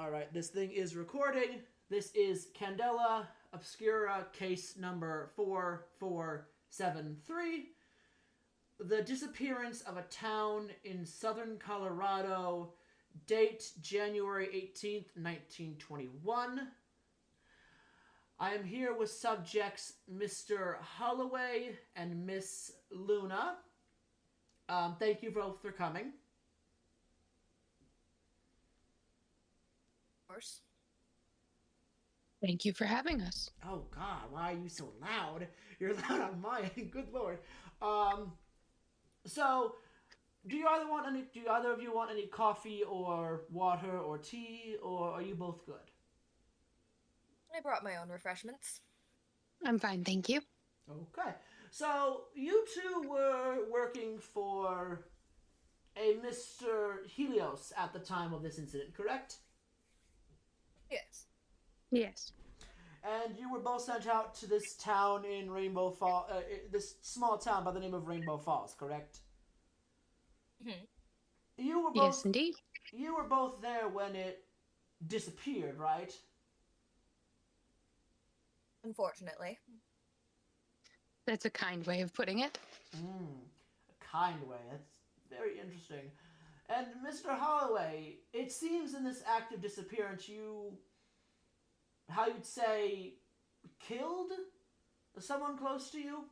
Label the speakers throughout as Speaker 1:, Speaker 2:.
Speaker 1: Alright, this thing is recording. This is Candela Obscura, case number 4473. The disappearance of a town in southern Colorado. Date January 18th, 1921. I am here with subjects Mr. Holloway and Miss Luna. Thank you both for coming.
Speaker 2: Of course.
Speaker 3: Thank you for having us.
Speaker 1: Oh God, why are you so loud? You're loud on my end. Good Lord. So, do either of you want any coffee or water or tea, or are you both good?
Speaker 2: I brought my own refreshments.
Speaker 3: I'm fine, thank you.
Speaker 1: Okay. So, you two were working for a Mr. Helios at the time of this incident, correct?
Speaker 2: Yes.
Speaker 3: Yes.
Speaker 1: And you were both sent out to this town in Rainbow Falls, this small town by the name of Rainbow Falls, correct?
Speaker 2: Mm-hmm.
Speaker 3: Yes, indeed.
Speaker 1: You were both there when it disappeared, right?
Speaker 2: Unfortunately.
Speaker 3: That's a kind way of putting it.
Speaker 1: A kind way. That's very interesting. And Mr. Holloway, it seems in this act of disappearance you, how you'd say, killed someone close to you?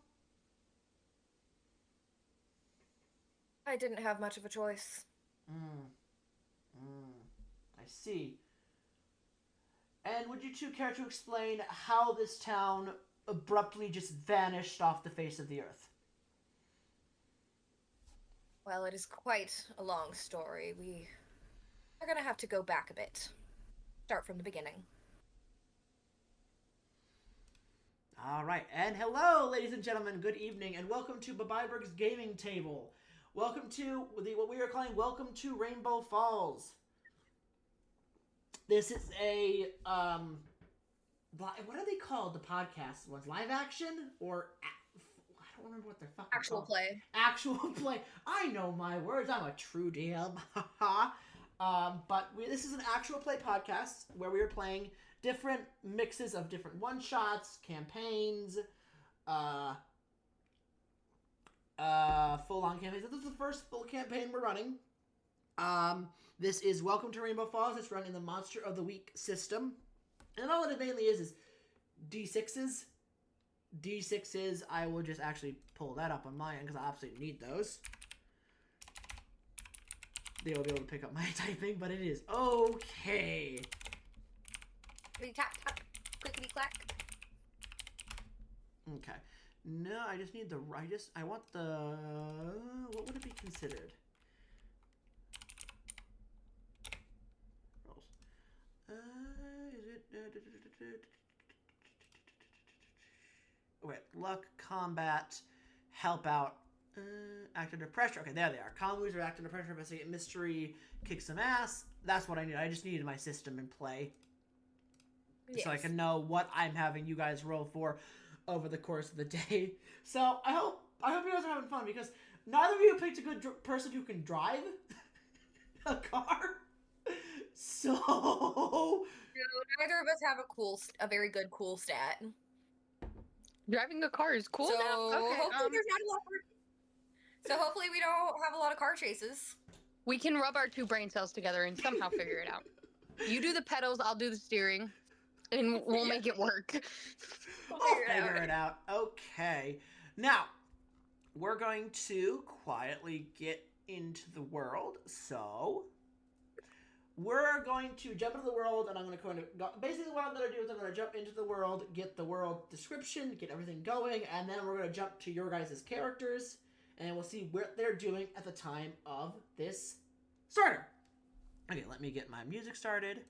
Speaker 2: I didn't have much of a choice.
Speaker 1: I see. And would you two care to explain how this town abruptly just vanished off the face of the earth?
Speaker 2: Well, it is quite a long story. We are gonna have to go back a bit. Start from the beginning.
Speaker 1: All right, and hello, ladies and gentlemen. Good evening, and welcome to Babyberg's Gaming Table. Welcome to what we are calling "Welcome to Rainbow Falls." This is a what are they called? The podcast ones, live action or I don't remember what they're fucking
Speaker 2: Actual
Speaker 1: called.
Speaker 2: play.
Speaker 1: Actual play. I know my words. I'm a true DM. But this is an actual play podcast where we are playing different mixes of different one-shots, campaigns, full-on campaigns. This is the first full campaign we're running. This is Welcome to Rainbow Falls. It's run in the Monster of the Week system. And all it mainly is D6s. D6s, I will just actually pull that up on my end because I absolutely need those. They will be able to pick up my typing, but it is okay.
Speaker 2: Clickety tap tap, clickety clack.
Speaker 1: Okay. No, I just need the rightest. I want the. What would it be considered? Rolls. Is it? Wait, luck, combat, help out, act under pressure. Okay, there they are. Calm moves or act under pressure, investigate mystery, kick some ass. That's what I need. I just needed my system in play. Yes. So I can know what I'm having you guys roll for over the course of the day. So I hope you guys are having fun because neither of you picked a good person who can drive a car. So
Speaker 2: Neither of us have a very good cool stat.
Speaker 3: Driving a car is cool
Speaker 2: so
Speaker 3: now. Okay,
Speaker 2: hopefully there's not a lot so hopefully we don't have a lot of car chases.
Speaker 3: we can rub our two brain cells together and somehow figure it out. You do the pedals, I'll do the steering, and we'll make it work.
Speaker 1: We'll figure it out. Okay. Now, we're going to quietly get into the world. So, we're going to jump into the world, and I'm going to basically what I'm going to do is I'm going to jump into the world, get the world description, get everything going, and then we're going to jump to your guys' characters, and we'll see what they're doing at the time of this starter. Okay, let me get my music started.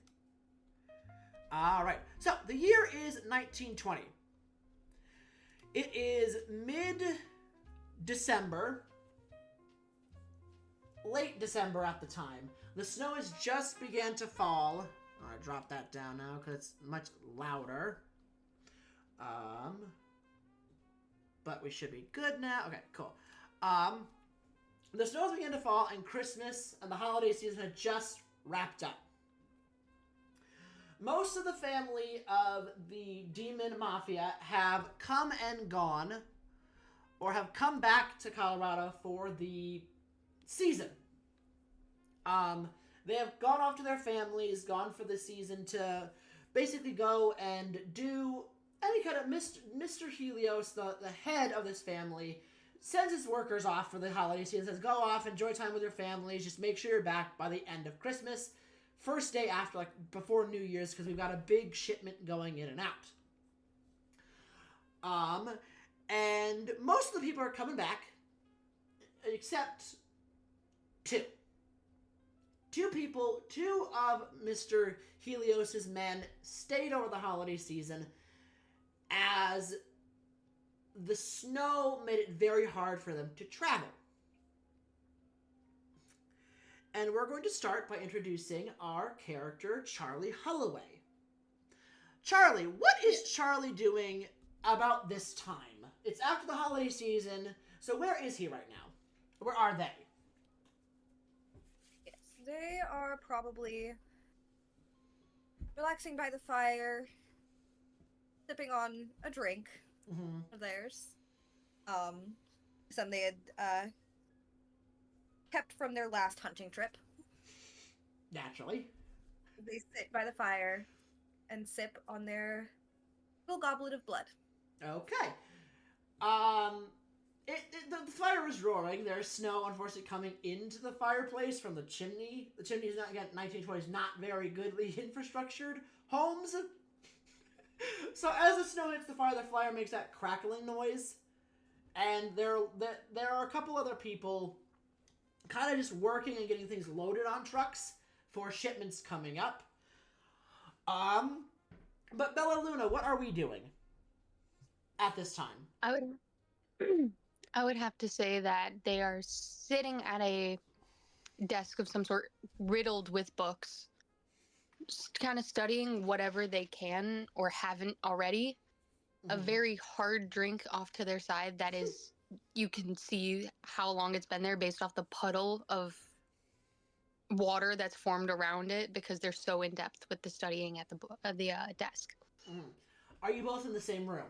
Speaker 1: Alright, so the year is 1920. It is mid-December, late December at the time. The snow has just began to fall. I'm gonna drop that down now because it's much louder. But we should be good now. Okay, cool. The snow has begun to fall, and Christmas and the holiday season had just wrapped up. most of the family of the Demon Mafia have come and gone, or have come back to Colorado for the season. They have gone off to their families, gone for the season to basically go and do any kind of... Mr. Helios, the head of this family, sends his workers off for the holiday season, says, go off, enjoy time with your families, just make sure you're back by the end of Christmas, first day after, like, before New Year's, because we've got a big shipment going in and out. And most of the people are coming back, except two. Two of Mr. Helios's men stayed over the holiday season as the snow made it very hard for them to travel. And we're going to start by introducing our character, Charlie Holloway. Charlie, what is Charlie doing about this time? It's after the holiday season, so where is he right now? Where are they?
Speaker 2: Yes, they are probably relaxing by the fire, sipping on a drink of theirs. Some they had kept from their last hunting trip.
Speaker 1: Naturally.
Speaker 2: They sit by the fire and sip on their little goblet of blood.
Speaker 1: Okay. The fire is roaring. There's snow, unfortunately, coming into the fireplace from the chimney. The chimney is not, again, 1920s, not very goodly infrastructured homes. So as the snow hits the fire makes that crackling noise. And there are a couple other people kind of just working and getting things loaded on trucks for shipments coming up. But Bella Luna, what are we doing at this time?
Speaker 3: I would have to say that they are sitting at a desk of some sort, riddled with books, just kind of studying whatever they can or haven't already. A very hard drink off to their side that is, you can see how long it's been there based off the puddle of water that's formed around it because they're so in depth with the studying at the desk.
Speaker 1: Are you both in the same room?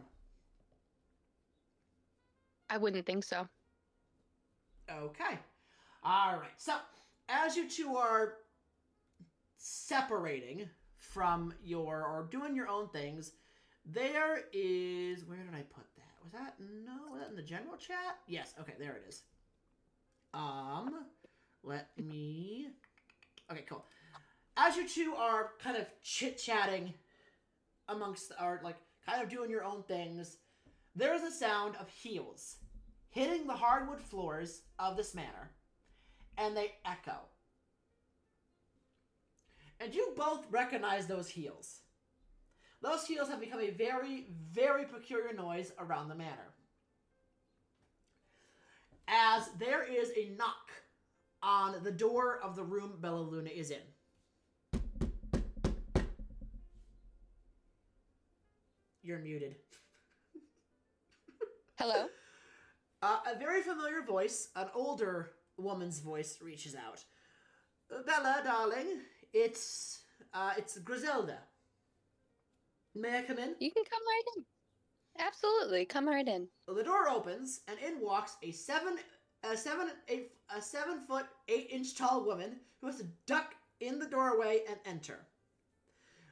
Speaker 3: I wouldn't think so.
Speaker 1: Okay. All right. So, as you two are separating from or doing your own things, there is... Where did I put that? Was that in the general chat? Yes. Okay, there it is. Let me... Okay, cool. As you two are kind of chit-chatting amongst, or like kind of doing your own things, there's a sound of heels hitting the hardwood floors of this manor, and they echo. And you both recognize those heels. Those heels have become a very, very peculiar noise around the manor. As there is a knock on the door of the room Bella Luna is in. You're muted.
Speaker 3: Hello?
Speaker 1: A very familiar voice, an older woman's voice, reaches out. Bella, darling, it's Griselda. May I come in?
Speaker 3: You can come right in. Absolutely, come right in.
Speaker 1: The door opens, and in walks a 7'8" tall woman who has to duck in the doorway and enter.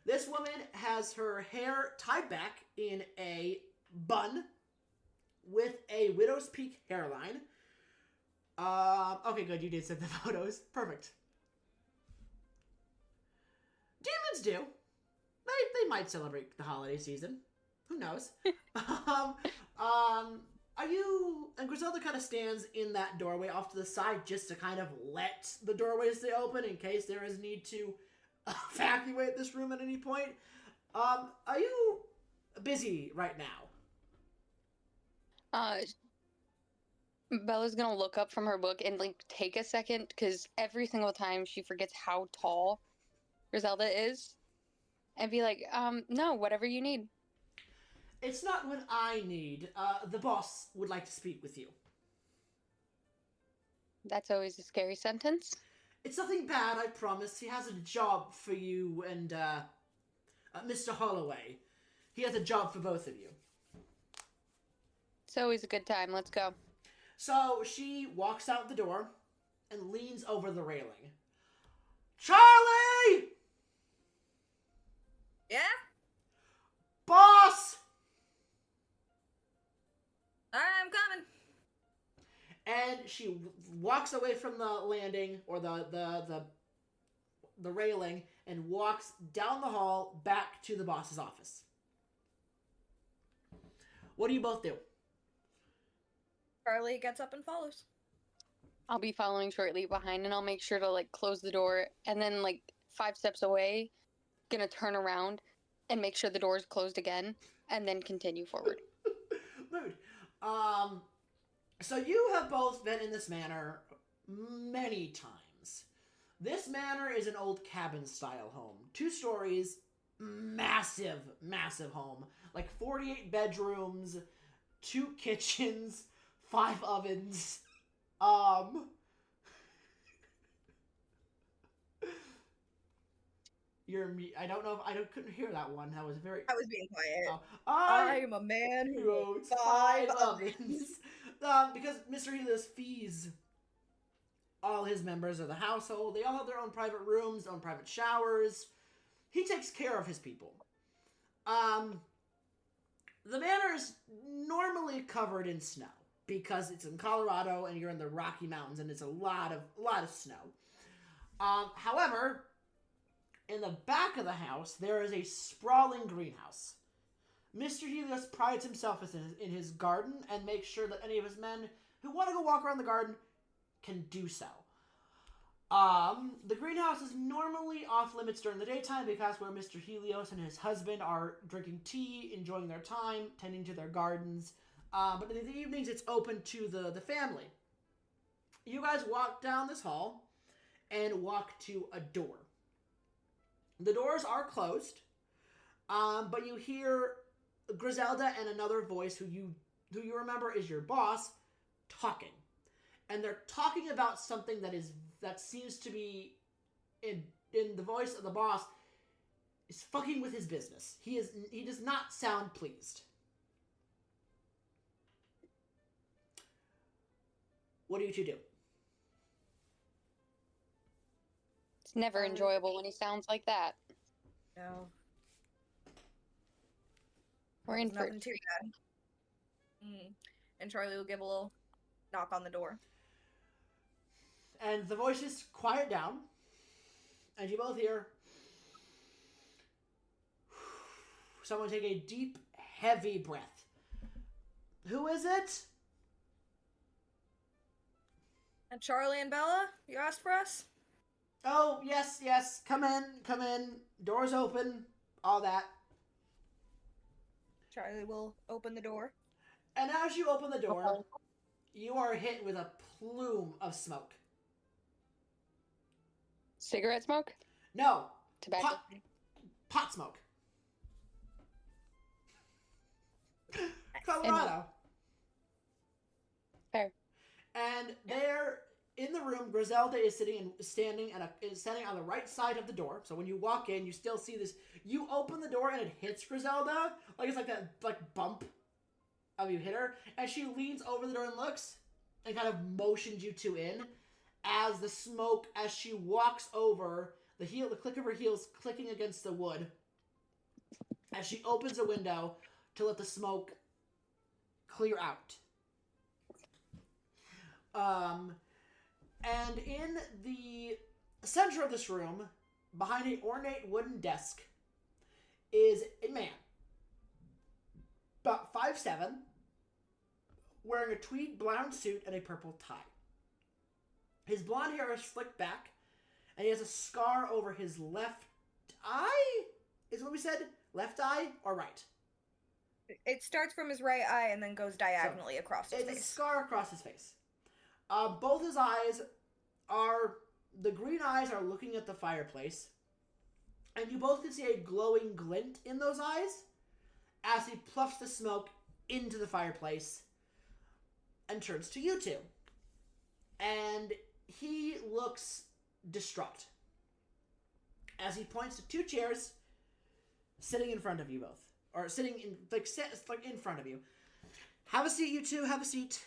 Speaker 1: This woman has her hair tied back in a bun with a widow's peak hairline. Okay, good. You did send the photos. Perfect. Demons do. They might celebrate the holiday season. Who knows? Are you... And Griselda kind of stands in that doorway off to the side just to kind of let the doorway stay open in case there is need to evacuate this room at any point. Are you busy right now?
Speaker 3: Bella's gonna look up from her book and like take a second because every single time she forgets how tall Griselda is and be like, no, whatever you need.
Speaker 1: It's not what I need. The boss would like to speak with you.
Speaker 3: That's always a scary sentence.
Speaker 1: It's nothing bad, I promise. He has a job for you and, Mr. Holloway. He has a job for both of you.
Speaker 3: It's always a good time. Let's go.
Speaker 1: So she walks out the door and leans over the railing. Charlie!
Speaker 2: Yeah?
Speaker 1: Boss!
Speaker 2: Alright, I'm coming.
Speaker 1: And she walks away from the landing, or the railing, and walks down the hall back to the boss's office. What do you both do?
Speaker 2: Charlie gets up and follows.
Speaker 3: I'll be following shortly behind, and I'll make sure to like close the door, and then like 5 steps away, gonna turn around and make sure the door is closed again, and then continue forward.
Speaker 1: Mood. So you have both been in this manor many times. This manor is an old cabin-style home. 2 stories, massive, massive home. Like 48 bedrooms, 2 kitchens, 5 ovens. I don't know if I couldn't hear that one. That was very.
Speaker 2: I was being quiet.
Speaker 1: I'm
Speaker 2: a man who
Speaker 1: owns
Speaker 2: owns
Speaker 1: 5
Speaker 2: 5
Speaker 1: ovens. Because Mr. Helios fees all his members of the household. They all have their own private rooms, own private showers. He takes care of his people. The manor is normally covered in snow because it's in Colorado and you're in the Rocky Mountains and it's a lot of snow. However, in the back of the house, there is a sprawling greenhouse. Mr. Helios prides himself in his garden and makes sure that any of his men who want to go walk around the garden can do so. The greenhouse is normally off limits during the daytime because where Mr. Helios and his husband are drinking tea, enjoying their time, tending to their gardens. But in the evenings, it's open to the family. You guys walk down this hall and walk to a door. The doors are closed, but you hear Griselda and another voice who you remember is your boss talking. And they're talking about something that seems to be in the voice of the boss is fucking with his business. He does not sound pleased. What do you two do?
Speaker 3: It's never enjoyable when he sounds like that.
Speaker 2: No.
Speaker 3: We're in for
Speaker 2: Nothing too bad. And Charlie will give a little knock on the door.
Speaker 1: And the voices quiet down, and you both hear someone take a deep, heavy breath. Who is it?
Speaker 2: And Charlie and Bella, you asked for us?
Speaker 1: Oh, yes. Come in. Doors open. All that.
Speaker 2: Charlie will open the door.
Speaker 1: And as you open the door, you are hit with a plume of smoke.
Speaker 3: Cigarette smoke?
Speaker 1: No.
Speaker 3: Tobacco?
Speaker 1: Pot smoke. Colorado.
Speaker 3: Fair.
Speaker 1: And there in the room, Griselda is standing on the right side of the door. So when you walk in, you still see this. You open the door and it hits Griselda. Like it's like that bump of you hit her. And she leans over the door and looks and kind of motions you two in. As the smoke, as she walks over, the click of her heels clicking against the wood. As she opens a window to let the smoke clear out. And in the center of this room, behind an ornate wooden desk, is a man. About 5'7", wearing a tweed brown suit and a purple tie. His blonde hair is slicked back, and he has a scar over his left eye? Is what we said? Left eye or right?
Speaker 2: It starts from his right eye and then goes diagonally across his face.
Speaker 1: It's a scar across his face. Both his eyes the green eyes are looking at the fireplace, and you both can see a glowing glint in those eyes as he puffs the smoke into the fireplace and turns to you two. And he looks distraught as he points to 2 chairs sitting in front of you both, or sitting in like in front of you. Have a seat, you two. Have a seat.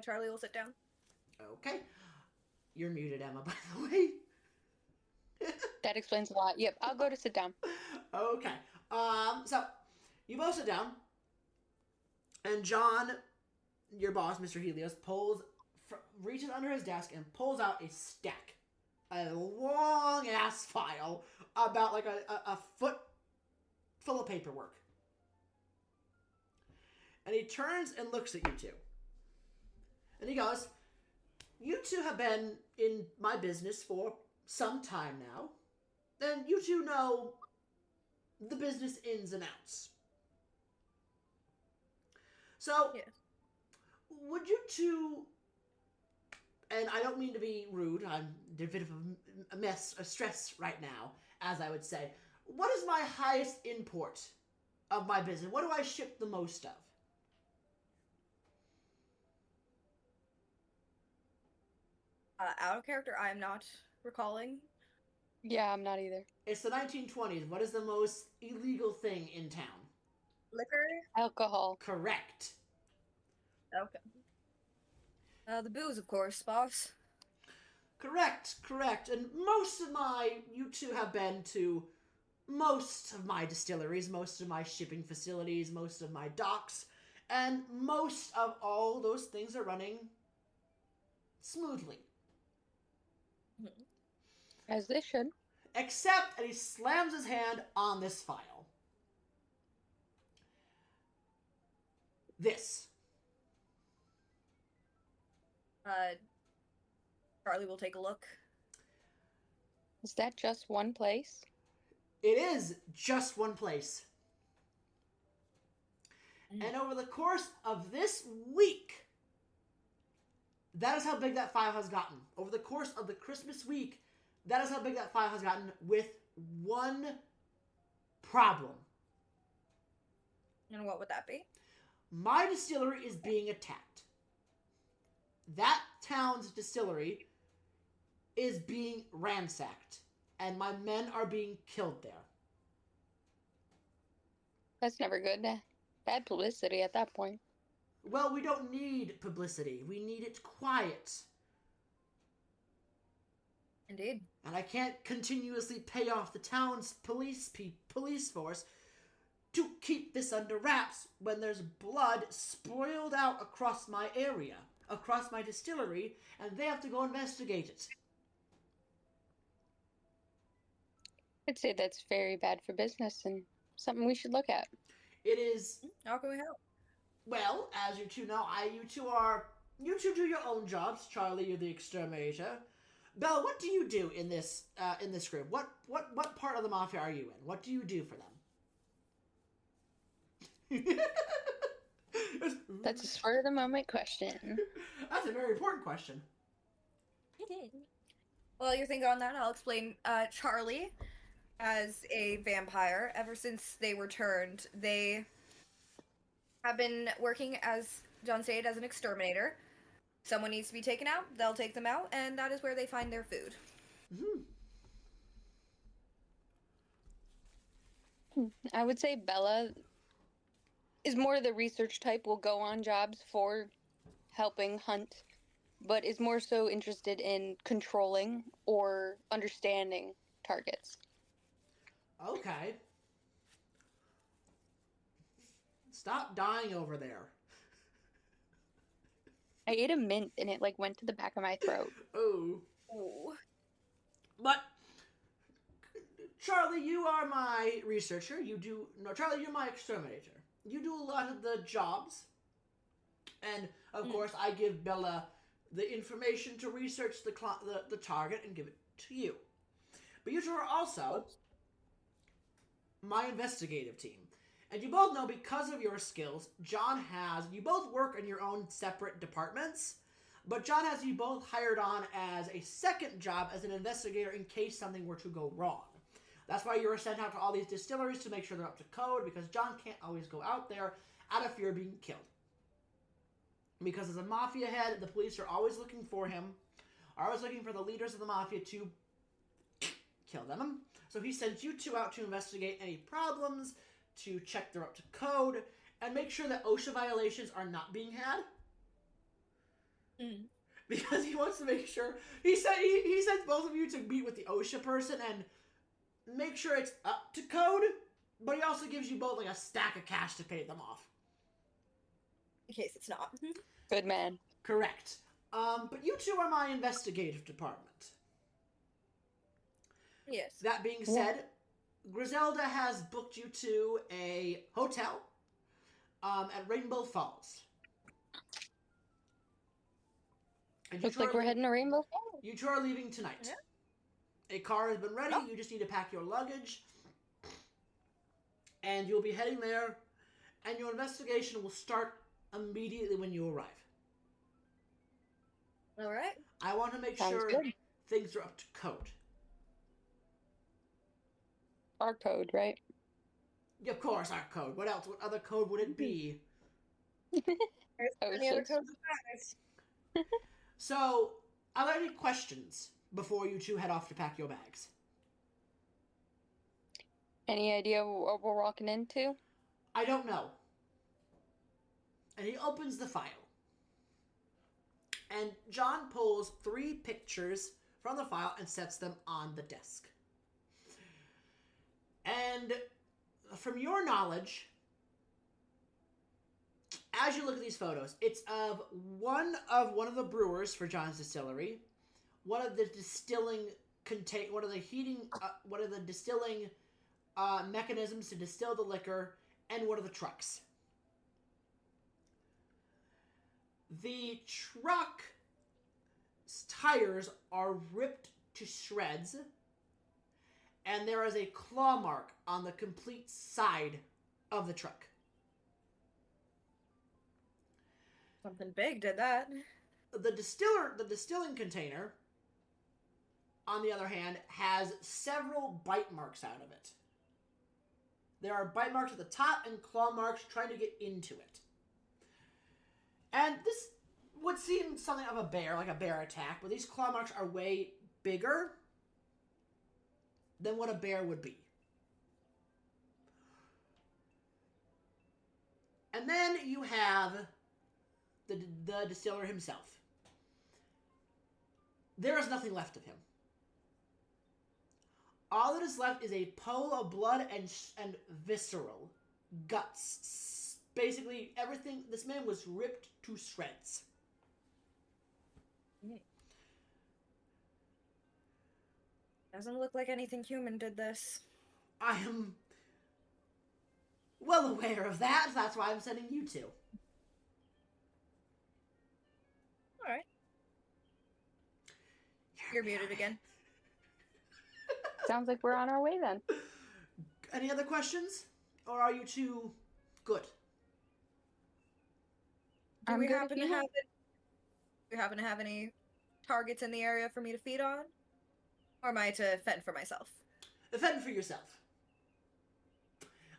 Speaker 2: Charlie will sit down.
Speaker 1: Okay. You're muted, Emma, by the way.
Speaker 3: That explains a lot. Yep, I'll go to sit down.
Speaker 1: Okay. So you both sit down, and John, your boss, Mr. Helios, reaches under his desk and pulls out a long ass file about like a foot full of paperwork. And he turns and looks at you two. And he goes, "You two have been in my business for some time now. Then you two know the business ins and outs. So,
Speaker 2: Yes.
Speaker 1: would you two, and I don't mean to be rude, I'm in a bit of a stress right now, as I would say, what is my highest import of my business? What do I ship the most of?"
Speaker 2: Out of character, I'm not recalling.
Speaker 3: Yeah, I'm not either.
Speaker 1: It's the 1920s. What is the most illegal thing in town?
Speaker 2: Liquor?
Speaker 3: Alcohol.
Speaker 1: Correct.
Speaker 2: Okay. The booze, of course, boss.
Speaker 1: Correct. And you two have been to most of my distilleries, most of my shipping facilities, most of my docks, and most of all those things are running smoothly.
Speaker 3: As they should.
Speaker 1: Except, and he slams his hand on this file. This.
Speaker 2: Charlie will take a look.
Speaker 3: Is that just one place?
Speaker 1: It is just one place. And over the course of this week, that is how big that file has gotten. Over the course of the Christmas week, that is how big that file has gotten, with one problem.
Speaker 2: And what would that be?
Speaker 1: My distillery is being attacked. That town's distillery is being ransacked, and my men are being killed there.
Speaker 3: That's never good. Bad publicity at that point.
Speaker 1: Well, we don't need publicity. We need it quiet.
Speaker 2: Indeed.
Speaker 1: And I can't continuously pay off the town's police force to keep this under wraps when there's blood spoiled out across my area, across my distillery, and they have to go investigate it.
Speaker 3: I'd say that's very bad for business and something we should look at.
Speaker 1: It is.
Speaker 2: How can we help?
Speaker 1: Well, as you two know, you two do your own jobs. Charlie, you're the exterminator. Belle, what do you do in this group? What part of the mafia are you in? What do you do for them?
Speaker 3: That's a spur of the moment question.
Speaker 1: That's a very important question.
Speaker 2: It is. Well, you're thinking on that, I'll explain. Charlie, as a vampire, ever since they were turned, they have been working, as John stated, as an exterminator. Someone needs to be taken out, they'll take them out, and that is where they find their food.
Speaker 3: I would say Bella is more the research type, will go on jobs for helping hunt, but is more so interested in controlling or understanding targets.
Speaker 1: Okay. Stop dying over there.
Speaker 3: I ate a mint and it went to the back of my throat.
Speaker 1: Oh. But Charlie, you are my researcher. Charlie, you're my exterminator. You do a lot of the jobs. And of course, I give Bella the information to research the target and give it to you. But you two are also my investigative team. And you both know, because of your skills, you both work in your own separate departments, but John has you both hired on as a second job as an investigator in case something were to go wrong. That's why you were sent out to all these distilleries to make sure they're up to code, because John can't always go out there out of fear of being killed. Because as a mafia head, the police are always looking for him, are always looking for the leaders of the mafia to kill them. So he sends you two out to investigate any problems, to check they're up to code, and make sure that OSHA violations are not being had.
Speaker 2: Mm.
Speaker 1: Because he wants to make sure... He sends both of you to meet with the OSHA person and make sure it's up to code, but he also gives you both like a stack of cash to pay them off.
Speaker 2: In case it's not.
Speaker 3: Good man.
Speaker 1: Correct. But you two are my investigative department.
Speaker 2: Yes.
Speaker 1: That being said, Griselda has booked you to a hotel at Rainbow Falls. And
Speaker 3: Looks like we're heading to Rainbow Falls.
Speaker 1: You two are leaving tonight. Yeah. A car has been ready. Oh. You just need to pack your luggage. And you'll be heading there. And your investigation will start immediately when you arrive.
Speaker 2: All right.
Speaker 1: I want to make sure things are up to code.
Speaker 3: Our code, right?
Speaker 1: Of course, our code. What else? What other code would it be?
Speaker 2: There's any other codes of
Speaker 1: So, are there any questions before you two head off to pack your bags?
Speaker 3: Any idea what we're walking into?
Speaker 1: I don't know. And he opens the file. And John pulls 3 pictures from the file and sets them on the desk. And from your knowledge, as you look at these photos, it's of one of the brewers for John's distillery, one of the distilling distilling mechanisms to distill the liquor, and one of the trucks. The truck's tires are ripped to shreds, and there is a claw mark on the complete side of the truck.
Speaker 2: Something big did that.
Speaker 1: The distilling container, on the other hand, has several bite marks out of it. There are bite marks at the top and claw marks trying to get into it. And this would seem something of a bear, like a bear attack, but these claw marks are way bigger than what a bear would be. And then you have the distiller himself. There is nothing left of him. All that is left is a pool of blood and visceral guts. Basically, everything. This man was ripped to shreds.
Speaker 2: Doesn't look like anything human did this.
Speaker 1: I am well aware of that. That's why I'm sending you two.
Speaker 2: All right. You're muted again.
Speaker 3: Sounds like we're on our way then.
Speaker 1: Any other questions? Or are you two good?
Speaker 2: Do we happen to have any targets in the area for me to feed on? Or am I to fend for myself?
Speaker 1: Fend for yourself.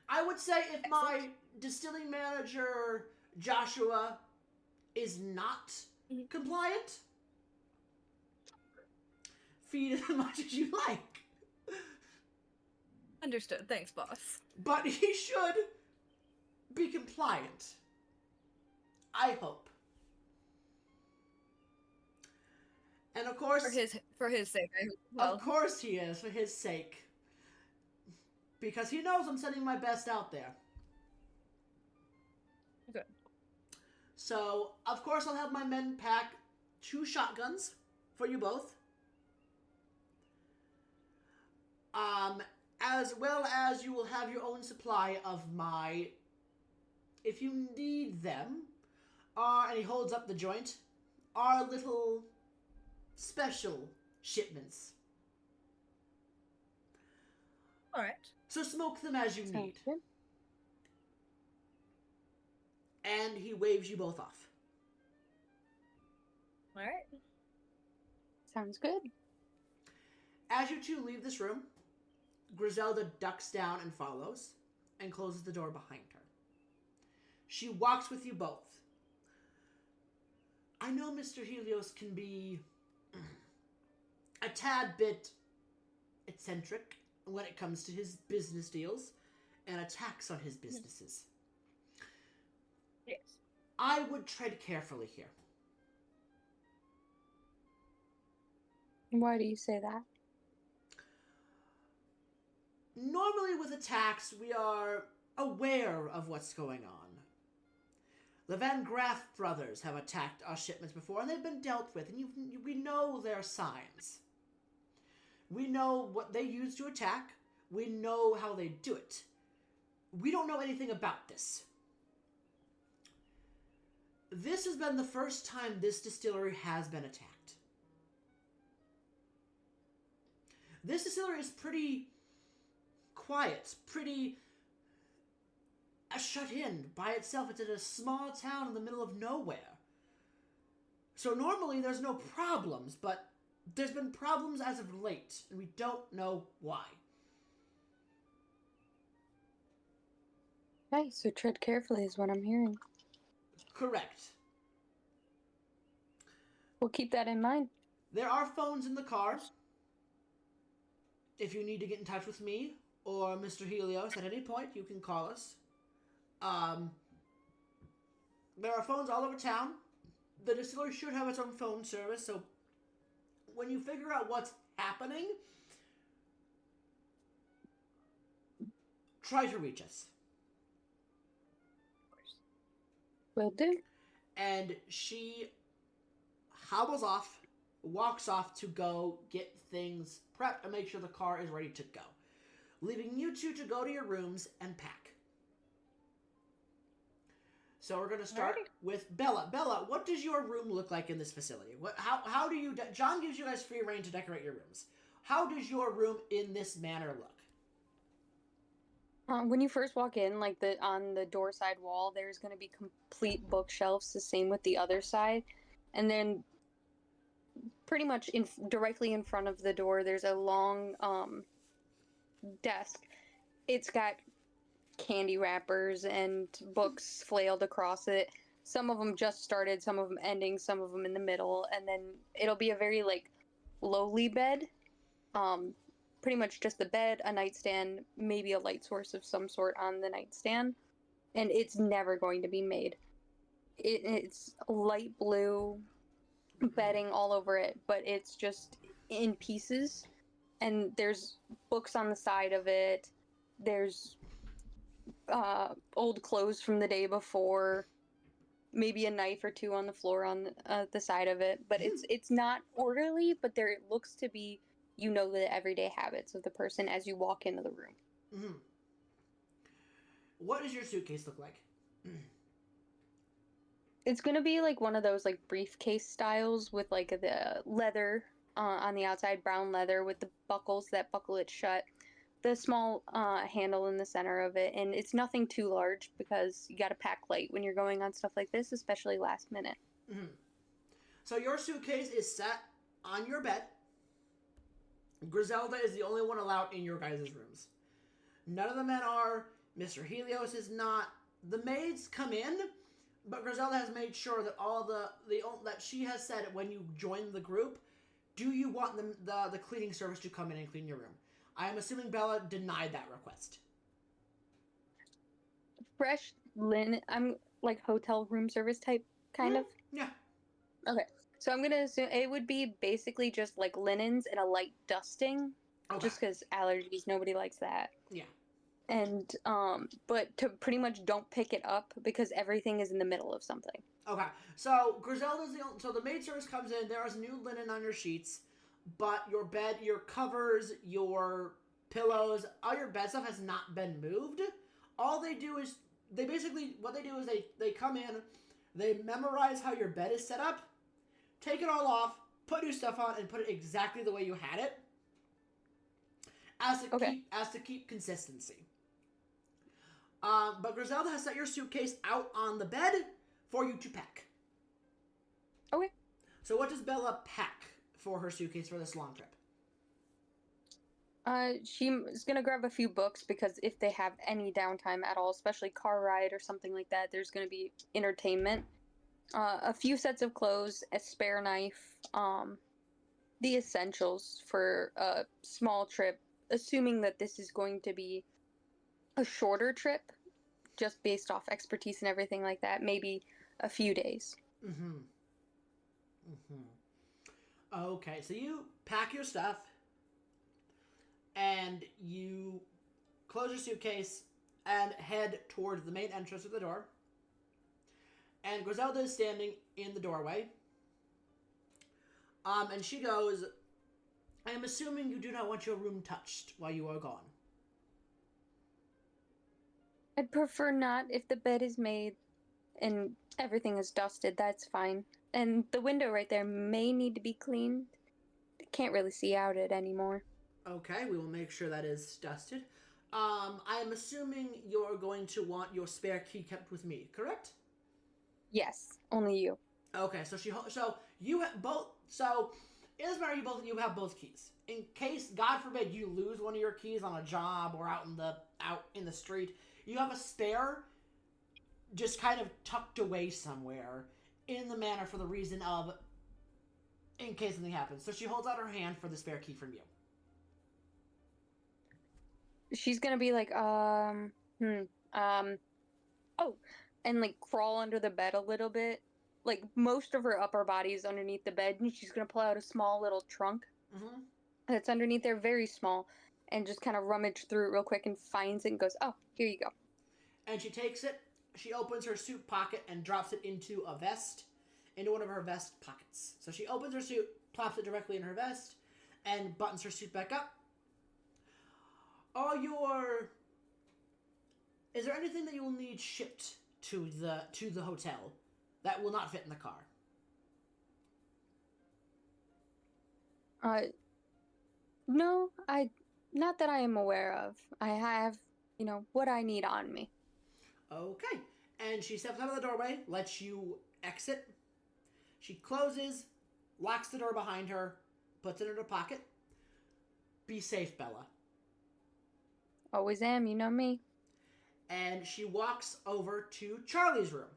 Speaker 1: I would say if my distilling manager, Joshua, is not compliant, feed as much as you like.
Speaker 2: Understood. Thanks, boss.
Speaker 1: But he should be compliant. I hope. And of course...
Speaker 2: For his sake, I hope.
Speaker 1: Well, of course he is, for his sake. Because he knows I'm sending my best out there.
Speaker 2: Good.
Speaker 1: So, of course I'll have my men pack 2 shotguns for you both. As well as you will have your own supply of my, if you need them, and he holds up the joint, our little special shipments.
Speaker 2: Alright.
Speaker 1: So smoke them as you need.
Speaker 3: Good.
Speaker 1: And he waves you both off.
Speaker 2: Alright.
Speaker 3: Sounds good.
Speaker 1: As you two leave this room, Griselda ducks down and follows, and closes the door behind her. She walks with you both. I know Mr. Helios can be a tad bit eccentric when it comes to his business deals and attacks on his businesses.
Speaker 2: Yes.
Speaker 1: I would tread carefully here.
Speaker 3: Why do you say that?
Speaker 1: Normally with attacks, we are aware of what's going on. The Van Graff brothers have attacked our shipments before, and they've been dealt with, and we know their signs. We know what they use to attack. We know how they do it. We don't know anything about this. This has been the first time this distillery has been attacked. This distillery is pretty quiet, pretty shut in by itself. It's in a small town in the middle of nowhere. So normally there's no problems, but there's been problems as of late, and we don't know why.
Speaker 3: Okay, so tread carefully is what I'm hearing.
Speaker 1: Correct.
Speaker 3: We'll keep that in mind.
Speaker 1: There are phones in the car. If you need to get in touch with me or Mr. Helios at any point, you can call us. There are phones all over town. The distillery should have its own phone service, so when you figure out what's happening, try to reach us.
Speaker 3: Will do.
Speaker 1: And she hobbles off, walks off to go get things prepped and make sure the car is ready to go, leaving you two to go to your rooms and pack. So we're going to start with Bella. Bella, what does your room look like in this facility? How do you... John gives you guys free reign to decorate your rooms. How does your room in this manner look?
Speaker 3: When you first walk in, like on the door side wall, there's going to be complete bookshelves, the same with the other side. And then pretty much directly in front of the door, there's a long desk. It's got candy wrappers and books flailed across it. Some of them just started, some of them ending, some of them in the middle, and then it'll be a very like lowly bed. Pretty much just a bed, a nightstand, maybe a light source of some sort on the nightstand, and it's never going to be made. It's light blue bedding all over it, but it's just in pieces, and there's books on the side of it. There's old clothes from the day before, maybe a knife or two on the floor on the side of it, but it's not orderly, but there it looks to be, you know, the everyday habits of the person as you walk into the room.
Speaker 1: Mm-hmm. What does your suitcase look like?
Speaker 3: It's gonna be like one of those like briefcase styles with like the leather on the outside, brown leather with the buckles that buckle it shut, the small handle in the center of it, and it's nothing too large because you gotta pack light when you're going on stuff like this, especially last minute.
Speaker 1: Mm-hmm. So your suitcase is set on your bed. Griselda is the only one allowed in your guys' rooms. None of the men are. Mr. Helios is not. The maids come in, but Griselda has made sure that all that she has said when you join the group, do you want the cleaning service to come in and clean your room? I am assuming Bella denied that request.
Speaker 3: Fresh linen, I'm like hotel room service type, kind of?
Speaker 1: Yeah.
Speaker 3: Okay. So I'm gonna assume it would be basically just like linens and a light dusting, just because allergies, nobody likes that.
Speaker 1: Yeah.
Speaker 3: And but to pretty much don't pick it up because everything is in the middle of something.
Speaker 1: Okay. So Griselda's so the maid service comes in. There is new linen on your sheets, but your bed, your covers, your pillows, all your bed stuff has not been moved. All they do is they come in, they memorize how your bed is set up. Take it all off, put new stuff on, and put it exactly the way you had it, as to keep consistency. But Griselda has set your suitcase out on the bed for you to pack.
Speaker 3: Okay.
Speaker 1: So what does Bella pack for her suitcase for this long trip?
Speaker 3: She's gonna grab a few books because if they have any downtime at all, especially car ride or something like that, there's gonna be entertainment. A few sets of clothes, a spare knife, the essentials for a small trip, assuming that this is going to be a shorter trip, just based off expertise and everything like that, maybe a few days.
Speaker 1: Mm-hmm. Okay, so you pack your stuff and you close your suitcase and head toward the main entrance of the door. And Griselda is standing in the doorway. And she goes, I am assuming you do not want your room touched while you are gone.
Speaker 3: I'd prefer not. If the bed is made and everything is dusted, that's fine. And the window right there may need to be cleaned. Can't really see out it anymore.
Speaker 1: Okay, we will make sure that is dusted. I am assuming you're going to want your spare key kept with me, correct?
Speaker 3: Yes, only you.
Speaker 1: Okay, so you have both. So it doesn't matter. You have both keys. In case, God forbid, you lose one of your keys on a job or out in the street, you have a spare, just kind of tucked away somewhere, in the manner for the reason of, in case something happens. So she holds out her hand for the spare key from you.
Speaker 3: She's gonna be like, oh, and like crawl under the bed a little bit. Like most of her upper body is underneath the bed, and she's gonna pull out a small little trunk that's underneath there, very small, and just kind of rummage through it real quick and finds it and goes, oh, here you go.
Speaker 1: And she takes it, she opens her suit pocket and drops it into one of her vest pockets. So she opens her suit, plops it directly in her vest, and buttons her suit back up. Is there anything that you will need shipped to the hotel that will not fit in the car?
Speaker 3: No, not that I am aware of. I have, what I need on me.
Speaker 1: Okay. And she steps out of the doorway, lets you exit. She closes, locks the door behind her, puts it in her pocket. Be safe, Bella.
Speaker 3: Always am, you know me.
Speaker 1: And she walks over to Charlie's room.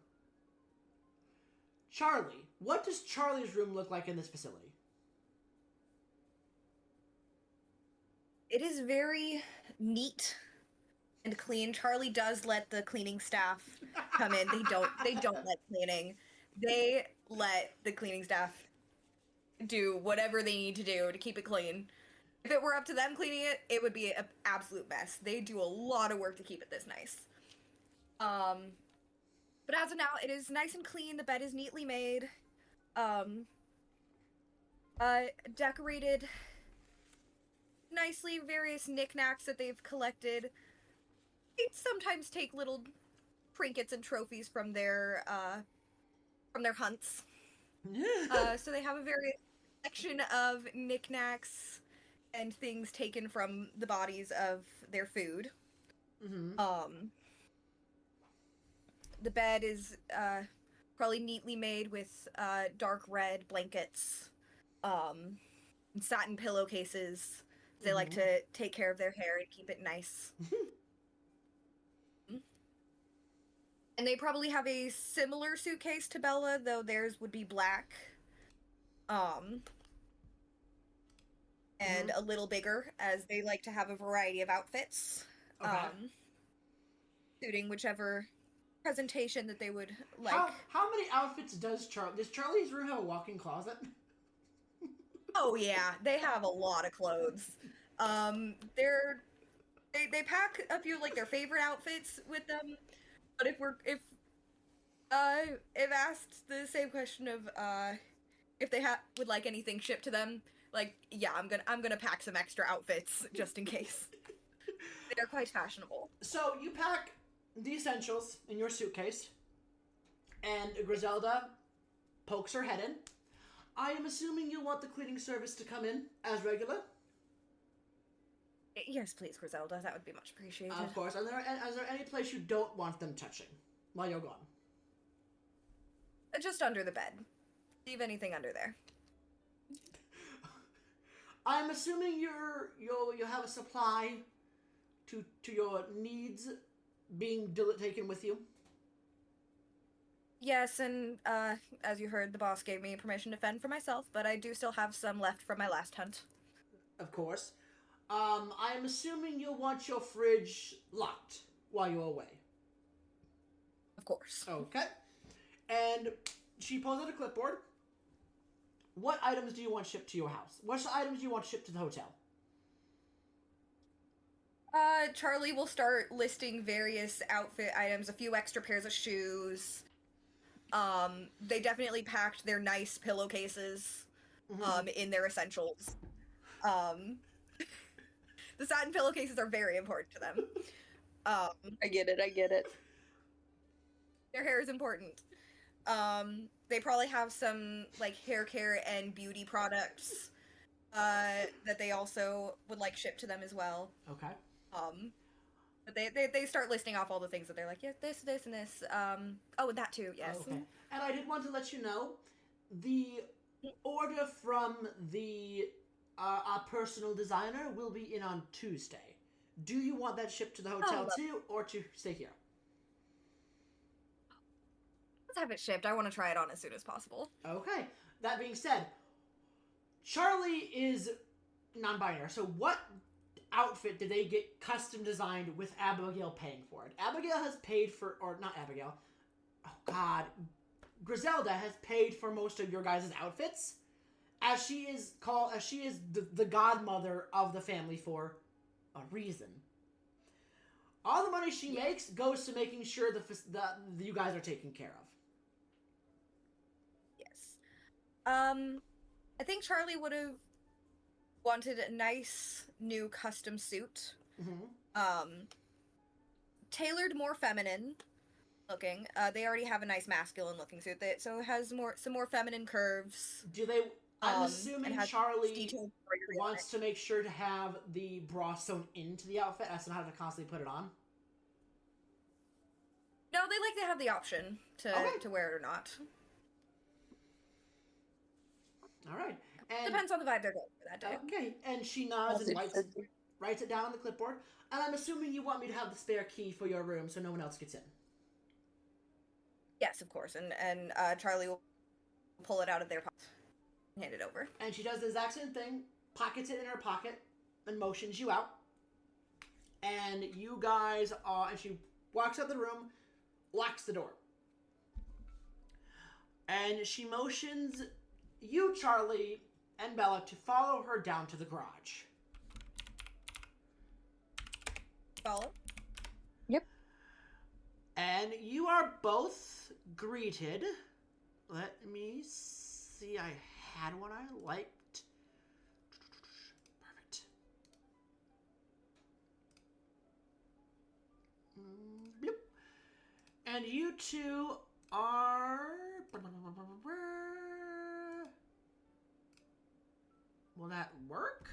Speaker 1: Charlie, what does Charlie's room look like in this facility?
Speaker 2: It is very neat and clean. Charlie does let the cleaning staff come in. They don't let cleaning. They let the cleaning staff do whatever they need to do to keep it clean. If it were up to them cleaning it, it would be an absolute mess. They do a lot of work to keep it this nice. But as of now, it is nice and clean. The bed is neatly made. Decorated nicely, various knickknacks that they've collected. They sometimes take little trinkets and trophies from their hunts. So they have a various section of knickknacks and things taken from the bodies of their food. The bed is probably neatly made with dark red blankets and satin pillowcases. They like to take care of their hair and keep it nice. And they probably have a similar suitcase to Bella, though theirs would be black. And a little bigger, as they like to have a variety of outfits.
Speaker 1: Okay.
Speaker 2: Suiting whichever presentation that they would like.
Speaker 1: How many outfits does Charlie's room have a walk-in closet?
Speaker 2: Oh yeah, they have a lot of clothes. They pack a few like their favorite outfits with them. But if asked the same question of if they would like anything shipped to them, like yeah, I'm gonna pack some extra outfits just in case. They're quite fashionable.
Speaker 1: So you pack the essentials in your suitcase, and Griselda pokes her head in. I am assuming you want the cleaning service to come in as regular?
Speaker 2: Yes, please, Griselda. That would be much appreciated.
Speaker 1: Of course. Is there any place you don't want them touching while you're gone?
Speaker 2: Just under the bed. Leave anything under there.
Speaker 1: I'm assuming you'll have a supply to your needs being taken with you.
Speaker 2: Yes, and as you heard, the boss gave me permission to fend for myself, but I do still have some left from my last hunt.
Speaker 1: Of course. I'm assuming you'll want your fridge locked while you're away.
Speaker 2: Of course.
Speaker 1: Okay. And she pulls out a clipboard. What items do you want shipped to your house? What items do you want shipped to the hotel?
Speaker 2: Charlie will start listing various outfit items, a few extra pairs of shoes. They definitely packed their nice pillowcases, in their essentials. The satin pillowcases are very important to them.
Speaker 3: I get it.
Speaker 2: Their hair is important. They probably have some, like, hair care and beauty products, that they also would like shipped to them as well.
Speaker 1: Okay.
Speaker 2: But they start listing off all the things that they're like, yeah, this, and this. Oh, and that too, yes.
Speaker 1: Okay. And I did want to let you know, the order from the our personal designer will be in on Tuesday. Do you want that shipped to the hotel too, or to stay here?
Speaker 2: Let's have it shipped. I want to try it on as soon as possible.
Speaker 1: Okay. That being said, Charlie is non-binary. So what outfit did they get custom designed with Abigail paying for it? Abigail has paid for, or not Abigail. Oh God, Griselda has paid for most of your guys' outfits, as she is the godmother of the family for a reason. All the money she makes goes to making sure the you guys are taken care of.
Speaker 2: Yes. I think Charlie would have wanted a nice new custom suit. Tailored more feminine looking. They already have a nice masculine looking suit so it has some more feminine curves.
Speaker 1: Do they? I'm assuming Charlie wants
Speaker 2: it.
Speaker 1: to make sure to have the bra sewn into the outfit as to not have to constantly put it on.
Speaker 2: No, they like to have the option to wear it or not.
Speaker 1: All right. And
Speaker 2: depends on the vibe they're going for that day.
Speaker 1: Okay, and she nods and writes it down on the clipboard. And I'm assuming you want me to have the spare key for your room so no one else gets in.
Speaker 2: Yes, of course. And Charlie will pull it out of their pocket and hand it over.
Speaker 1: And she does the exact same thing, pockets it in her pocket, and motions you out. And you guys and she walks out the room, locks the door. And she motions you, Charlie, and Bella to follow her down to the garage.
Speaker 2: Follow?
Speaker 3: Yep.
Speaker 1: And you are both greeted. Let me see. I had one I liked. Perfect. Bloop. And you two are... Will that work?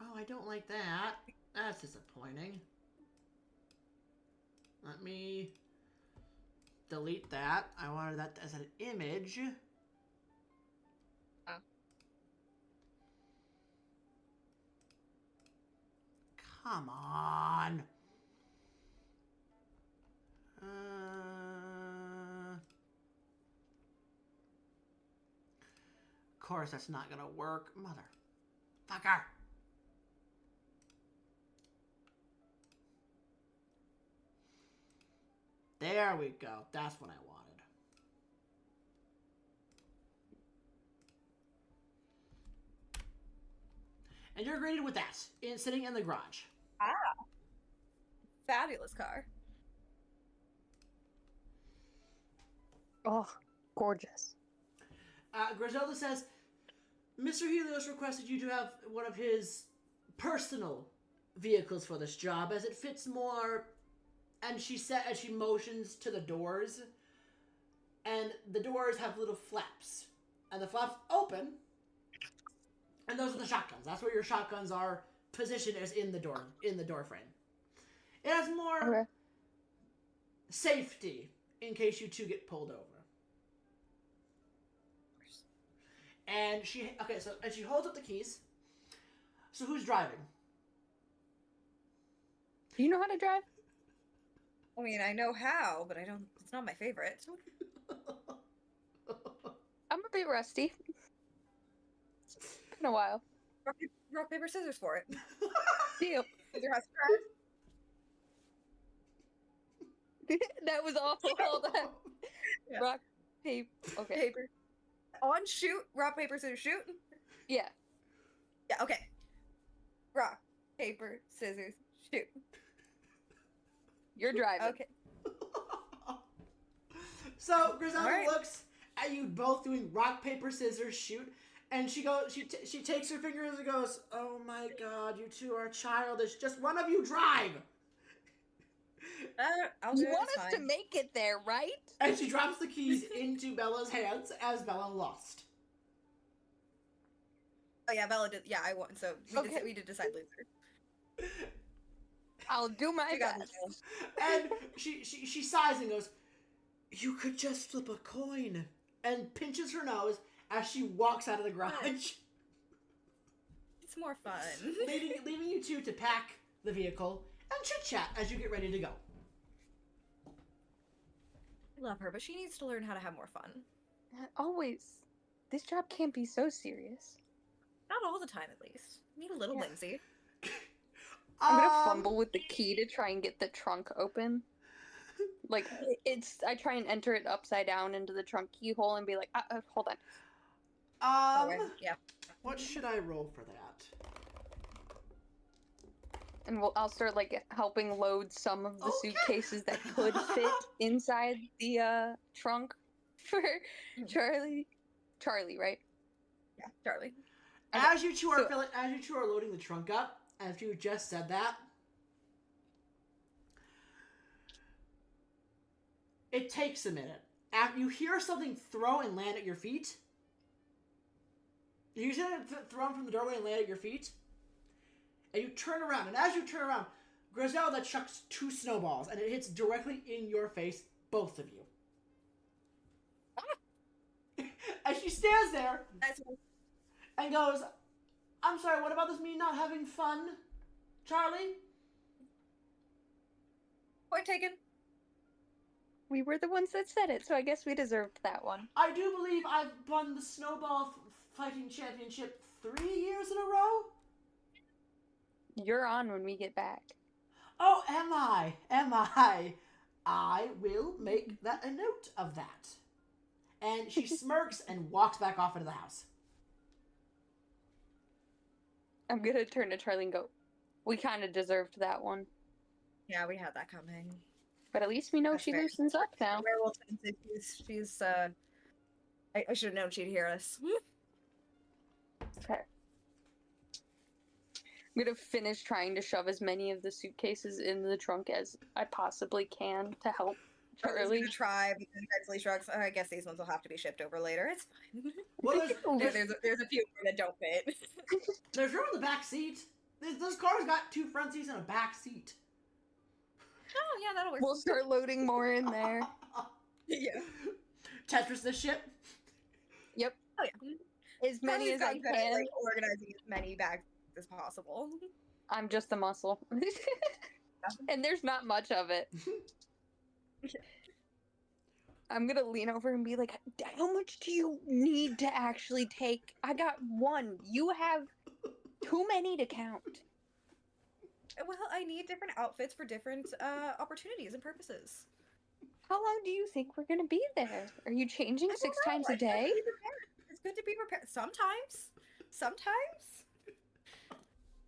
Speaker 1: Oh, I don't like that. That's disappointing. Let me delete that. I wanted that as an image.
Speaker 3: Oh.
Speaker 1: Come on. Of course that's not gonna work. Motherfucker. There we go. That's what I wanted. And you're greeted with that, sitting in the garage.
Speaker 2: Ah. Fabulous car.
Speaker 3: Oh, gorgeous.
Speaker 1: Griselda says, Mr. Helios requested you to have one of his personal vehicles for this job, as it fits more... And she motions to the doors, and the doors have little flaps, and the flaps open, and those are the shotguns. That's where your shotguns are positioned, as in the door frame. It has more safety in case you two get pulled over. And she holds up the keys. So who's driving?
Speaker 3: Do you know how to drive?
Speaker 2: I mean, I know how, but I don't. It's not my favorite.
Speaker 3: I'm a bit rusty. It's been a while.
Speaker 2: Rock, paper, scissors for it.
Speaker 3: Deal.
Speaker 2: Scissor has to
Speaker 3: That was awful. Hold on.
Speaker 2: Yeah.
Speaker 3: Rock, paper. Okay.
Speaker 2: paper. On shoot. Rock, paper, scissors, shoot.
Speaker 3: Yeah.
Speaker 2: Yeah. Okay. Rock, paper, scissors, shoot.
Speaker 3: You're driving.
Speaker 2: Okay.
Speaker 1: So Griselda
Speaker 2: All right.
Speaker 1: looks at you both doing rock, paper, scissors, shoot, and she goes. She takes her fingers and goes, "Oh my God, you two are childish. Just one of you drive."
Speaker 2: I'll do
Speaker 3: You
Speaker 2: it.
Speaker 3: want
Speaker 2: It's
Speaker 3: us to
Speaker 2: fine.
Speaker 3: make it there, right?
Speaker 1: And she drops the keys into Bella's hands as Bella lost.
Speaker 2: Oh yeah, Bella did. Yeah, I won. So we did decide loser.
Speaker 3: I'll do my
Speaker 2: You got
Speaker 3: best.
Speaker 2: this.
Speaker 1: And she sighs and goes, "You could just flip a coin," and pinches her nose as she walks out of the garage,
Speaker 2: It's more fun.
Speaker 1: leaving you two to pack the vehicle and chit chat as you get ready to go.
Speaker 2: I love her, but she needs to learn how to have more fun.
Speaker 3: Always. This job can't be so serious.
Speaker 2: Not all the time, at least. Need a little
Speaker 3: Yeah.
Speaker 2: whimsy.
Speaker 3: I'm gonna fumble with the key to try and get the trunk open. Like, I try and enter it upside down into the trunk keyhole and be like, hold on.
Speaker 2: Okay, yeah.
Speaker 1: What should I roll for that?
Speaker 3: And I'll start, like, helping load some of the
Speaker 1: Okay.
Speaker 3: suitcases that could fit inside the, trunk for Charlie. Charlie, right?
Speaker 2: Yeah, Charlie.
Speaker 1: As you two are
Speaker 3: so-
Speaker 1: as you two are loading the trunk up, after you just said that, it takes a minute. After you hear something throw and land at your feet, you hear it thrown from the doorway and land at your feet, and you turn around. And as you turn around, Griselda chucks 2 snowballs, and it hits directly in your face, both of you. As she stands there
Speaker 2: That's
Speaker 1: and goes, "I'm sorry, what about this me not having fun, Charlie?"
Speaker 2: point taken.
Speaker 3: We were the ones that said it, so I guess we deserved that one.
Speaker 1: I do believe I've won the Snowball Fighting Championship 3 years in a row.
Speaker 3: You're on when we get back.
Speaker 1: Oh, am I? Am I? I will make that a note of that. And she smirks and walks back off into the house.
Speaker 3: I'm gonna turn to Charlie and go, we kind of deserved that one.
Speaker 2: Yeah, we had that coming.
Speaker 3: But at least we know
Speaker 2: That's
Speaker 3: she
Speaker 2: fair.
Speaker 3: loosens up now.
Speaker 2: Werewolf, she's I should have known she'd hear us.
Speaker 3: Fair. I'm gonna finish trying to shove as many of the suitcases into the trunk as I possibly can to help
Speaker 2: Charlie's
Speaker 3: Charlie.
Speaker 2: gonna try, but then eventually shrugs. Oh, I guess these ones will have to be shipped over later. It's fine.
Speaker 1: Well,
Speaker 2: There's a few more that don't fit.
Speaker 1: there's room in the back seat. This car's got 2 front seats and a back seat.
Speaker 2: Oh yeah, that'll work.
Speaker 3: We'll start loading more in there.
Speaker 2: Yeah.
Speaker 1: Tetris this shit.
Speaker 3: Yep.
Speaker 2: Oh yeah.
Speaker 3: As many
Speaker 2: Charlie's
Speaker 3: as I
Speaker 2: gotten better at,
Speaker 3: can.
Speaker 2: like, organizing as many bags as possible.
Speaker 3: I'm just a muscle. And there's not much of it. I'm gonna lean over and be like, how much do you need to actually take? I got 1. You have too many to count.
Speaker 2: Well, I need different outfits for different opportunities and purposes.
Speaker 3: How long do you think we're gonna be there? Are you changing
Speaker 2: I don't
Speaker 3: 6
Speaker 2: know,
Speaker 3: times
Speaker 2: I
Speaker 3: a
Speaker 2: try to
Speaker 3: day?
Speaker 2: be prepared. It's good to be prepared. Sometimes.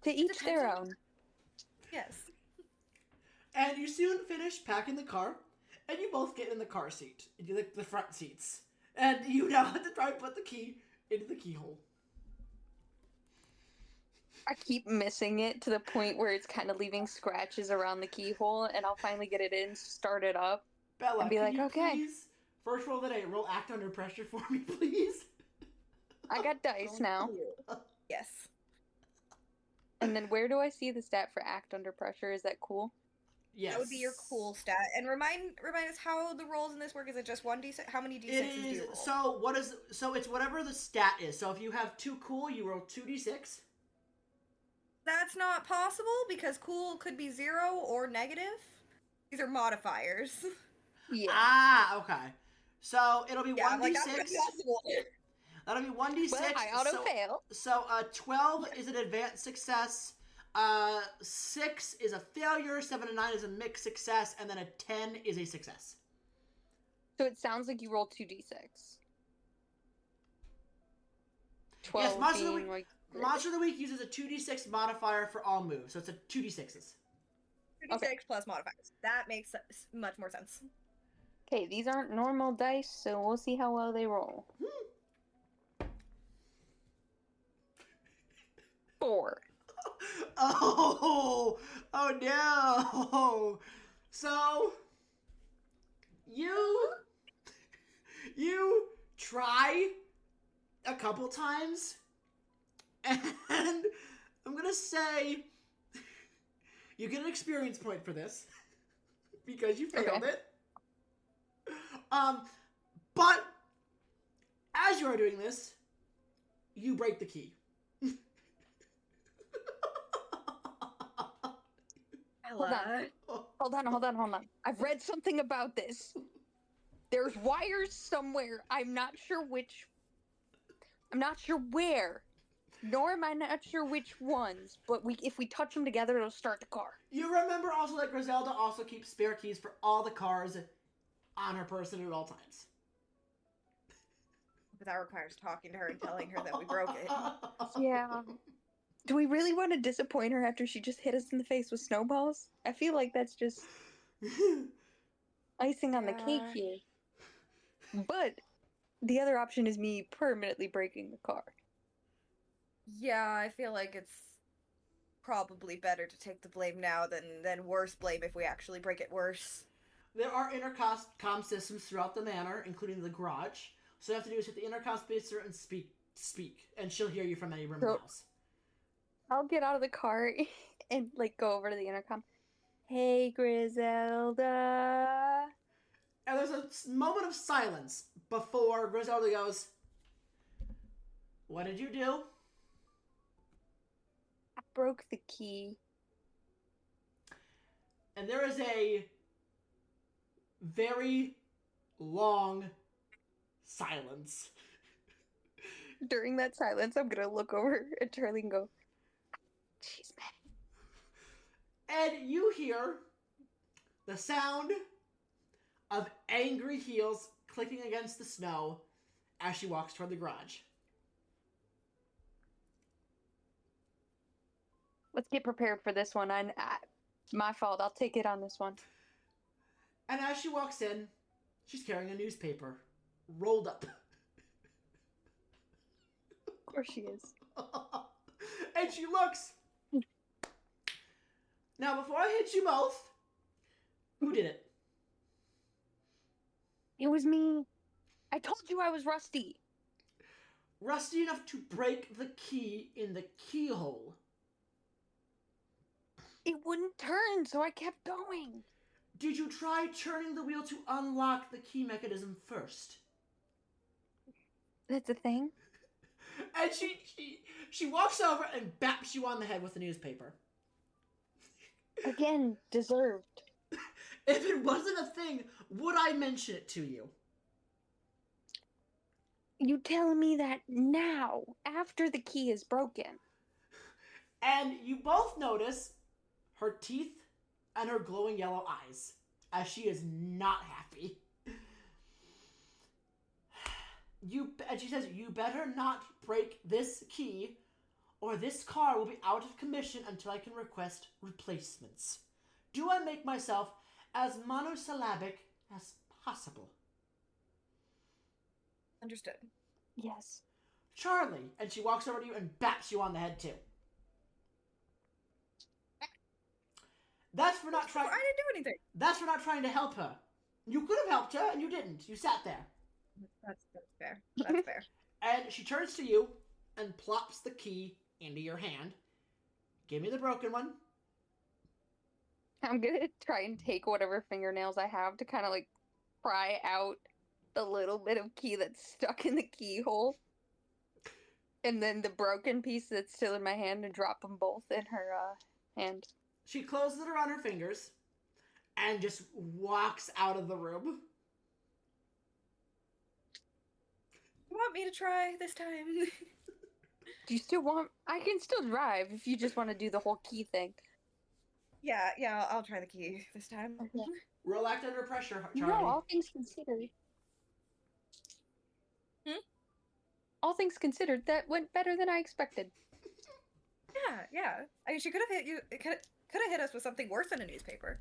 Speaker 3: To each
Speaker 2: Depends
Speaker 3: their
Speaker 2: on-
Speaker 3: own.
Speaker 2: Yes.
Speaker 1: And you soon finish packing the car, and you both get in the car seat, the front seats. And you now have to try and put the key into the keyhole.
Speaker 3: I keep missing it to the point where it's kind of leaving scratches around the keyhole, and I'll finally get it in, start it up.
Speaker 1: Bella,
Speaker 3: And be
Speaker 1: can
Speaker 3: like,
Speaker 1: you
Speaker 3: okay.
Speaker 1: please, first roll today, roll act under pressure for me, please?
Speaker 3: I got dice now.
Speaker 2: Yes.
Speaker 3: And then where do I see the stat for act under pressure? Is that cool?
Speaker 1: Yes.
Speaker 2: That would be your cool stat. And remind us how the rolls in this work. Is it just 1d6? How many d6s
Speaker 1: It
Speaker 2: do you
Speaker 1: is,
Speaker 2: roll?
Speaker 1: so it's whatever the stat is. So if you have 2 cool, you roll 2d6.
Speaker 2: That's not possible because cool could be 0 or negative. These are modifiers.
Speaker 3: Yeah.
Speaker 1: Ah, okay. So it'll be
Speaker 2: Yeah, I'm like,
Speaker 1: 1d6.
Speaker 2: that's impossible.
Speaker 1: That'll be 1d6.
Speaker 3: Well, I auto-fail.
Speaker 1: So 12 is an advanced success. 6 is a failure. 7 and 9 is a mixed success. And then a 10 is a success.
Speaker 3: So it sounds like you roll 2d6. 12
Speaker 1: Yes, Monster
Speaker 3: being like...
Speaker 1: Monster of the Week uses a 2d6 modifier for all moves. So it's a 2d6s.
Speaker 2: 2d6
Speaker 3: Okay.
Speaker 2: plus modifiers. That makes much more sense.
Speaker 3: Okay, these aren't normal dice, so we'll see how well they roll. 4.
Speaker 1: Oh no! So you try a couple times, and I'm gonna say you get an experience point for this because you failed it. But as you are doing this, you break the key.
Speaker 3: Hold on. I've read something about this. There's wires somewhere. I'm not sure where. Nor am I not sure which ones. But if we touch them together, it'll start the car.
Speaker 1: You remember also that Griselda also keeps spare keys for all the cars on her person at all times.
Speaker 2: But that requires talking to her and telling her that we broke it.
Speaker 3: Yeah. Do we really want to disappoint her after she just hit us in the face with snowballs? I feel like that's just icing on the cake here. But the other option is me permanently breaking the car.
Speaker 2: Yeah, I feel like it's probably better to take the blame now than worse blame if we actually break it worse.
Speaker 1: There are intercom systems throughout the manor, including the garage. So you have to do is hit the intercom speaker and speak, and she'll hear you from any room in the house.
Speaker 3: I'll get out of the car and go over to the intercom. Hey, Griselda.
Speaker 1: And there's a moment of silence before Griselda goes, "What did you do?"
Speaker 3: I broke the key.
Speaker 1: And there is a very long silence.
Speaker 3: During that silence, I'm gonna look over at Charlie and go, "She's mad."
Speaker 1: And you hear the sound of angry heels clicking against the snow as she walks toward the garage.
Speaker 3: Let's get prepared for this one. It's my fault. I'll take it on this one.
Speaker 1: And as she walks in, she's carrying a newspaper rolled up.
Speaker 3: Of course she is.
Speaker 1: And she looks. Now, before I hit you both, who did it?
Speaker 3: It was me. I told you I was rusty.
Speaker 1: Rusty enough to break the key in the keyhole.
Speaker 3: It wouldn't turn, so I kept going.
Speaker 1: Did you try turning the wheel to unlock the key mechanism first?
Speaker 3: That's a thing?
Speaker 1: And she walks over and baps you on the head with the newspaper.
Speaker 3: Again, deserved.
Speaker 1: If it wasn't a thing, would I mention it to you?
Speaker 3: You tell me that now, after the key is broken.
Speaker 1: And you both notice her teeth and her glowing yellow eyes, as she is not happy. And she says, "You better not break this key, or this car will be out of commission until I can request replacements. Do I make myself as monosyllabic as possible?"
Speaker 2: Understood.
Speaker 3: Yes.
Speaker 1: Charlie, and she walks over to you and baps you on the head too. That's for not trying.
Speaker 2: I didn't do anything.
Speaker 1: That's for not trying to help her. You could have helped her, and you didn't. You sat there.
Speaker 2: That's fair. That's fair.
Speaker 1: And she turns to you and plops the key into your hand. Give me the broken one.
Speaker 3: I'm gonna try and take whatever fingernails I have to kind of pry out the little bit of key that's stuck in the keyhole. And then the broken piece that's still in my hand and drop them both in her hand.
Speaker 1: She closes it around her fingers, and just walks out of the room.
Speaker 2: You want me to try this time?
Speaker 3: Do you still want? I can still drive if you just want to do the whole key thing.
Speaker 2: Yeah, I'll try the key this time.
Speaker 3: Okay.
Speaker 1: Roll act under pressure,
Speaker 3: You
Speaker 1: Charlie.
Speaker 3: know, all things considered.
Speaker 2: Hmm?
Speaker 3: All things considered, that went better than I expected.
Speaker 2: Yeah. I mean, she could have hit you. Could have hit us with something worse than a newspaper.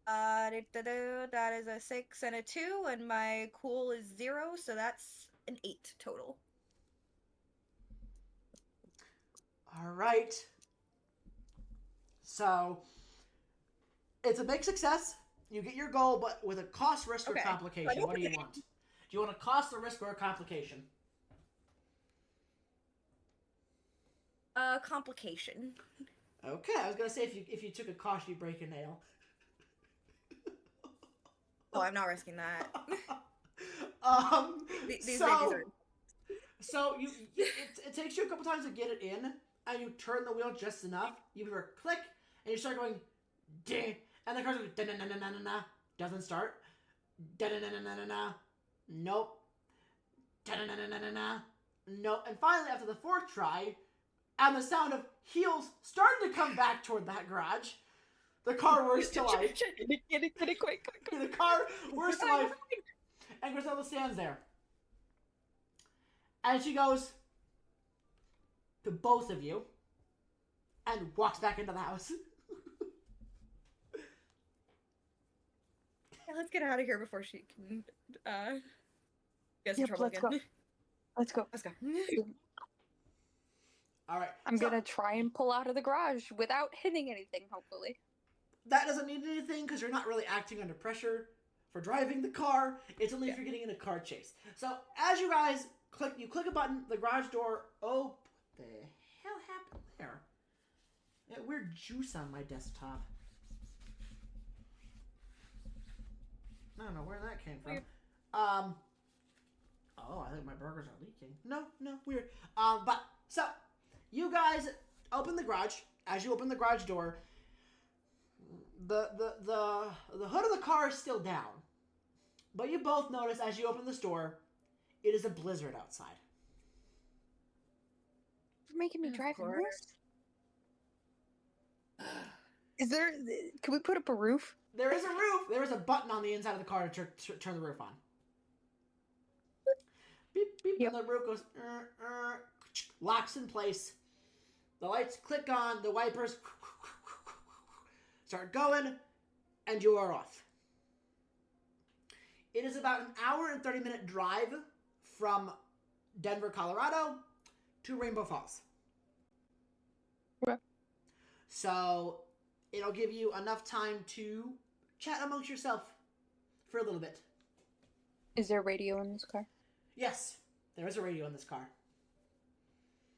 Speaker 2: That is a 6 and a 2, and my cool is 0, so that's an 8 total.
Speaker 1: All right. So it's a big success. You get your goal, but with a cost, risk, or complication. What do you want? Do you want a cost, a risk, or a complication?
Speaker 2: Complication.
Speaker 1: Okay, I was gonna say if you took a cost, you'd break a nail.
Speaker 2: Oh, I'm not risking that. These
Speaker 1: so,
Speaker 2: babies are...
Speaker 1: So it takes you a couple times to get it in, and you turn the wheel just enough. You hear a click, and you start going, ding, and the car's going, da na na na na na, doesn't start, da na na na na na, nope, da na na na na na, nope, and finally after the fourth try, and the sound of heels starting to come back toward that garage, the car works to life.
Speaker 3: Get it quick.
Speaker 1: The car works to life, and Griselda stands there. And she goes to both of you and walks back into the house.
Speaker 2: Yeah, let's get out of here before she can get in trouble
Speaker 3: let's
Speaker 2: again.
Speaker 3: go. Let's go.
Speaker 2: Let's go.
Speaker 1: All right.
Speaker 3: I'm gonna try and pull out of the garage without hitting anything, hopefully.
Speaker 1: That doesn't need anything because you're not really acting under pressure for driving the car. It's only if you're getting in a car chase. So as you guys click a button, the garage door. Oh, what the hell happened there? That weird juice on my desktop. I don't know where that came from.
Speaker 2: Weird.
Speaker 1: Oh, I think my burgers are leaking. No, weird. But so you guys open the garage. As you open the garage door, the hood of the car is still down. But you both notice as you open this door, it is a blizzard outside.
Speaker 3: You're making me drive in
Speaker 2: course.
Speaker 3: this? Is there... Can we put up a roof?
Speaker 1: There is a roof. There is a button on the inside of the car to turn the roof on. Beep, beep,
Speaker 3: Yep.
Speaker 1: and the roof goes, locks in place. The lights click on, the wipers start going, and you are off. It is about an hour and 30-minute drive from Denver, Colorado to Rainbow Falls.
Speaker 3: Okay.
Speaker 1: So it'll give you enough time to chat amongst yourself for a little bit.
Speaker 3: Is there a radio in this car?
Speaker 1: Yes, there is a radio in this car.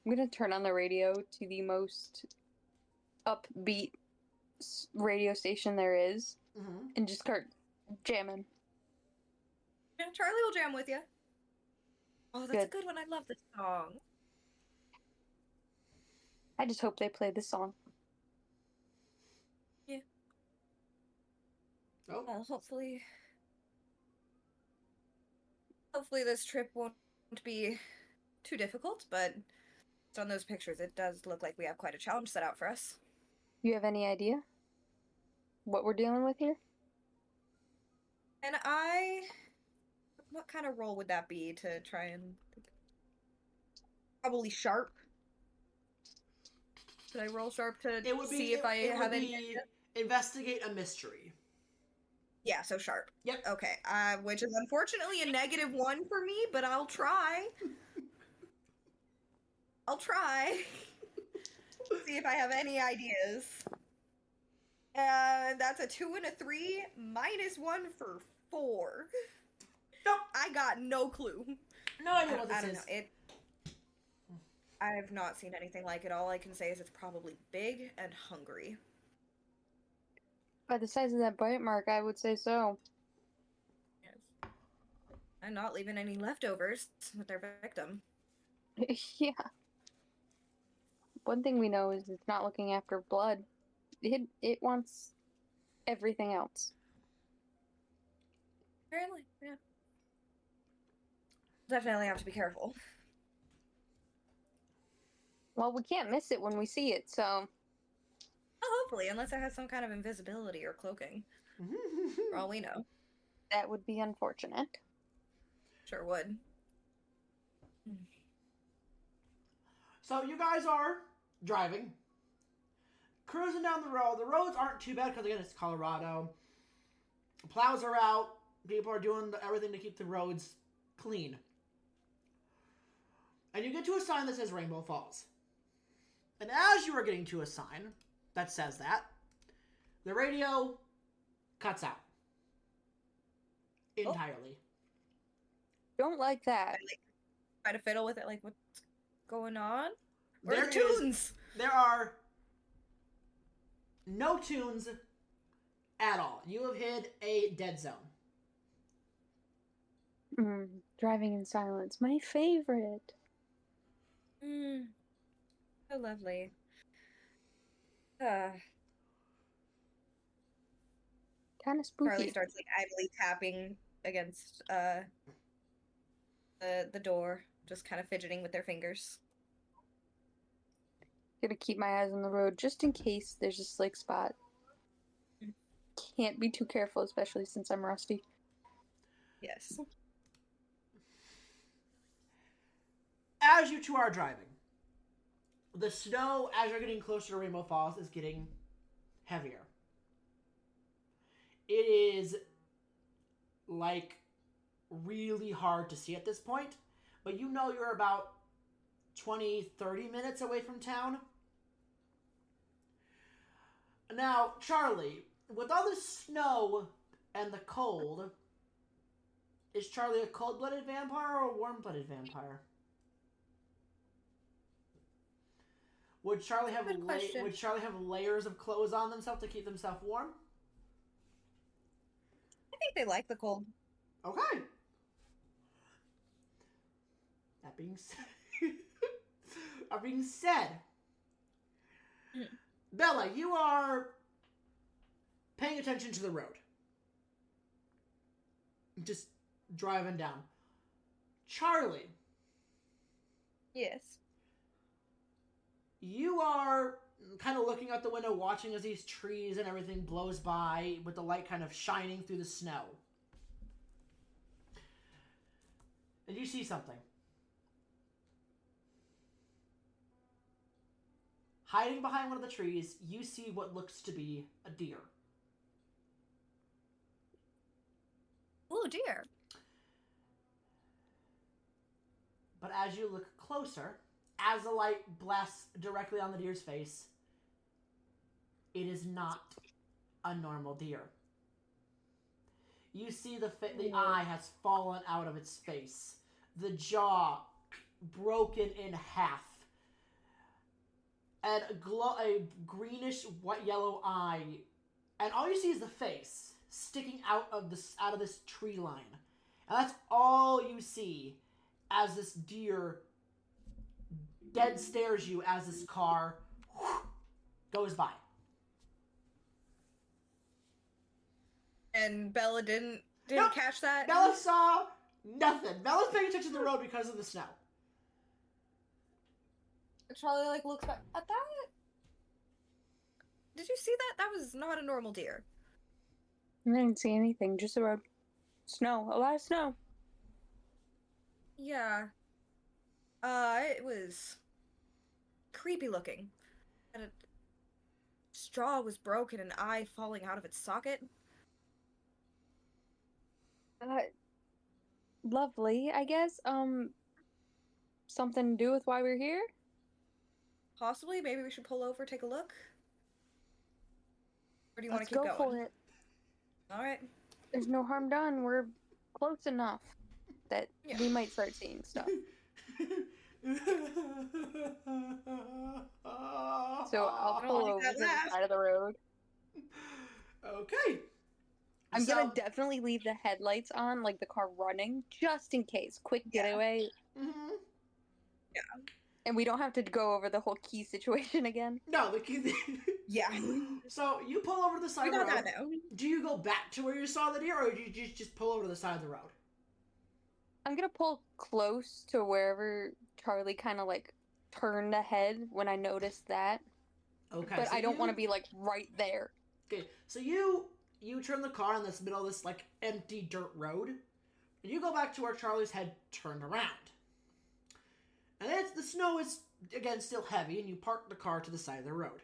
Speaker 3: I'm gonna turn on the radio to the most upbeat radio station there is, and just start jamming.
Speaker 2: Yeah, Charlie will jam with you. Oh, that's a good one. I love this song.
Speaker 3: I just hope they play this song.
Speaker 2: Yeah.
Speaker 1: Oh.
Speaker 2: Well, hopefully this trip won't be too difficult, but on those pictures, it does look like we have quite a challenge set out for us.
Speaker 3: You have any idea what we're dealing with here?
Speaker 2: And what kind of roll would that be to try and... Probably sharp. Should I roll sharp to see if I have any idea?
Speaker 1: Investigate a mystery.
Speaker 2: Yeah, so sharp.
Speaker 1: Yep.
Speaker 2: Okay, which is unfortunately a -1 for me, but I'll try. See if I have any ideas. That's a 2 and a 3, -1 for 4.
Speaker 1: Nope.
Speaker 2: I got no clue.
Speaker 1: No idea what this
Speaker 2: I don't
Speaker 1: is.
Speaker 2: know. I've not seen anything like it. All I can say is it's probably big and hungry.
Speaker 3: By the size of that bite mark, I would say so.
Speaker 2: Yes. And not leaving any leftovers with their victim.
Speaker 3: Yeah. One thing we know is it's not looking after blood. It wants everything else.
Speaker 2: Apparently, yeah. Definitely have to be careful.
Speaker 3: Well, we can't miss it when we see it, so...
Speaker 2: Oh, hopefully, unless it has some kind of invisibility or cloaking. For all we know.
Speaker 3: That would be unfortunate.
Speaker 2: Sure would.
Speaker 1: So you guys are driving, cruising down the road. The roads aren't too bad because, again, it's Colorado. Plows are out. People are doing everything to keep the roads clean. And you get to a sign that says Rainbow Falls. And as you are getting to a sign that says that, the radio cuts out. Entirely.
Speaker 3: Don't like that.
Speaker 2: Try to fiddle with it, like, what's going on? Where are the tunes?
Speaker 1: There are no tunes at all. You have hit a dead zone.
Speaker 3: Driving in silence. My favorite.
Speaker 2: So lovely.
Speaker 3: Kind of spooky.
Speaker 2: Charlie starts, like, idly tapping against the door, just kind of fidgeting with their fingers.
Speaker 3: Gonna keep my eyes on the road just in case there's a slick spot. Can't be too careful, especially since I'm rusty.
Speaker 2: Yes.
Speaker 1: As you two are driving, the snow, as you're getting closer to Rainbow Falls, is getting heavier. It is, like, really hard to see at this point, but you know you're about 20, 30 minutes away from town. Now, Charlie, with all the snow and the cold, is Charlie a cold-blooded vampire or a warm-blooded vampire? Would Charlie have layers of clothes on themselves to keep themselves warm?
Speaker 2: I think they like the cold.
Speaker 1: Okay. That being said, Bella, you are paying attention to the road. Just driving down. Charlie.
Speaker 2: Yes.
Speaker 1: You are kind of looking out the window, watching as these trees and everything blows by with the light kind of shining through the snow. And you see something. Hiding behind one of the trees, you see what looks to be a deer.
Speaker 2: Oh, dear.
Speaker 1: But as you look closer, as the light blasts directly on the deer's face, it is not a normal deer. You see the eye has fallen out of its face. The jaw broken in half. And a greenish white-yellow eye. And all you see is the face sticking out of this tree line. And that's all you see as this deer dead stares you as this car goes by.
Speaker 2: And Bella didn't
Speaker 1: Nope.
Speaker 2: catch that?
Speaker 1: Bella saw nothing. Bella's paying attention to the road because of the snow.
Speaker 2: Charlie, like, looks back at that. Did you see that? That was not a normal deer.
Speaker 3: I didn't see anything, just a road. Snow. A lot of snow.
Speaker 2: Yeah. It was creepy looking. And a straw was broken, an eye falling out of its socket.
Speaker 3: Lovely, I guess. Something to do with why we're here?
Speaker 2: Possibly. Maybe we should pull over, take a look. Or do you want
Speaker 3: Let's
Speaker 2: to keep
Speaker 3: go
Speaker 2: going?
Speaker 3: for it.
Speaker 2: All right.
Speaker 3: There's no harm done. We're close enough that we might start seeing stuff. So I'll pull over to the side of the road.
Speaker 1: Okay.
Speaker 3: I'm gonna definitely leave the headlights on, like the car running, just in case. Quick getaway.
Speaker 1: Mm-hmm.
Speaker 2: Yeah.
Speaker 3: And we don't have to go over the whole key situation again.
Speaker 1: No, the key.
Speaker 2: Yeah.
Speaker 1: So you pull over to the side
Speaker 2: We
Speaker 1: of the
Speaker 2: got
Speaker 1: road.
Speaker 2: that now.
Speaker 1: Do you go back to where you saw the deer, or do you just pull over to the side of the road?
Speaker 3: I'm gonna pull close to wherever Charlie kind of like turned ahead when I noticed that.
Speaker 1: Okay,
Speaker 3: But
Speaker 1: so
Speaker 3: I don't want to be like right there.
Speaker 1: Okay, so you turn the car in this middle of this like empty dirt road, and you go back to where Charlie's head turned around. And the snow is again still heavy, and you park the car to the side of the road.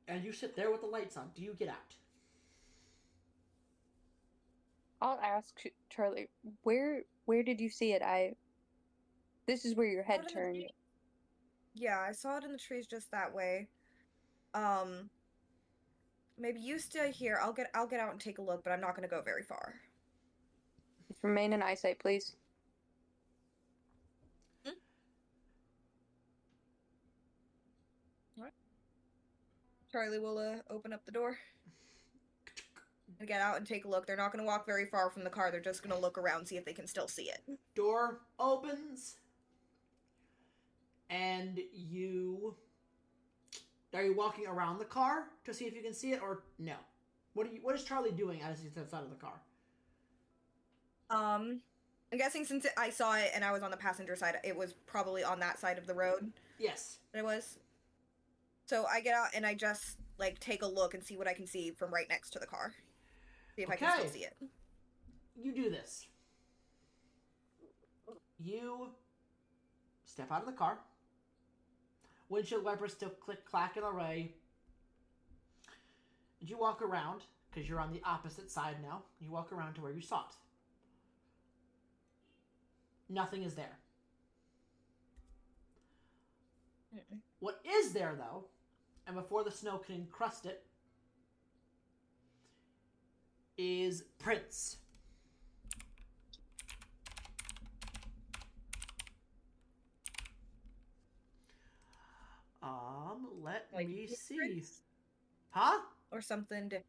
Speaker 1: And you sit there with the lights on. Do you get out?
Speaker 3: I'll ask Charlie, where did you see it? This is where your head turned.
Speaker 2: Yeah, I saw it in the trees just that way. Maybe you stay here. I'll get out and take a look, but I'm not gonna go very far.
Speaker 3: Remain in eyesight, please.
Speaker 2: All right. Charlie will open up the door and get out and take a look. They're not gonna walk very far from the car. They're just gonna look around, see if they can still see it.
Speaker 1: Door opens, and are you walking around the car to see if you can see it, or no? What is Charlie doing as he steps out of the car?
Speaker 2: I'm guessing since I saw it and I was on the passenger side, it was probably on that side of the road.
Speaker 1: Yes.
Speaker 2: That it was. So I get out and I just like take a look and see what I can see from right next to the car. See if I can still see it.
Speaker 1: You do this. You step out of the car. Windshield wipers still click, clacking away. And you walk around, because you're on the opposite side now. You walk around to where you saw it. Nothing is there.
Speaker 2: Mm-mm.
Speaker 1: What is there, though, and before the snow can encrust it, is prints. Let
Speaker 2: Like
Speaker 1: me
Speaker 2: deer
Speaker 1: see.
Speaker 2: prints?
Speaker 1: Huh?
Speaker 2: Or something different?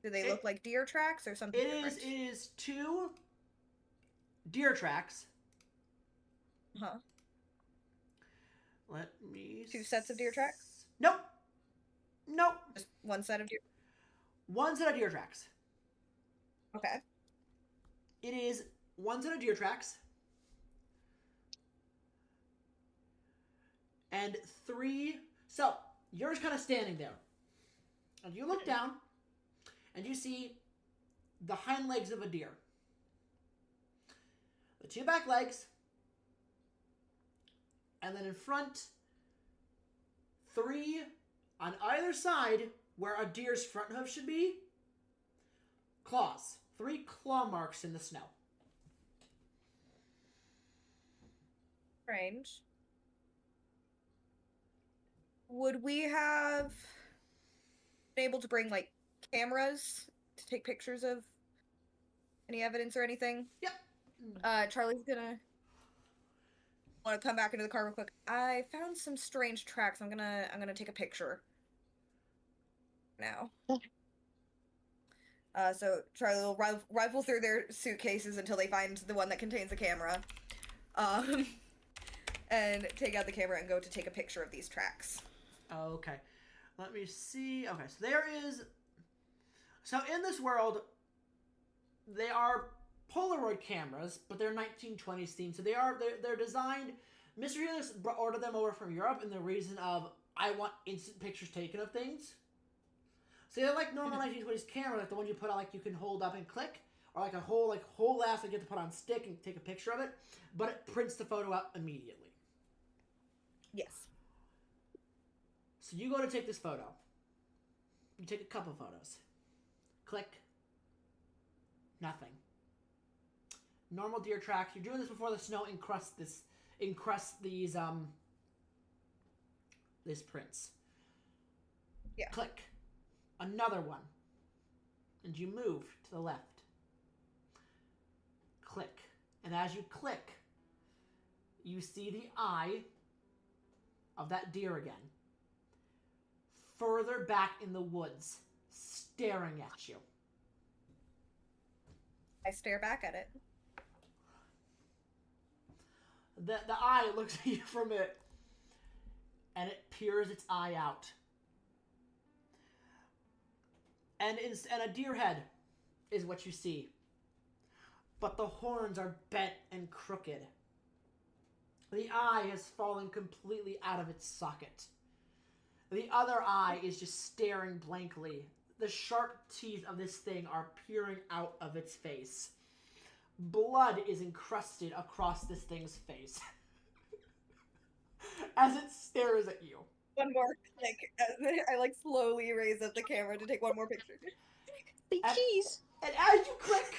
Speaker 2: Do they look like deer tracks or something
Speaker 1: It
Speaker 2: different?
Speaker 1: is 2 deer tracks.
Speaker 2: Huh?
Speaker 1: Let me
Speaker 2: 2 sets of deer tracks?
Speaker 1: Nope.
Speaker 2: Just one set of deer.
Speaker 1: One set of deer tracks.
Speaker 2: Okay.
Speaker 1: It is 1 set of deer tracks. And 3. So, you're just kind of standing there. And you look down, and you see the hind legs of a deer. The 2 back legs. And then in front, 3 on either side where a deer's front hoof should be. Claws. 3 claw marks in the snow.
Speaker 2: Strange. Would we have been able to bring like cameras to take pictures of any evidence or anything?
Speaker 1: Yep.
Speaker 2: Charlie's gonna want to come back into the car real quick. I found some strange tracks. I'm gonna take a picture now. So Charlie will rifle through their suitcases until they find the one that contains the camera, and take out the camera and go to take a picture of these tracks.
Speaker 1: Okay. Let me see. Okay, so there is... So in this world, they are Polaroid cameras, but they're 1920s themed. So they're designed... Mr. Helix ordered them over from Europe in the reason of, I want instant pictures taken of things. So they're like normal 1920s camera, like the ones you put on, like you can hold up and click, or like a whole ass that you have to put on stick and take a picture of it, but it prints the photo out immediately.
Speaker 2: Yes.
Speaker 1: So you go to take this photo. You take a couple photos. Click. Nothing. Normal deer tracks. You're doing this before the snow encrusts these prints.
Speaker 2: Yeah.
Speaker 1: Click. Another one. And you move to the left. Click. And as you click, you see the eye of that deer again. Further back in the woods, staring at you.
Speaker 2: I stare back at it.
Speaker 1: The eye looks at you from it, and it peers its eye out. And a deer head is what you see. But the horns are bent and crooked. The eye has fallen completely out of its socket. The other eye is just staring blankly. The sharp teeth of this thing are peering out of its face. Blood is encrusted across this thing's face as it stares at you.
Speaker 2: One more click. I like slowly raise up the camera to take one more picture.
Speaker 3: Jeez.
Speaker 1: And as you click,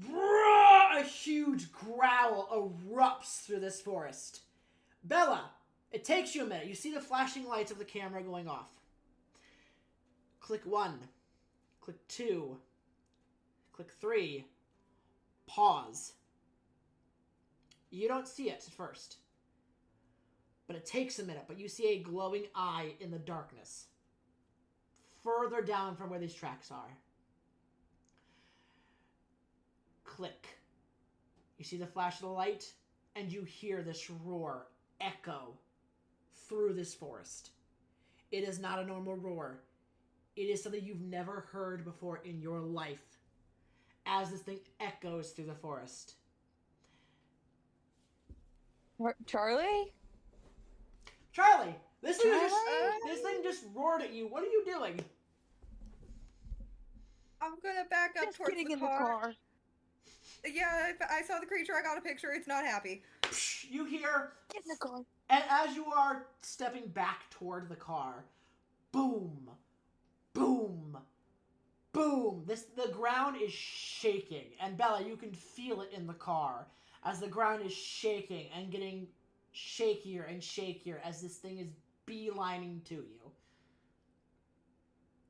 Speaker 1: a huge growl erupts through this forest. Bella, it takes you a minute. You see the flashing lights of the camera going off. Click 1. Click 2. Click 3. Pause. You don't see it at first. But it takes a minute, but you see a glowing eye in the darkness. Further down from where these tracks are. Click. You see the flash of the light, and you hear this roar echo through this forest. It is not a normal roar. It is something you've never heard before in your life, as this thing echoes through the forest.
Speaker 3: Charlie?
Speaker 1: Charlie, this thing just roared at you. What are you doing?
Speaker 2: I'm gonna back up
Speaker 3: Just
Speaker 2: towards
Speaker 3: getting
Speaker 2: the
Speaker 3: in
Speaker 2: car.
Speaker 3: the car.
Speaker 2: Yeah, I saw the creature. I got a picture. It's not happy.
Speaker 1: You hear,
Speaker 3: Get in the car.
Speaker 1: and as you are stepping back toward the car, boom, boom, boom. The ground is shaking, and Bella, you can feel it in the car as the ground is shaking and getting shakier and shakier as this thing is beelining to you.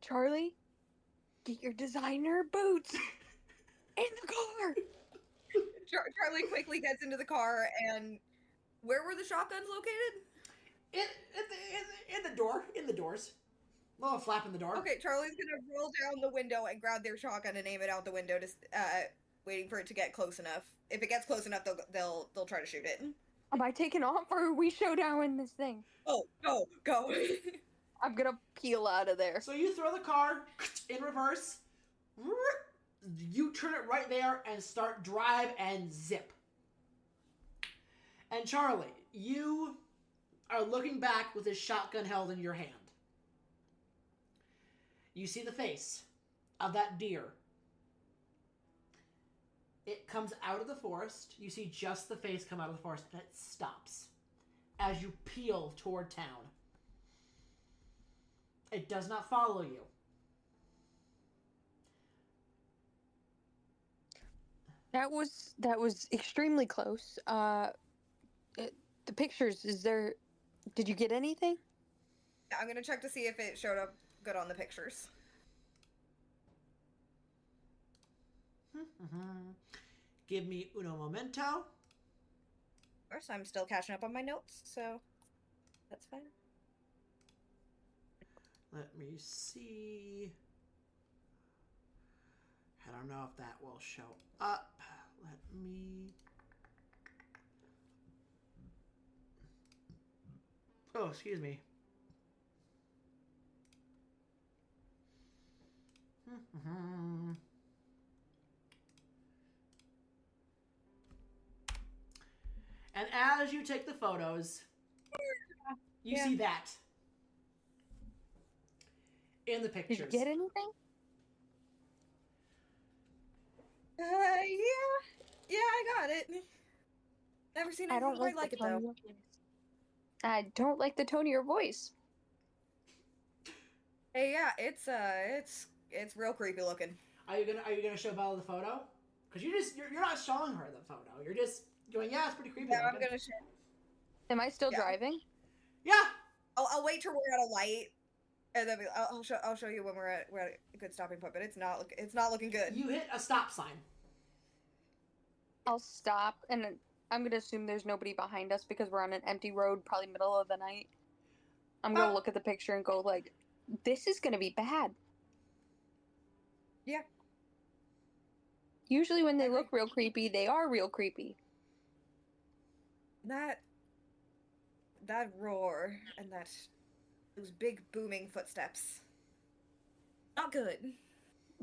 Speaker 3: Charlie, get your designer boots in the car.
Speaker 2: Charlie quickly gets into the car, and where were the shotguns located?
Speaker 1: In the doors. Little flap in the door.
Speaker 2: Okay, Charlie's gonna roll down the window and grab their shotgun and aim it out the window, just waiting for it to get close enough. If it gets close enough, they'll try to shoot it.
Speaker 3: Am I taking off or are we showdown this thing?
Speaker 2: Oh, go.
Speaker 3: I'm gonna peel out of there.
Speaker 1: So you throw the car in reverse. You turn it right there and start drive and zip. And Charlie, you are looking back with his shotgun held in your hand. You see the face of that deer. It comes out of the forest. You see just the face come out of the forest, and it stops as you peel toward town. It does not follow you.
Speaker 3: That was extremely close. The pictures, did you get anything?
Speaker 2: I'm gonna check to see if it showed up good on the pictures.
Speaker 1: Give me uno momento.
Speaker 2: Of course, I'm still catching up on my notes, so that's fine.
Speaker 1: Let me see. I don't know if that will show up. Let me... Oh, excuse me. And as you take the photos, you see that in the pictures.
Speaker 3: Did you get anything?
Speaker 2: Yeah, I got it. Never seen anything quite like it though.
Speaker 3: I don't like the tone of your voice.
Speaker 2: Hey, yeah, it's real creepy looking.
Speaker 1: Are you gonna show Bella the photo? Because you're not showing her the photo. You're just going, yeah, it's pretty creepy.
Speaker 2: Yeah, I'm gonna show.
Speaker 3: Am I still driving?
Speaker 1: Yeah.
Speaker 2: I'll wait till we're at a light, and then I'll show you when we're at a good stopping point. But it's not looking good.
Speaker 1: You hit a stop sign.
Speaker 3: I'll stop, and I'm gonna assume there's nobody behind us because we're on an empty road, probably middle of the night. I'm gonna look at the picture and go like, "This is gonna be bad."
Speaker 2: Yeah.
Speaker 3: Usually, when they look real creepy, they are real creepy.
Speaker 2: that roar and those big booming footsteps. Not good.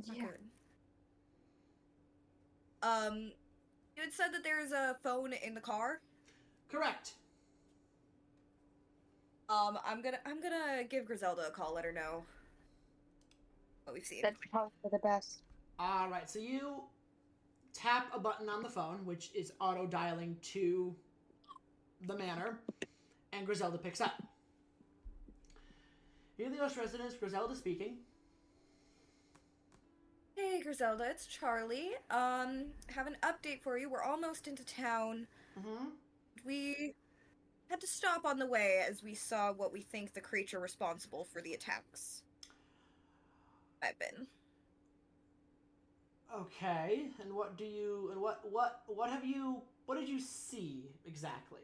Speaker 2: Not
Speaker 3: Yeah.
Speaker 2: good. You had said that there's a phone in the car.
Speaker 1: Correct.
Speaker 2: I'm gonna give Griselda a call, let her know what we've seen.
Speaker 3: That's probably for the best.
Speaker 1: All right, so you tap a button on the phone, which is auto-dialing to the manor, and Griselda picks up. Helios residence, Griselda speaking.
Speaker 2: Hey, Griselda, it's Charlie. Have an update for you. We're almost into town.
Speaker 1: Mm-hmm.
Speaker 2: We had to stop on the way as we saw what we think the creature responsible for the attacks. I've been.
Speaker 1: Okay, and what did you see exactly?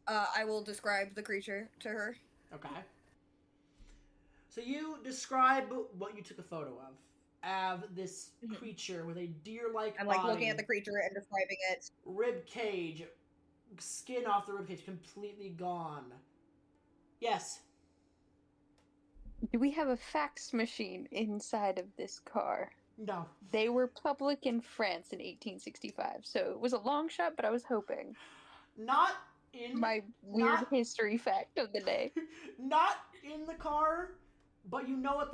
Speaker 2: I will describe the creature to her.
Speaker 1: Okay. So you describe what you took a photo of this creature with a deer-like
Speaker 2: I'm
Speaker 1: body.
Speaker 2: like looking at the creature and describing it.
Speaker 1: Rib cage, skin off the rib cage completely gone. Yes.
Speaker 3: Do we have a fax machine inside of this car?
Speaker 1: No.
Speaker 3: They were public in France in 1865, so it was a long shot, but I was hoping.
Speaker 1: Not in
Speaker 3: My weird history fact of the day.
Speaker 1: Not in the car, but you know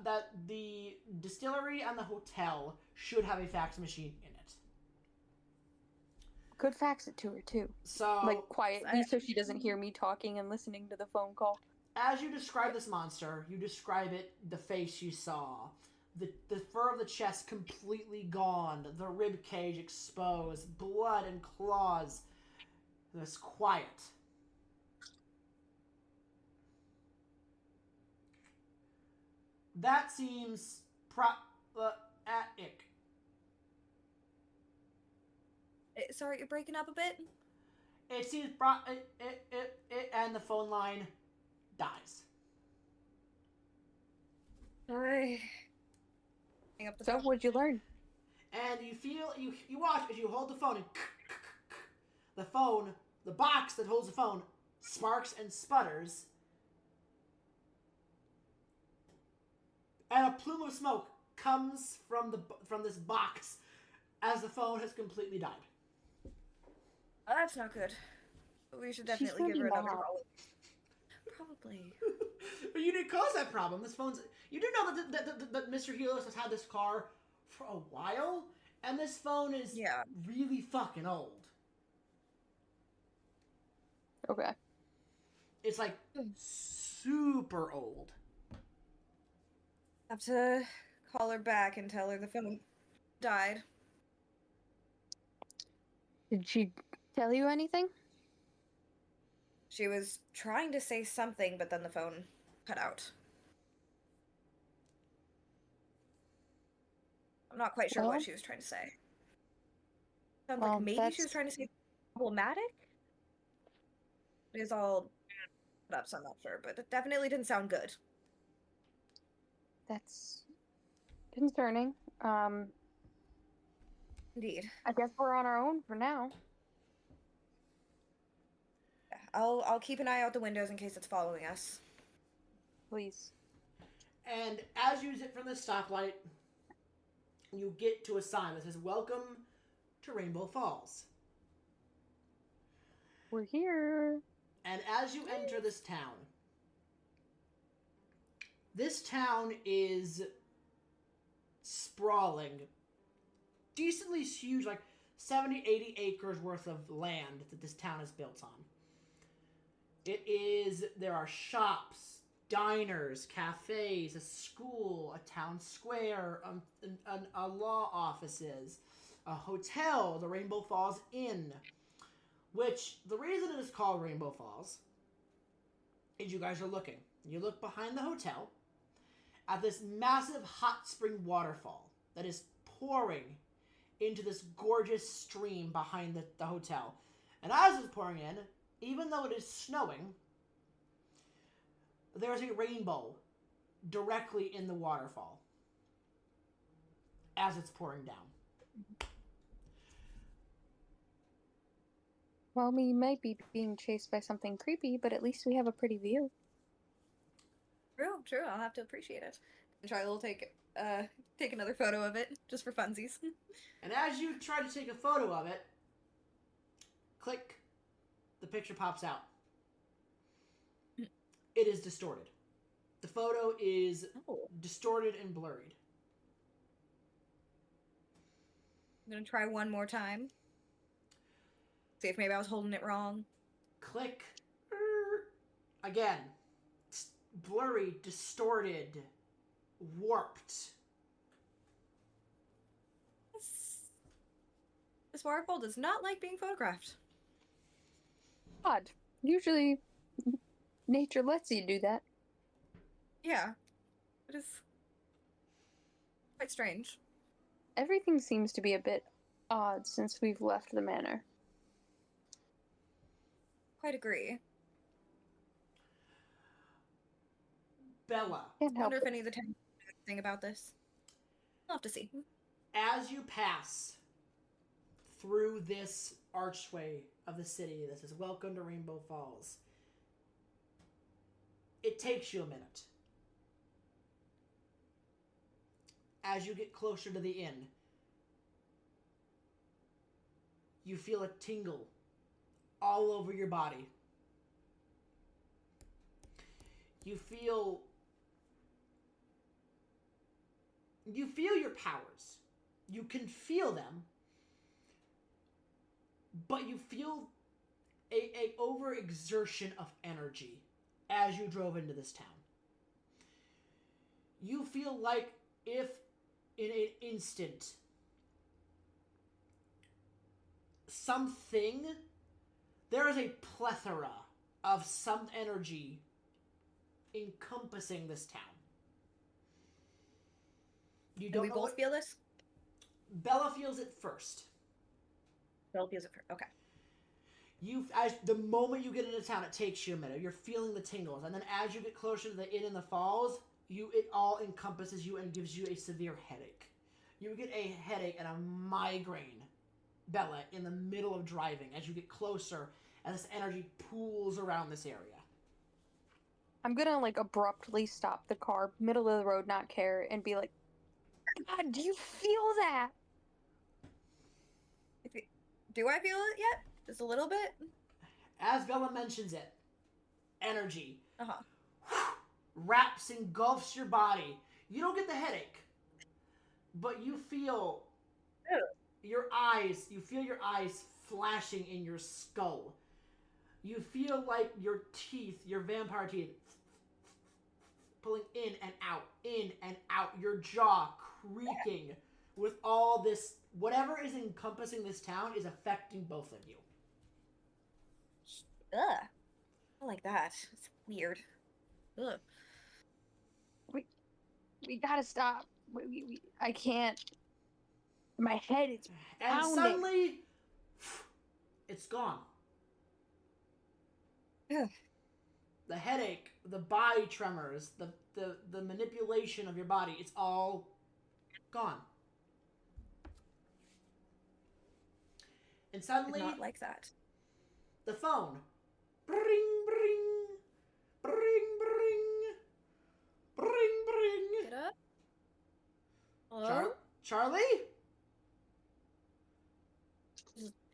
Speaker 1: that the distillery and the hotel should have a fax machine in it.
Speaker 3: Could fax it to her too.
Speaker 1: So
Speaker 3: like quietly so she doesn't hear me talking and listening to the phone call.
Speaker 1: As you describe this monster, you describe it, the face you saw, the fur of the chest completely gone, the rib cage exposed, blood and claws. It's quiet. That seems problematic.
Speaker 2: Sorry, you're breaking up a bit?
Speaker 1: It seems and the phone line dies.
Speaker 2: Hang up the
Speaker 3: So
Speaker 2: phone.
Speaker 3: what'd you learn?
Speaker 1: And you feel you watch as you hold the phone and the phone, the box that holds the phone, sparks and sputters, and a plume of smoke comes from this box as the phone has completely died.
Speaker 2: Oh, that's not good. We should definitely give her another call. Probably.
Speaker 1: But you didn't cause that problem. This phone's. You do know that Mr. Helios has had this car for a while, and this phone is really fucking old.
Speaker 3: Okay.
Speaker 1: It's like super old.
Speaker 2: Have to call her back and tell her the phone died.
Speaker 3: Did she tell you anything?
Speaker 2: She was trying to say something, but then the phone cut out. I'm not quite sure what she was trying to say. Sounds like maybe she was trying to say problematic? It is all cut up, so I'm not sure, but it definitely didn't sound good.
Speaker 3: That's concerning.
Speaker 2: Indeed.
Speaker 3: I guess we're on our own for now.
Speaker 2: I'll keep an eye out the windows in case it's following us.
Speaker 3: Please.
Speaker 1: And as you exit from the stoplight, you get to a sign that says, "Welcome to Rainbow Falls."
Speaker 3: We're here.
Speaker 1: And as you enter this town is sprawling, decently huge, like 70, 80 acres worth of land that this town is built on. There are shops, diners, cafes, a school, a town square, a law offices, a hotel, the Rainbow Falls Inn, which the reason it is called Rainbow Falls is you guys are looking. You look behind the hotel at this massive hot spring waterfall that is pouring into this gorgeous stream behind the hotel. And as it's pouring in, even though it is snowing, there's a rainbow directly in the waterfall as it's pouring down.
Speaker 3: Well, we might be being chased by something creepy, but at least we have a pretty view.
Speaker 2: True, true. I'll have to appreciate it. And Charlie will take another photo of it just for funsies.
Speaker 1: And as you try to take a photo of it, click, the picture pops out. It is distorted. The photo is distorted and blurred.
Speaker 2: I'm gonna try one more time. See if maybe I was holding it wrong.
Speaker 1: Click. Again. Blurry, distorted, warped.
Speaker 2: This waterfall does not like being photographed.
Speaker 3: Odd. Usually, nature lets you do that.
Speaker 2: Yeah. It is quite strange.
Speaker 3: Everything seems to be a bit odd since we've left the manor.
Speaker 2: Quite agree.
Speaker 1: Bella.
Speaker 3: Can't
Speaker 2: I
Speaker 3: help
Speaker 2: wonder if
Speaker 3: it.
Speaker 2: any of the ten know anything about this. I'll have to see.
Speaker 1: As you pass through this archway of the city that says, "Welcome to Rainbow Falls," it takes you a minute. As you get closer to the inn, you feel a tingle all over your body. You feel your powers. You can feel them, but you feel a overexertion of energy as you drove into this town. You feel like if in an instant there is a plethora of some energy encompassing this town. You
Speaker 2: Do
Speaker 1: don't
Speaker 2: we
Speaker 1: know
Speaker 2: both
Speaker 1: what...
Speaker 2: feel this?
Speaker 1: Bella feels it first.
Speaker 2: Bella feels it first. Okay.
Speaker 1: As the moment you get into town, it takes you a minute. You're feeling the tingles, and then as you get closer to the inn in the falls, it all encompasses you and gives you a severe headache. You get a headache and a migraine, Bella, in the middle of driving as you get closer, as this energy pools around this area.
Speaker 3: I'm gonna abruptly stop the car, middle of the road, not care, and be like, "God, do you feel that?"
Speaker 2: Do I feel it yet? Just a little bit?
Speaker 1: As Bella mentions it, energy
Speaker 2: Uh-huh.
Speaker 1: wraps, engulfs your body. You don't get the headache, but you feel your eyes flashing in your skull. You feel like your teeth, your vampire teeth, pulling in and out, your jaw creaking with all this, whatever is encompassing this town is affecting both of you.
Speaker 2: Ugh. I don't like that. It's weird. Ugh.
Speaker 3: We gotta stop. I can't. My head is pounding.
Speaker 1: And suddenly, it's gone.
Speaker 2: Ugh.
Speaker 1: The headache, the body tremors, the manipulation of your body, it's all gone. And suddenly,
Speaker 2: Not like that.
Speaker 1: the phone. Bring, bring. Bring, bring. Bring, bring.
Speaker 2: Get up. Hello?
Speaker 1: Charlie?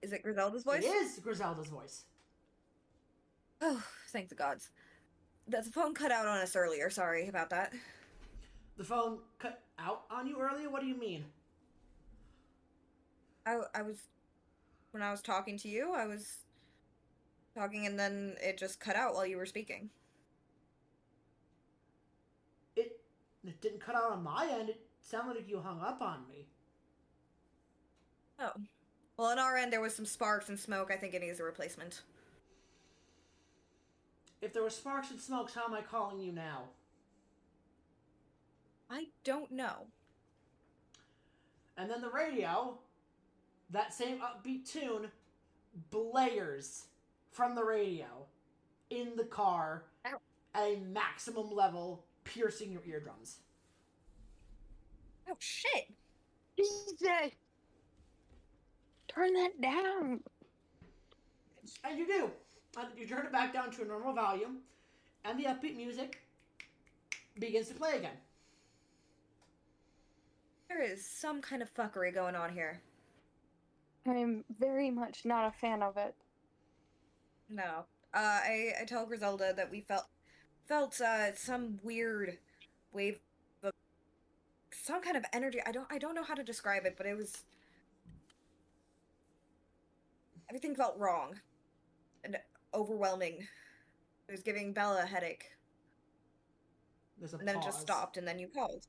Speaker 2: Is it Griselda's voice?
Speaker 1: It is Griselda's voice.
Speaker 2: Oh, thank the gods. The phone cut out on us earlier. Sorry about that.
Speaker 1: The phone cut out on you earlier? What do you mean?
Speaker 2: When I was talking to you, I was talking and then it just cut out while you were speaking.
Speaker 1: It didn't cut out on my end. It sounded like you hung up on me.
Speaker 2: Oh. Well, on our end, there was some sparks and smoke. I think it needs a replacement.
Speaker 1: If there were sparks and smokes, how am I calling you now?
Speaker 2: I don't know.
Speaker 1: And then the radio, that same upbeat tune, blares from the radio in the car
Speaker 2: Ow.
Speaker 1: at a maximum level, piercing your eardrums.
Speaker 2: Oh, shit!
Speaker 3: Jesus! Turn that down!
Speaker 1: And you do. You turn it back down to a normal volume, and the upbeat music begins to play again.
Speaker 2: There is some kind of fuckery going on here.
Speaker 3: I'm very much not a fan of it.
Speaker 2: No. I tell Griselda that we felt some weird wave of some kind of energy. I don't know how to describe it, but it was everything felt wrong and overwhelming. It was giving Bella a headache.
Speaker 1: There's a
Speaker 2: And then it just
Speaker 1: pause.
Speaker 2: stopped, and then you called.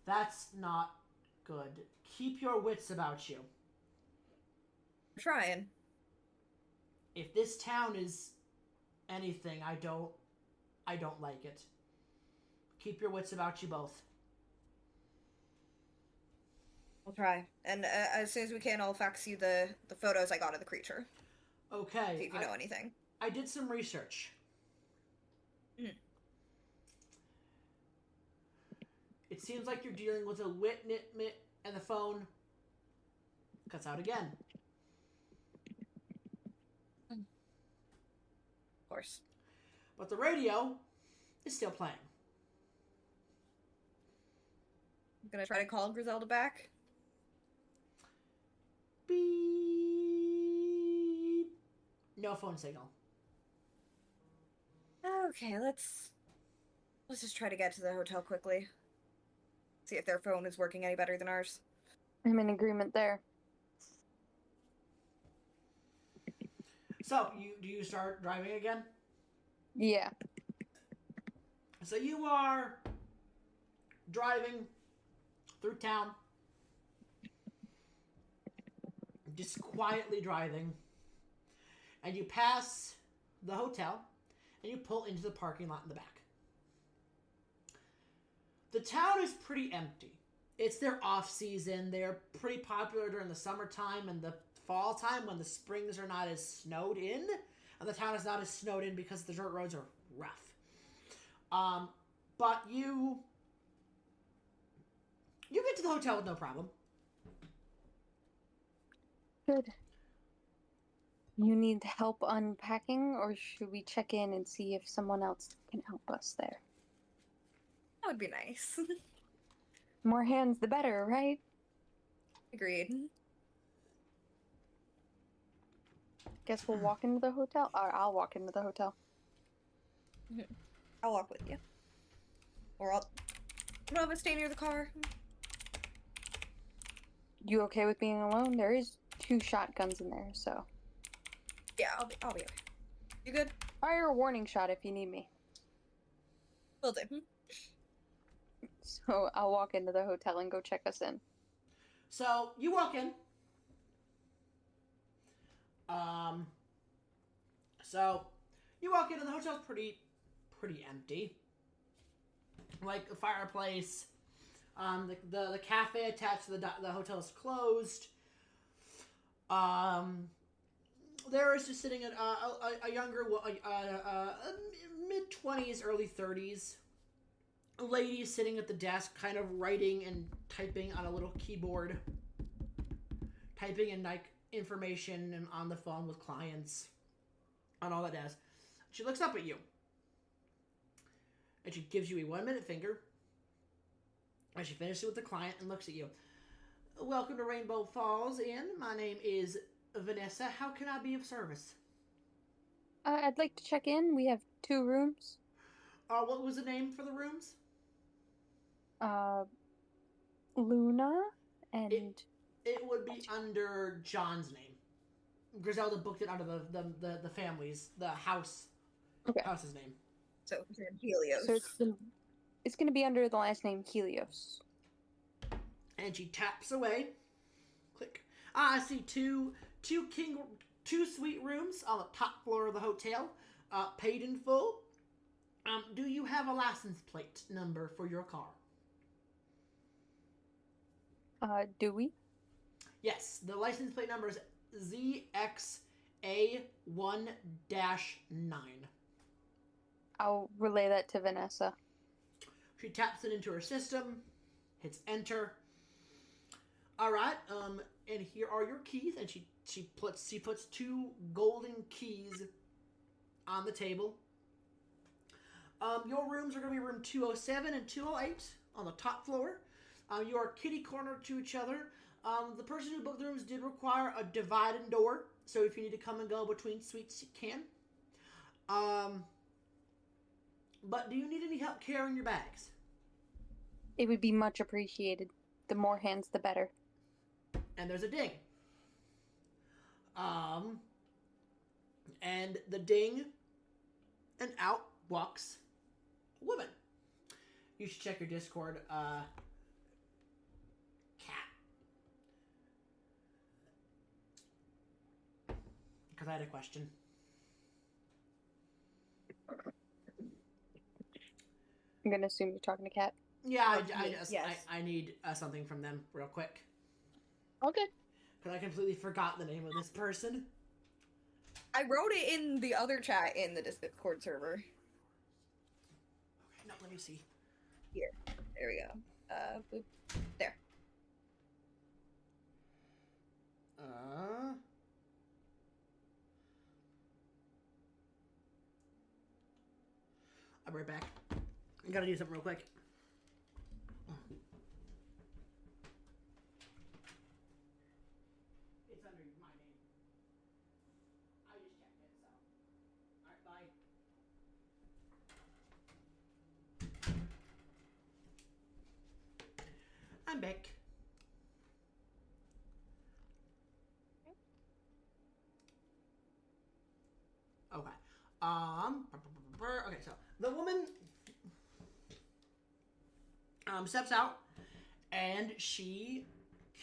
Speaker 1: That's not good. Keep your wits about you.
Speaker 2: I'm trying.
Speaker 1: If this town is anything, I don't like it. Keep your wits about you both.
Speaker 2: I'll try. And as soon as we can, I'll fax you the photos I got of the creature.
Speaker 1: Okay.
Speaker 2: See if you know anything.
Speaker 1: I did some research. It seems like you're dealing with a wit-nit-mit, and the phone cuts out again.
Speaker 2: Of course.
Speaker 1: But the radio is still playing.
Speaker 2: I'm gonna try to call Griselda back.
Speaker 1: Beep. No phone signal.
Speaker 2: Okay, let's just try to get to the hotel quickly. See if their phone is working any better than ours.
Speaker 3: I'm in agreement there.
Speaker 1: So, do you start driving again?
Speaker 3: Yeah.
Speaker 1: So you are driving through town, just quietly driving, and you pass the hotel, and you pull into the parking lot in the back. The town is pretty empty. It's their off season. They're pretty popular during the summertime and the fall time when the springs are not as snowed in, and the town is not as snowed in because the dirt roads are rough. But you get to the hotel with no problem.
Speaker 3: Good. You need help unpacking, or should we check in and see if someone else can help us there?
Speaker 2: That would be nice.
Speaker 3: More hands, the better, right?
Speaker 2: Agreed.
Speaker 3: Guess we'll walk into the hotel, or I'll walk into the hotel.
Speaker 2: I'll walk with you. Or I'll stay near the car.
Speaker 3: You okay with being alone? There is 2 shotguns in there, so.
Speaker 2: Yeah, I'll be okay. You good?
Speaker 3: Fire a warning shot if you need me.
Speaker 2: Will do.
Speaker 3: So I'll walk into the hotel and go check us in.
Speaker 1: So you walk in. So you walk in and the hotel's pretty empty. Like the fireplace, the cafe attached to the hotel is closed. There is just sitting a younger, mid-20s, early 30s lady sitting at the desk, kind of writing and typing on a little keyboard, typing in like information and on the phone with clients, on all that jazz. She looks up at you, and she gives you a 1-minute finger, and she finishes with the client and looks at you. Welcome to Rainbow Falls Inn. My name is Vanessa. How can I be of service?
Speaker 3: I'd like to check in. We have 2 rooms.
Speaker 1: What was the name for the rooms?
Speaker 3: Luna and...
Speaker 1: It would be under John's name. Griselda booked it under the family's, the house's name.
Speaker 2: So, Helios.
Speaker 3: So it's going to be under the last name Helios.
Speaker 1: And she taps away. Click. I see two suite rooms on the top floor of the hotel, paid in full. Do you have a license plate number for your car?
Speaker 3: Do we?
Speaker 1: Yes, the license plate number is ZXA1-9.
Speaker 3: I'll relay that to Vanessa.
Speaker 1: She taps it into her system, hits enter. All right. And here are your keys. And she puts two golden keys on the table. Your rooms are going to be room 207 and 208 on the top floor. You are kitty cornered to each other. The person who booked the rooms did require a dividing door, so if you need to come and go between suites, you can. But do you need any help carrying your bags?
Speaker 3: It would be much appreciated. The more hands, the better.
Speaker 1: And there's a ding. And the ding, and out walks a woman. You should check your Discord, cat. Because I had a question.
Speaker 3: I'm gonna assume you're talking to Kat.
Speaker 1: Yeah,
Speaker 2: Yes.
Speaker 1: I need something from them real quick.
Speaker 3: Okay.
Speaker 1: Because I completely forgot the name of this person.
Speaker 2: I wrote it in the other chat in the Discord server.
Speaker 1: Okay, no, let me see.
Speaker 2: Here. There we go. Boop. There.
Speaker 1: I'll be right back. I gotta do something real quick. It's under my name. I just checked it, so. Alright, bye. I'm back. Okay. Okay, so the woman steps out and she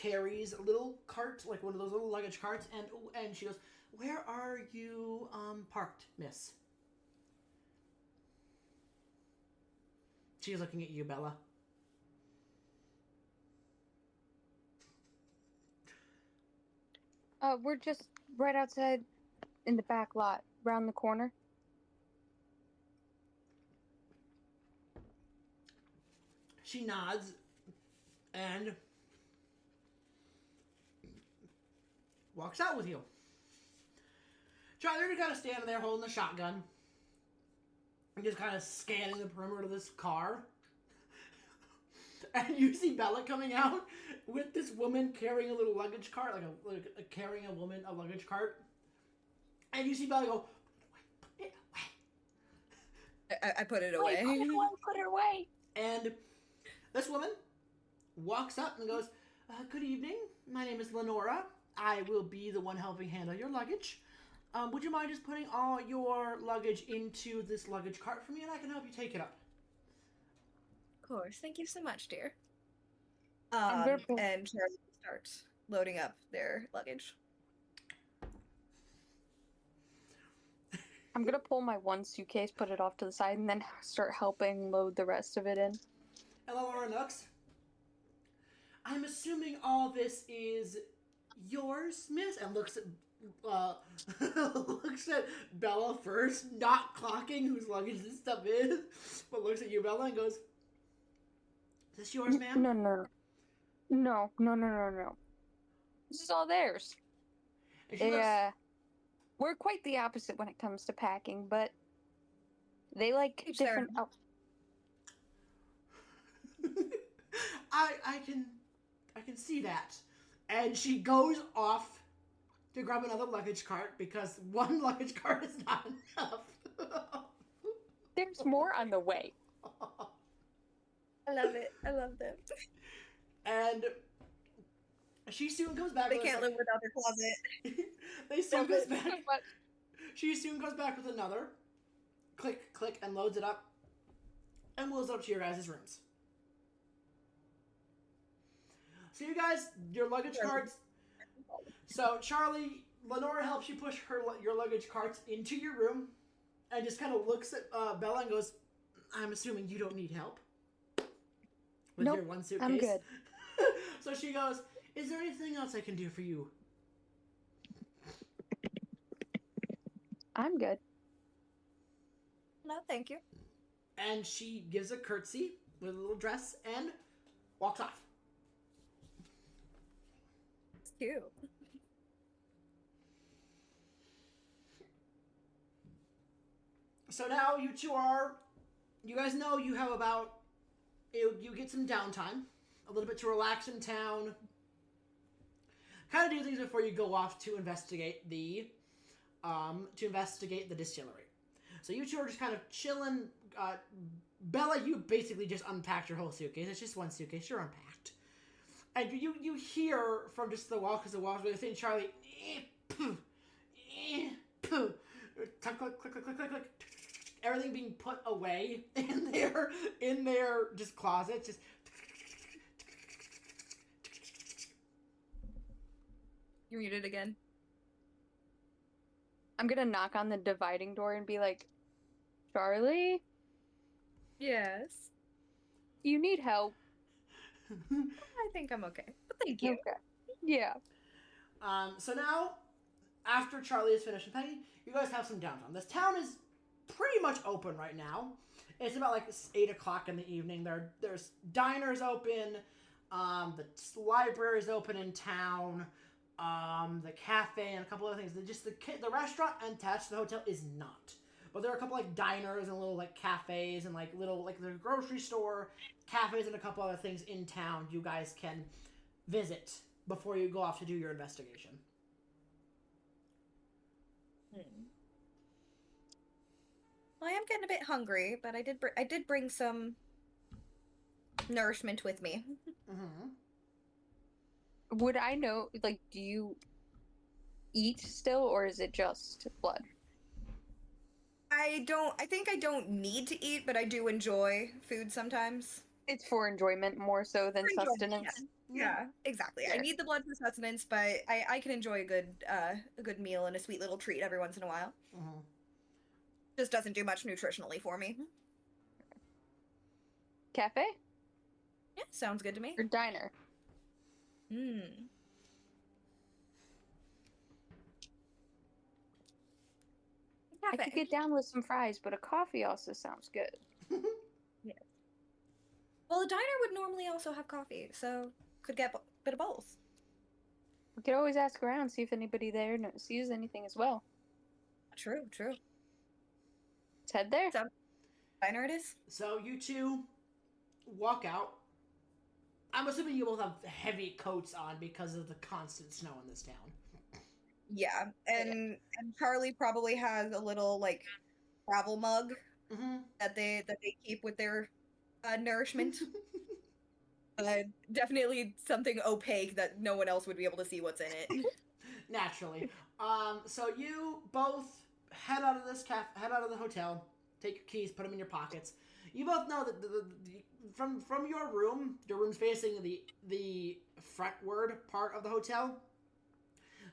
Speaker 1: carries a little cart, like one of those little luggage carts, and she goes, "Where are you parked, miss?" She's looking at you, Bella.
Speaker 3: We're just right outside in the back lot, round the corner.
Speaker 1: She nods and walks out with you. Charlie, you're kind of standing there holding the shotgun and just kind of scanning the perimeter of this car. And you see Bella coming out with this woman carrying a little luggage cart, like carrying a woman a luggage cart. And you see Bella go, "Put it away."
Speaker 2: I put it away.
Speaker 3: Put it away.
Speaker 1: And this woman walks up and goes, "Good evening. My name is Lenora. I will be the one helping handle your luggage. Would you mind just putting all your luggage into this luggage cart for me, and I can help you take it up?"
Speaker 2: Of course. Thank you so much, dear.
Speaker 3: I'm very cool.
Speaker 2: And Charlie starts loading up their luggage.
Speaker 3: I'm gonna pull my one suitcase, put it off to the side, and then start helping load the rest of it in.
Speaker 1: And Lenora looks. "I'm assuming all this is yours, miss?" And looks at looks at Bella first, not clocking whose luggage this stuff is, but looks at you, Bella, and goes, "Is this yours, ma'am?"
Speaker 3: No. This is all theirs.
Speaker 1: And she looks,
Speaker 3: We're quite the opposite when it comes to packing, but they like
Speaker 2: Each their
Speaker 3: different.
Speaker 1: I can see that. And she goes off to grab another luggage cart because one luggage cart is not enough.
Speaker 3: There's more on the way.
Speaker 2: I love it. I love them.
Speaker 1: And she soon comes back.
Speaker 2: They can't live without their closet.
Speaker 1: She soon comes back with another. Click, click, and loads it up. And wheels it up to your guys' rooms. So you guys, your luggage carts. So Charlie, Lenora helps you push your luggage carts into your room, and just kind of looks at Bella and goes, "I'm assuming you don't need help with
Speaker 3: Nope,
Speaker 1: your one suitcase."
Speaker 3: I'm good.
Speaker 1: So she goes, "Is there anything else I can do for you?"
Speaker 3: I'm good.
Speaker 2: No, thank you.
Speaker 1: And she gives a curtsy with a little dress and walks off.
Speaker 2: Cute.
Speaker 1: So now you two are, you guys know you have about, you get some downtime, a little bit to relax in town, kind of do things before you go off to investigate the distillery. So you two are just kind of chilling. Bella, you basically just unpacked your whole suitcase. It's just one suitcase. You're unpacked. And you hear from just the wall, because the wall's really thin, Charlie, click, click, click, click, click, click, everything being put away in their just closet, just.
Speaker 2: You muted again.
Speaker 3: I'm gonna knock on the dividing door and be like, Charlie,
Speaker 2: Yes.
Speaker 3: you need help.
Speaker 2: I think I'm okay. But thank you.
Speaker 3: Okay. Yeah.
Speaker 1: So now, after Charlie is finished with Penny, you guys have some downtime. This town is pretty much open right now. It's about like 8 o'clock in the evening. There's diners open, the library's open in town, the cafe and a couple other things. Just the restaurant attached to the hotel is not. But there are a couple like diners and little like cafes and like little like the grocery store, cafes and a couple other things in town you guys can visit before you go off to do your investigation.
Speaker 2: Well, I am getting a bit hungry, but I did bring some nourishment with me.
Speaker 1: Mm-hmm.
Speaker 3: Would I know, like, do you eat still, or is it just blood?
Speaker 2: I think I don't need to eat, but I do enjoy food sometimes.
Speaker 3: It's for enjoyment more so than
Speaker 2: For enjoyment,
Speaker 3: sustenance.
Speaker 2: Yeah, exactly.
Speaker 3: Yeah.
Speaker 2: I need the blood for sustenance, but I can enjoy a good meal and a sweet little treat every once in a while.
Speaker 1: Mm-hmm.
Speaker 2: Just doesn't do much nutritionally for me.
Speaker 3: Cafe?
Speaker 2: Yeah, sounds good to me.
Speaker 3: Or diner? I could get down with some fries, but a coffee also sounds good.
Speaker 2: Yeah. Well, a diner would normally also have coffee, so could get a bit of both.
Speaker 3: We could always ask around, see if anybody there sees anything as well.
Speaker 2: True.
Speaker 3: Let's head there.
Speaker 2: So, diner it is.
Speaker 1: So you two walk out. I'm assuming you both have heavy coats on because of the constant snow in this town.
Speaker 2: Yeah, and Charlie probably has a little like travel mug that they keep with their nourishment. Definitely something opaque that no one else would be able to see what's in it.
Speaker 1: Naturally. So you both head out of the hotel, take your keys, put them in your pockets. You both know that from your room's facing the frontward part of the hotel.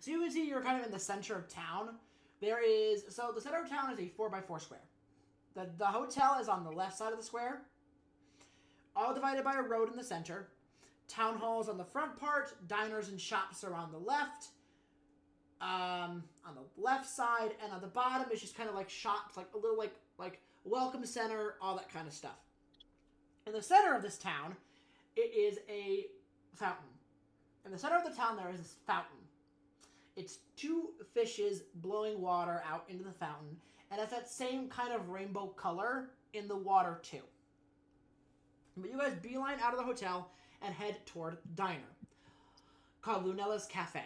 Speaker 1: So you can see you're kind of in the center of town. The center of town is a 4x4 square. The hotel is on the left side of the square, all divided by a road in the center. Town halls on the front part, diners and shops are on the left. On the left side, and on the bottom is just kind of like shops, like a little like welcome center, all that kind of stuff. In the center of this town, it is a fountain. In the center of the town, there is this fountain. It's two fishes blowing water out into the fountain, and it's that same kind of rainbow color in the water too. But you guys beeline out of the hotel and head toward the diner called Lunella's Cafe.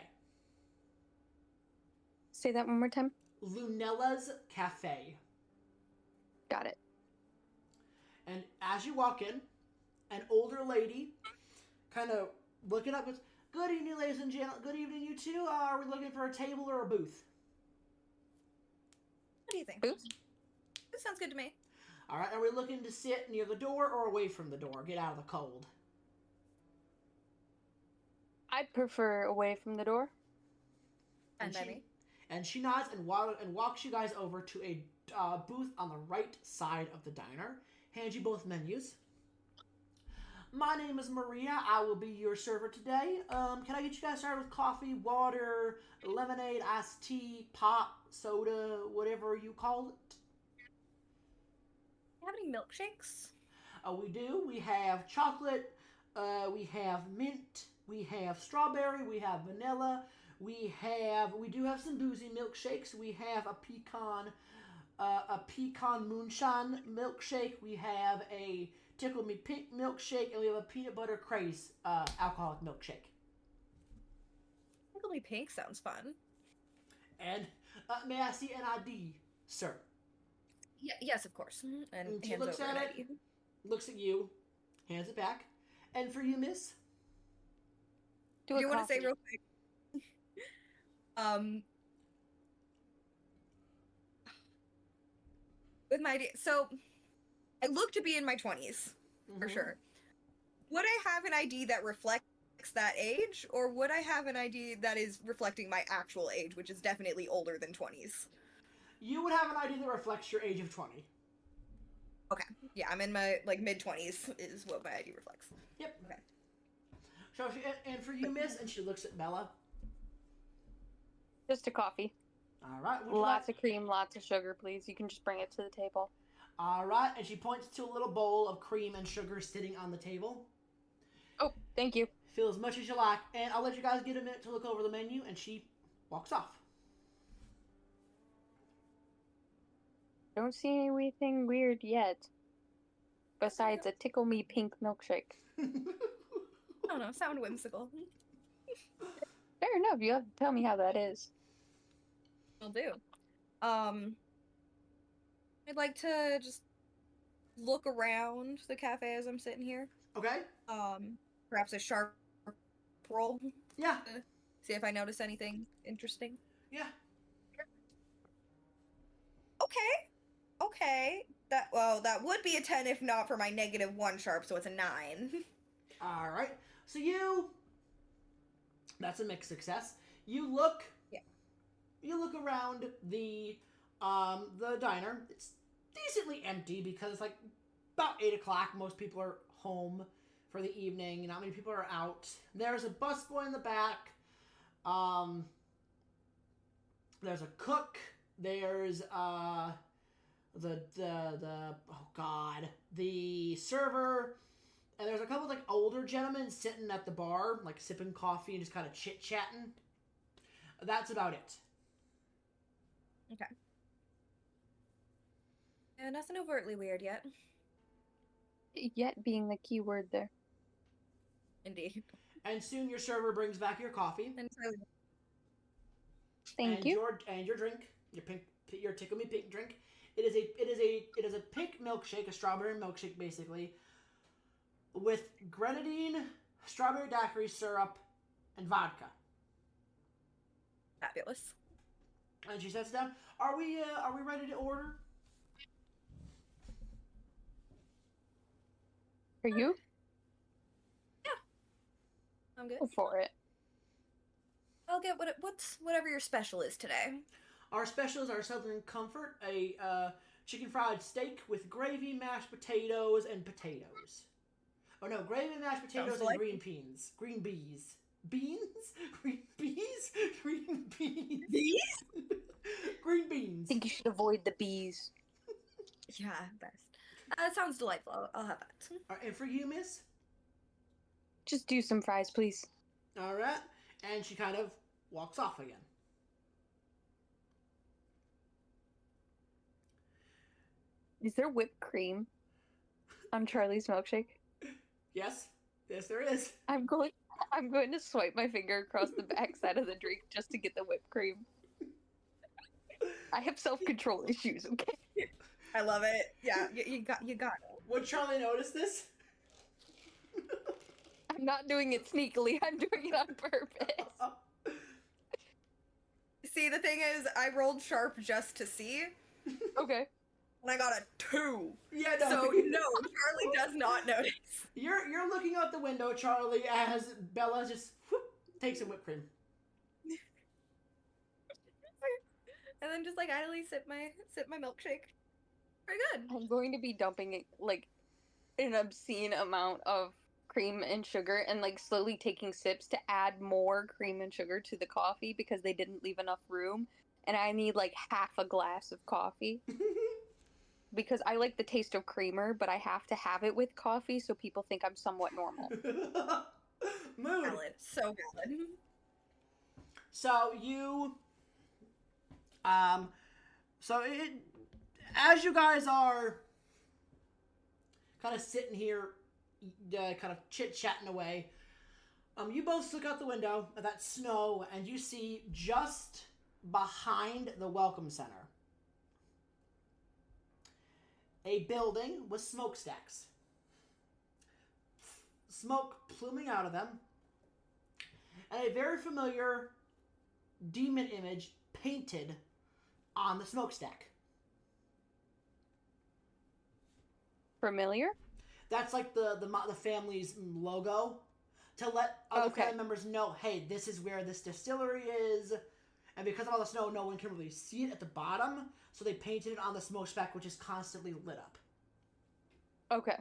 Speaker 3: Say that one more time.
Speaker 1: Lunella's Cafe.
Speaker 3: Got it.
Speaker 1: And as you walk in, an older lady kind of looking up with, "Good evening, ladies and gentlemen. Good evening, you two. Are we looking for a table or a booth?"
Speaker 2: What do you think?
Speaker 3: Booth?
Speaker 2: This sounds good to me.
Speaker 1: All right, are we looking to sit near the door or away from the door? Get out of the cold.
Speaker 3: I'd prefer away from the door.
Speaker 1: And she nods and walks you guys over to a booth on the right side of the diner. Hands you both menus. "My name is Maria. I will be your server today. Can I get you guys started with coffee, water, lemonade, iced tea, pop, soda, whatever you call it?"
Speaker 2: You have any milkshakes?
Speaker 1: We do. We have chocolate. We have mint. we have strawberry, we have vanilla, we do have some boozy milkshakes. We have a pecan moonshine milkshake. We have a tickle me pink milkshake, and we have a peanut butter craze alcoholic milkshake.
Speaker 2: Tickle me pink sounds fun.
Speaker 1: And may I see an ID, sir?
Speaker 2: Yes, of course. And
Speaker 1: she looks at it, looks at you, hands it back. And for you, miss?
Speaker 2: Do you want to say real quick? With my ID, so I look to be in my 20s, for sure. Would I have an ID that reflects that age, or would I have an ID that is reflecting my actual age, which is definitely older than 20s?
Speaker 1: You would have an ID that reflects your age of 20.
Speaker 2: Okay. Yeah, I'm in my, mid-20s is what my ID reflects.
Speaker 1: Yep.
Speaker 2: Okay.
Speaker 1: So and for you, miss, and she looks at Bella.
Speaker 3: Just a coffee.
Speaker 1: All right.
Speaker 3: Lots of cream, lots of sugar, please. You can just bring it to the table.
Speaker 1: All right. And she points to a little bowl of cream and sugar sitting on the table.
Speaker 3: Oh, thank you.
Speaker 1: Fill as much as you like. And I'll let you guys get a minute to look over the menu, and she walks off.
Speaker 3: Don't see anything weird yet. Besides a tickle me pink milkshake.
Speaker 2: I don't know. Sound whimsical.
Speaker 3: Fair enough. You have to tell me how that is.
Speaker 2: Will do. I'd like to just look around the cafe as I'm sitting here.
Speaker 1: Okay.
Speaker 2: Perhaps a sharp roll.
Speaker 1: Yeah.
Speaker 2: See if I notice anything interesting.
Speaker 1: Yeah.
Speaker 2: Okay. That would be a 10 if not for my -1 sharp, so it's a 9.
Speaker 1: All right. So that's a mixed success. You look around the diner. It's decently empty because it's like about 8 o'clock. Most people are home for the evening. Not many people are out. There's a busboy in the back. There's a cook. There's the server. And there's a couple of older gentlemen sitting at the bar, sipping coffee and just kind of chit-chatting. That's about it.
Speaker 2: Okay. Yeah, nothing overtly weird yet.
Speaker 3: Yet being the key word there.
Speaker 2: Indeed.
Speaker 1: And soon your server brings back your coffee.
Speaker 3: Thank you.
Speaker 1: Your drink, your tickle me pink drink. It is a pink milkshake, a strawberry milkshake basically, with grenadine, strawberry daiquiri syrup, and vodka.
Speaker 2: Fabulous.
Speaker 1: And she sits down. Are we ready to order?
Speaker 3: Are you?
Speaker 2: Yeah. I'm good.
Speaker 3: Go for it.
Speaker 2: I'll get whatever your special is today.
Speaker 1: Our specials are Southern Comfort, a chicken fried steak with gravy, mashed potatoes, and potatoes. Oh no, gravy, mashed potatoes, and green beans. Green bees. Beans? Green bees? Green beans.
Speaker 2: Bees?
Speaker 1: Green beans.
Speaker 3: I think you should avoid the bees.
Speaker 2: Yeah, best. That sounds delightful. I'll have that.
Speaker 1: All right, and for you, miss?
Speaker 3: Just do some fries, please.
Speaker 1: All right. And she kind of walks off again.
Speaker 3: Is there whipped cream on Charlie's milkshake?
Speaker 1: Yes. Yes, there is.
Speaker 3: I'm going to swipe my finger across the backside of the drink just to get the whipped cream. I have self-control issues, okay?
Speaker 2: I love it. Yeah, you got it.
Speaker 1: Would Charlie notice this?
Speaker 3: I'm not doing it sneakily. I'm doing it on purpose.
Speaker 2: See, the thing is, I rolled sharp just to see.
Speaker 3: Okay.
Speaker 2: And I got a 2.
Speaker 1: Yeah, no.
Speaker 2: So, no, Charlie does not notice.
Speaker 1: You're looking out the window, Charlie, as Bella just takes some whipped cream.
Speaker 2: And then just idly sip my milkshake. Very good.
Speaker 3: I'm going to be dumping it an obscene amount of cream and sugar and slowly taking sips to add more cream and sugar to the coffee because they didn't leave enough room. And I need half a glass of coffee. Because I like the taste of creamer, but I have to have it with coffee so people think I'm somewhat normal.
Speaker 1: Mood.
Speaker 2: Valid. so valid.
Speaker 1: So you, so it, as you guys are kind of sitting here, kind of chit-chatting away, you both look out the window at that snow, and you see just behind the Welcome Center a building with smokestacks. Smoke pluming out of them, and a very familiar demon image painted on the smokestack.
Speaker 3: Familiar?
Speaker 1: That's like the family's logo, to let other family members know, hey, this is where this distillery is. And because of all the snow, no one can really see it at the bottom, so they painted it on the smokestack, which is constantly lit up.
Speaker 3: Okay.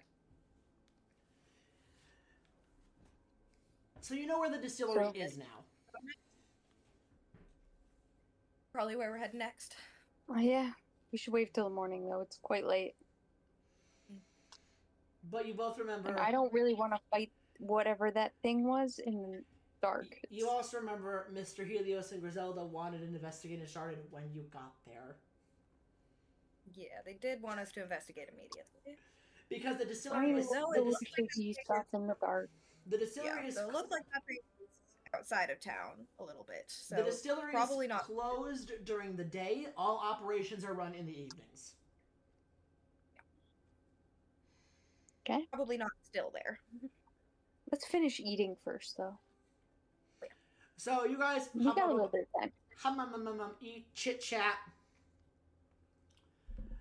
Speaker 1: So you know where the distillery is now.
Speaker 2: Probably where we're heading next.
Speaker 3: Oh, yeah. We should wait till the morning, though. It's quite late.
Speaker 1: But you both remember...
Speaker 3: And I don't really want to fight whatever that thing was in the dark.
Speaker 1: You also remember Mr. Helios and Griselda wanted an investigation started when you got there.
Speaker 2: Yeah, they did want us to investigate immediately.
Speaker 1: Because the distillery was...
Speaker 3: stuff in the dark.
Speaker 1: The distillery is...
Speaker 2: So it looks like nothing outside of town a little bit. So
Speaker 1: the distillery
Speaker 2: probably
Speaker 1: is
Speaker 2: not
Speaker 1: closed during the day. All operations are run in the evenings.
Speaker 3: Okay.
Speaker 2: Probably not still there.
Speaker 3: Let's finish eating first, though.
Speaker 1: So you guys
Speaker 3: We got a little bit of time.
Speaker 1: Eat, chit chat.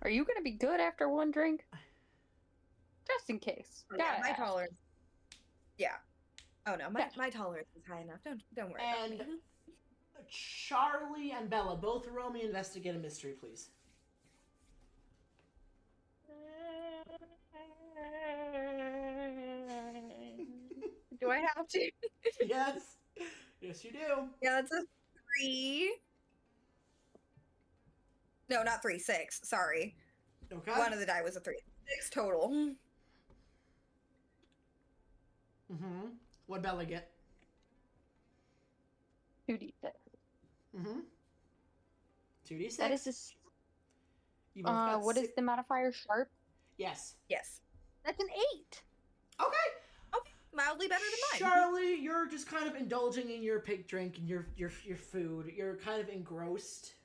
Speaker 3: Are you gonna be good after one drink? Just in case.
Speaker 2: Yeah, my tolerance. Yeah. Oh no, my tolerance is high enough. Don't worry
Speaker 1: And
Speaker 2: about me.
Speaker 1: Charlie and Bella, both roll me investigate a mystery, please.
Speaker 2: Do I have to?
Speaker 1: Yes. Yes, you do.
Speaker 2: Yeah, that's a 3. No, not 3, 6. Sorry.
Speaker 1: Okay.
Speaker 2: One of the die was a 3. 6 total.
Speaker 1: Mm-hmm. What'd Bella get?
Speaker 3: 2d6.
Speaker 1: Mm-hmm. 2d6.
Speaker 3: That is just.
Speaker 1: You both got
Speaker 3: what is the modifier? Sharp?
Speaker 1: Yes.
Speaker 2: Yes.
Speaker 3: That's an 8.
Speaker 1: Okay.
Speaker 2: Okay. Mildly better than mine.
Speaker 1: Charlie, you're just kind of indulging in your pig drink and your food. You're kind of engrossed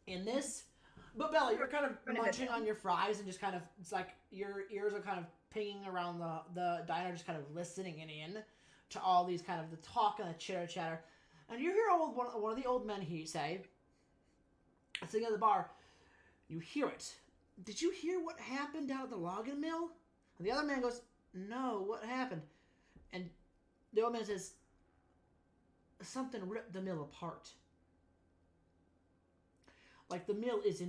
Speaker 1: in this. But Bella, you're kind of munching on your fries and just kind of, it's like your ears are kind of pinging around the diner, just kind of listening in to all these kind of the talk and the chitter chatter. And you hear one of the old men say, sitting at the bar, you hear it. Did you hear what happened down at the logging mill? And the other man goes, no, what happened? And the old man says, something ripped the mill apart. Like, the mill is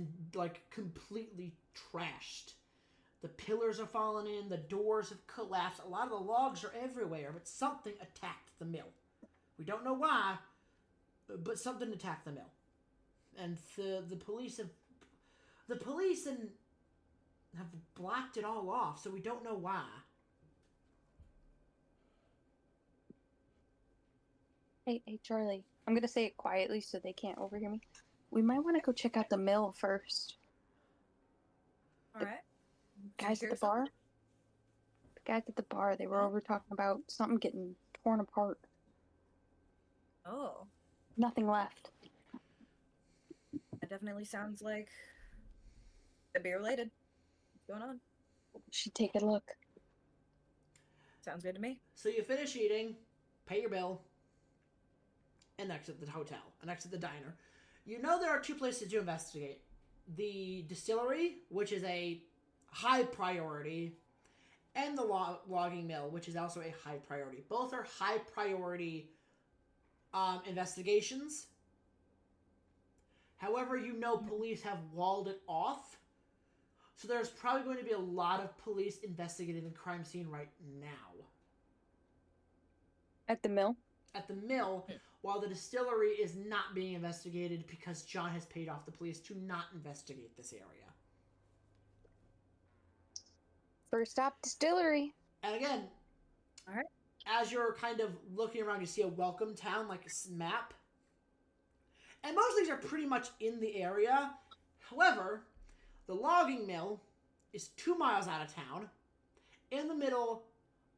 Speaker 1: completely trashed. The pillars are falling in, the doors have collapsed, a lot of the logs are everywhere, but something attacked the mill. We don't know why, but something attacked the mill. And the police have blocked it all off, so we don't know why.
Speaker 3: Hey, Charlie. I'm gonna say it quietly so they can't overhear me. We might want to go check out the mill first.
Speaker 2: Alright.
Speaker 3: Guys at the bar? The guys at the bar, they were over talking about something getting torn apart.
Speaker 2: Oh.
Speaker 3: Nothing left.
Speaker 2: That definitely sounds like it'd be related. What's going on?
Speaker 3: Should take a look.
Speaker 2: Sounds good to me.
Speaker 1: So you finish eating, pay your bill, and exit the hotel, and exit the diner. You know there are 2 places to investigate. The distillery, which is a high priority, and the logging mill, which is also a high priority. Both are high priority investigations. However, you know police have walled it off. So there's probably going to be a lot of police investigating the crime scene right now.
Speaker 3: At the mill?
Speaker 1: At the mill, while the distillery is not being investigated because John has paid off the police to not investigate this area.
Speaker 3: First stop, distillery.
Speaker 1: And again,
Speaker 2: Alright.
Speaker 1: as you're kind of looking around, you see a welcome town, like a map. And most of these are pretty much in the area. However, the logging mill is 2 miles out of town, in the middle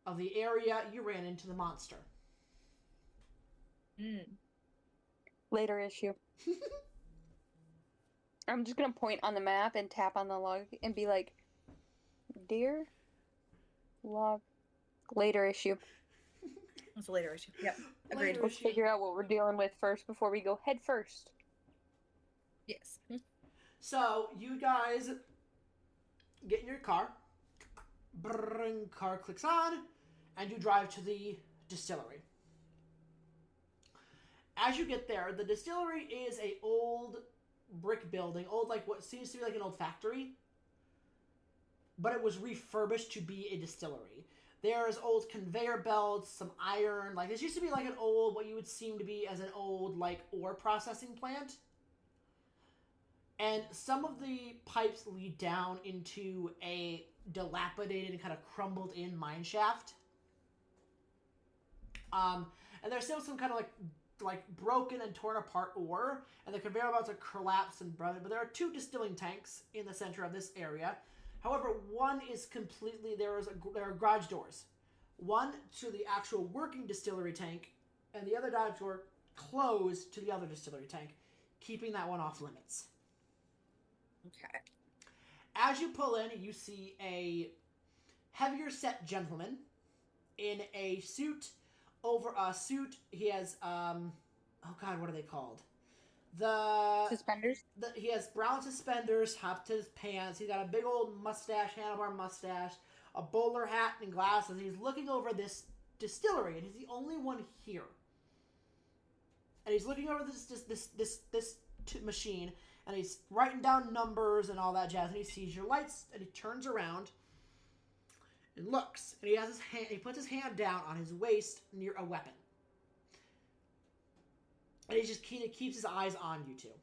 Speaker 1: of the area you ran into the monster.
Speaker 3: Later issue. I'm just gonna point on the map and tap on the log and be like, "Dear log, later issue."
Speaker 2: It's a later issue. Yep. Agreed.
Speaker 3: Let's figure out what we're dealing with first before we go head first.
Speaker 2: Yes.
Speaker 1: So, you guys get in your car. Brrring, car clicks on, and you drive to the distillery. As you get there, the distillery is a old brick building, old like what seems to be like an old factory, but it was refurbished to be a distillery. There's old conveyor belts, some iron, like this used to be like an old, what you would seem to be as an old like ore processing plant. And some of the pipes lead down into a dilapidated and kind of crumbled in mine shaft. And there's still some kind of like broken and torn apart ore, and the conveyor belts are collapsed and broken, but there are 2 distilling tanks in the center of this area. However, one is completely, there are garage doors. One to the actual working distillery tank, and the other garage door closed to the other distillery tank, keeping that one off limits.
Speaker 2: Okay.
Speaker 1: As you pull in, you see a heavier set gentleman in a suit. Over a suit, he has, oh god, what are they called?
Speaker 3: Suspenders?
Speaker 1: He has brown suspenders up to his pants. He's got a big old mustache, handlebar mustache, a bowler hat and glasses. He's looking over this distillery, and he's the only one here. And he's looking over this machine, and he's writing down numbers and all that jazz, and he sees your lights, and he turns around and looks, and he puts his hand down on his waist near a weapon. And he just keeps his eyes on you two.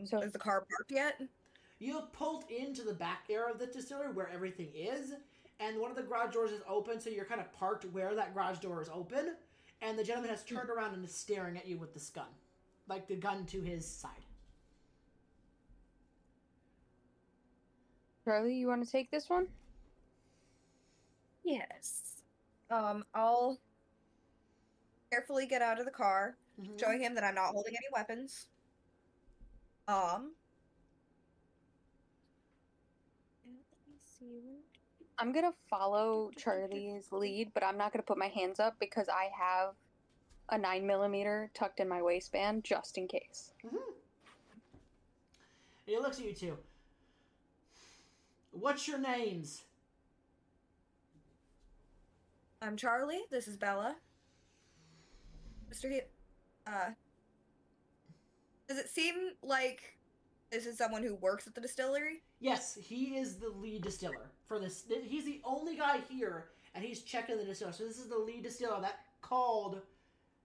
Speaker 2: So is the car parked yet?
Speaker 1: You have pulled into the back area of the distillery where everything is, and one of the garage doors is open, so you're kind of parked where that garage door is open, and the gentleman has turned around and is staring at you with this gun. Like the gun to his side.
Speaker 3: Charlie, you want to take this one?
Speaker 2: Yes. I'll carefully get out of the car, showing him that I'm not holding any weapons. Let me see.
Speaker 3: I'm gonna follow Charlie's lead, but I'm not gonna put my hands up because I have a 9mm tucked in my waistband just in case.
Speaker 1: And he looks at you two. What's your names?
Speaker 2: I'm Charlie. This is Bella. Mr. Does it seem like this is someone who works at the distillery?
Speaker 1: Yes, he is the lead distiller for this. He's the only guy here, and he's checking the distiller. So this is the lead distiller that called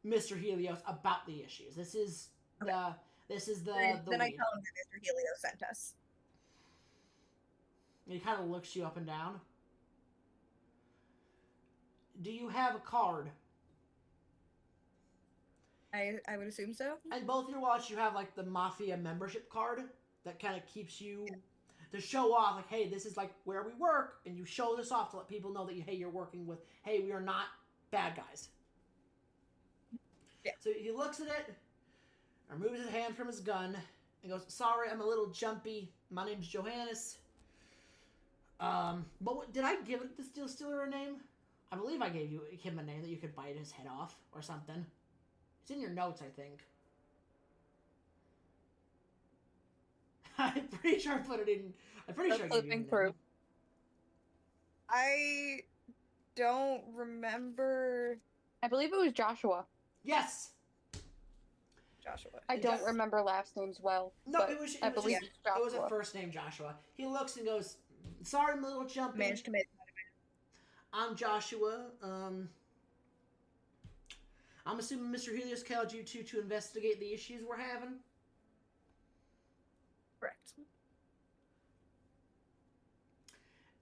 Speaker 1: Mr. Helios about the issues. This is the
Speaker 2: Then
Speaker 1: lead.
Speaker 2: I tell him that Mr. Helios sent us.
Speaker 1: And he kind of looks you up and down. Do you have a card?
Speaker 2: I would assume so.
Speaker 1: And both your wallets, you have like the Mafia membership card that kind of keeps you to show off, like, hey, this is like where we work, and you show this off to let people know that you're working with. Hey, we are not bad guys.
Speaker 2: Yeah.
Speaker 1: So he looks at it, removes his hand from his gun, and goes, "Sorry, I'm a little jumpy. My name's Johannes. But did I give the distiller a name? I believe I gave him a name that you could bite his head off or something. It's in your notes, I think. I'm pretty sure I put it in. I'm pretty sure I gave you
Speaker 3: Flipping
Speaker 1: the
Speaker 3: through.
Speaker 1: name.
Speaker 2: I don't remember
Speaker 3: I believe it was Joshua.
Speaker 1: Yes.
Speaker 2: Joshua.
Speaker 3: I don't
Speaker 1: Yes.
Speaker 3: remember last names well.
Speaker 1: No,
Speaker 3: but
Speaker 1: it was.
Speaker 3: I believe
Speaker 1: Just,
Speaker 3: it's Joshua.
Speaker 1: it was a first name, Joshua. He looks and goes, "Sorry, I'm a little jumpy.
Speaker 2: Managed to make.
Speaker 1: I'm Joshua. I'm assuming Mr. Helios called you to investigate the issues we're having."
Speaker 2: Correct.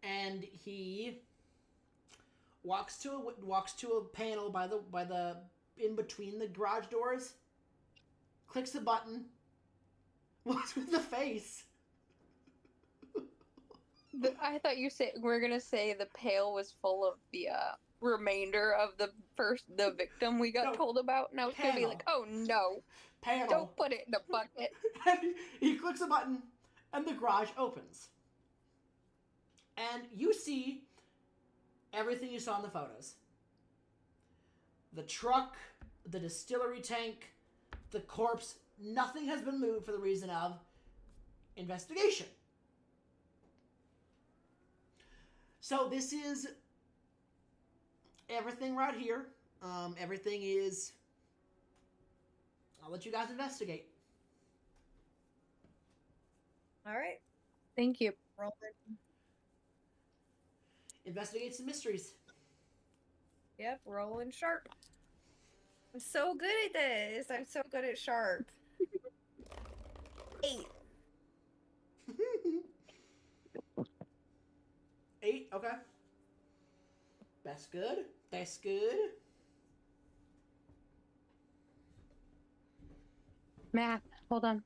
Speaker 1: and he walks to a panel by the in between the garage doors, clicks a button, walks with the face.
Speaker 3: I thought you were gonna say the pail was full of the remainder of the victim we got told about, and I was gonna be like, oh no,
Speaker 1: panel.
Speaker 3: Don't put it in a bucket.
Speaker 1: And he clicks a button, and the garage opens, and you see everything you saw in the photos: the truck, the distillery tank, the corpse. Nothing has been moved for the reason of investigation. So this is everything right here. Everything is... I'll let you guys investigate.
Speaker 2: All right.
Speaker 3: Thank you.
Speaker 2: Roll it.
Speaker 1: Investigate some mysteries.
Speaker 2: Yep, rolling sharp. I'm so good at this. I'm so good at sharp. 8.
Speaker 1: 8, okay. That's good. That's good.
Speaker 3: Math. Hold on.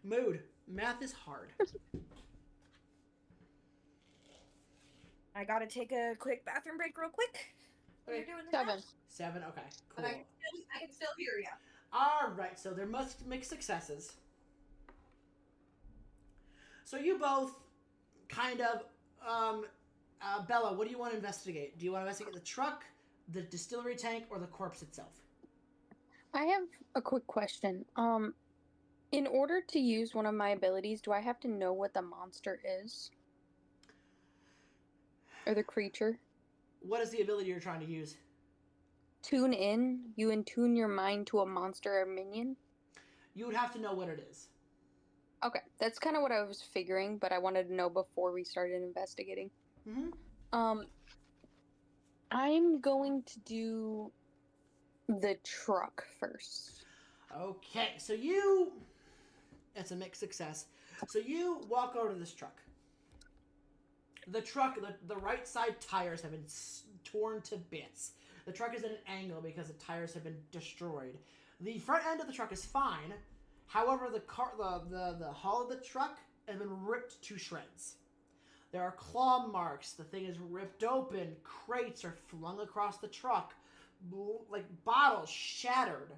Speaker 1: Mood. Math is hard.
Speaker 2: I gotta take a quick bathroom break real quick.
Speaker 1: Okay.
Speaker 2: You're doing
Speaker 3: 7.
Speaker 1: 7, okay. Cool.
Speaker 2: But I can still hear you.
Speaker 1: Alright, so there must mixed successes. So you both kind of, Bella, what do you want to investigate? Do you want to investigate the truck, the distillery tank, or the corpse itself?
Speaker 3: I have a quick question. In order to use one of my abilities, do I have to know what the monster is? Or the creature?
Speaker 1: What is the ability you're trying to use?
Speaker 3: Tune in. You attune your mind to a monster or minion?
Speaker 1: You would have to know what it is.
Speaker 3: Okay, that's kind of what I was figuring, but I wanted to know before we started investigating.
Speaker 1: Mm-hmm.
Speaker 3: I'm going to do the truck first.
Speaker 1: Okay, so it's a mixed success. So you walk over to this truck. The truck, the right side tires have been torn to bits. The truck is at an angle because the tires have been destroyed. The front end of the truck is fine. However, the hull of the truck has been ripped to shreds. There are claw marks. The thing is ripped open. Crates are flung across the truck. Like bottles shattered.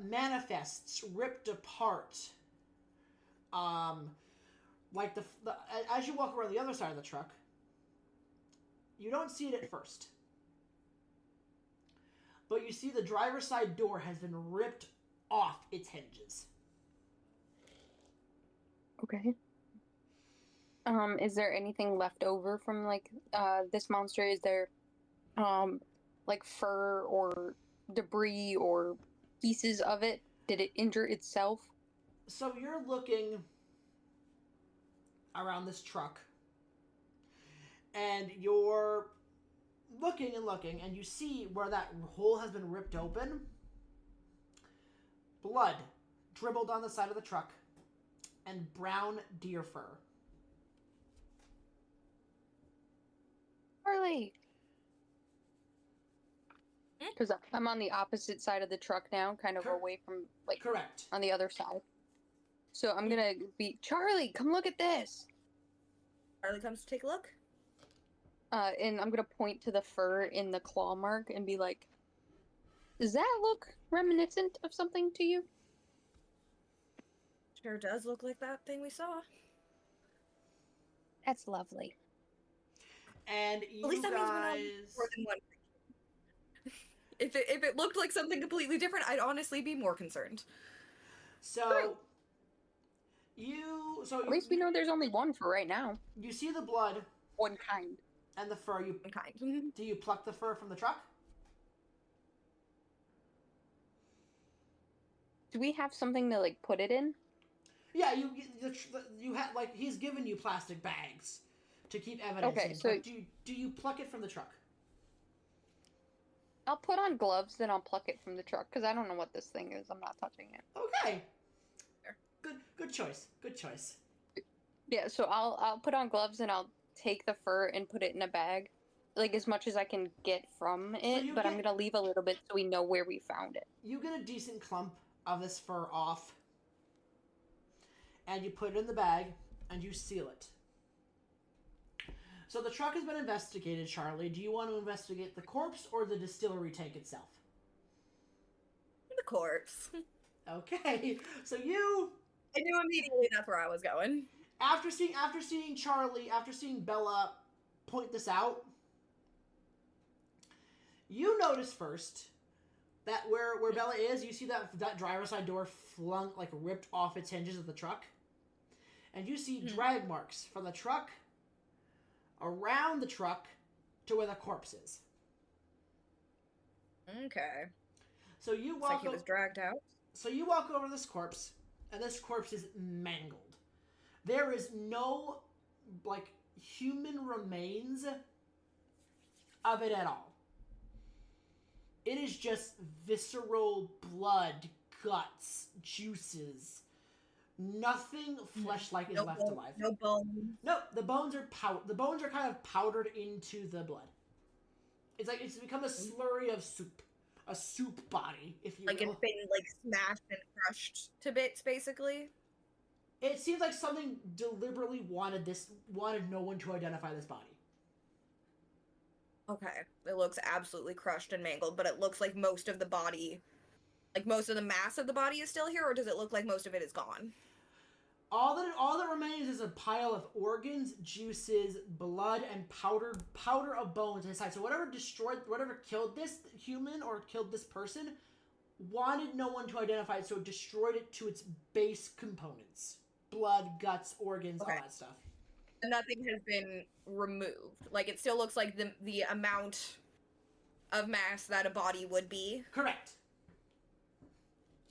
Speaker 1: Manifests ripped apart. Like as you walk around the other side of the truck, you don't see it at first. But you see the driver's side door has been ripped off its hinges.
Speaker 3: Okay. Is there anything left over from, like, this monster? Is there, like, fur or debris or pieces of it? Did it injure itself?
Speaker 1: So you're looking around this truck, and you're looking and looking, and you see where that hole has been ripped open. Blood dribbled on the side of the truck, and brown deer fur.
Speaker 3: Charlie! Because I'm on the opposite side of the truck now, kind of away from, like,
Speaker 1: Correct.
Speaker 3: on the other side. So I'm gonna be, Charlie, come look at this!
Speaker 2: Charlie comes to take a look.
Speaker 3: And I'm gonna point to the fur in the claw mark and be like, does that look reminiscent of something to you?
Speaker 2: Sure does look like that thing we saw.
Speaker 3: That's lovely.
Speaker 1: And you
Speaker 2: At least that
Speaker 1: guys...
Speaker 2: means we're not more than one. If it looked like something completely different, I'd honestly be more concerned.
Speaker 1: So...
Speaker 3: At least we know there's only one for right now.
Speaker 1: You see the blood.
Speaker 3: One kind.
Speaker 1: And the fur.
Speaker 2: One kind.
Speaker 1: Do you pluck the fur from the truck?
Speaker 3: Do we have something to, like, put it in?
Speaker 1: Yeah, you have, like, he's given you plastic bags to keep evidence in.
Speaker 3: So
Speaker 1: do you pluck it from the truck?
Speaker 3: I'll put on gloves, then I'll pluck it from the truck, because I don't know what this thing is. I'm not touching it.
Speaker 1: Okay. Good choice. Good choice.
Speaker 3: Yeah, so I'll put on gloves and I'll take the fur and put it in a bag, like as much as I can get from it, but I'm gonna leave a little bit so we know where we found it.
Speaker 1: You get a decent clump of this fur off, and you put it in the bag, and you seal it. So the truck has been investigated, Charlie. Do you want to investigate the corpse or the distillery tank itself?
Speaker 2: The corpse.
Speaker 1: Okay, so you...
Speaker 2: I knew immediately that's where I was going.
Speaker 1: After seeing Bella point this out, you notice first that where Bella is, you see that driver's side door flung, like, ripped off its hinges of the truck. And you see drag marks from the truck around the truck to where the corpse is.
Speaker 2: Okay.
Speaker 1: So you
Speaker 2: Looks
Speaker 1: walk
Speaker 2: like he was dragged out.
Speaker 1: So you walk over to this corpse, and this corpse is mangled. There is no, like, human remains of it at all. It is just visceral blood, guts, juices. Nothing flesh-like is left alive.
Speaker 2: No bones.
Speaker 1: No, the bones are kind of powdered into the blood. It's like it's become a slurry of soup. A soup body, if you will.
Speaker 2: Like it's been like smashed and crushed to bits, basically.
Speaker 1: It seems like something deliberately wanted no one to identify this body.
Speaker 2: Okay. It looks absolutely crushed and mangled, but it looks like most of the body, like most of the mass of the body is still here, or does it look like most of it is gone?
Speaker 1: All that remains is a pile of organs, juices, blood, and powder of bones inside. So whatever killed this human or killed this person wanted no one to identify it, so it destroyed it to its base components. Blood, guts, organs, all that stuff.
Speaker 2: And nothing has been removed. Like, it still looks like the amount of mass that a body would be.
Speaker 1: Correct.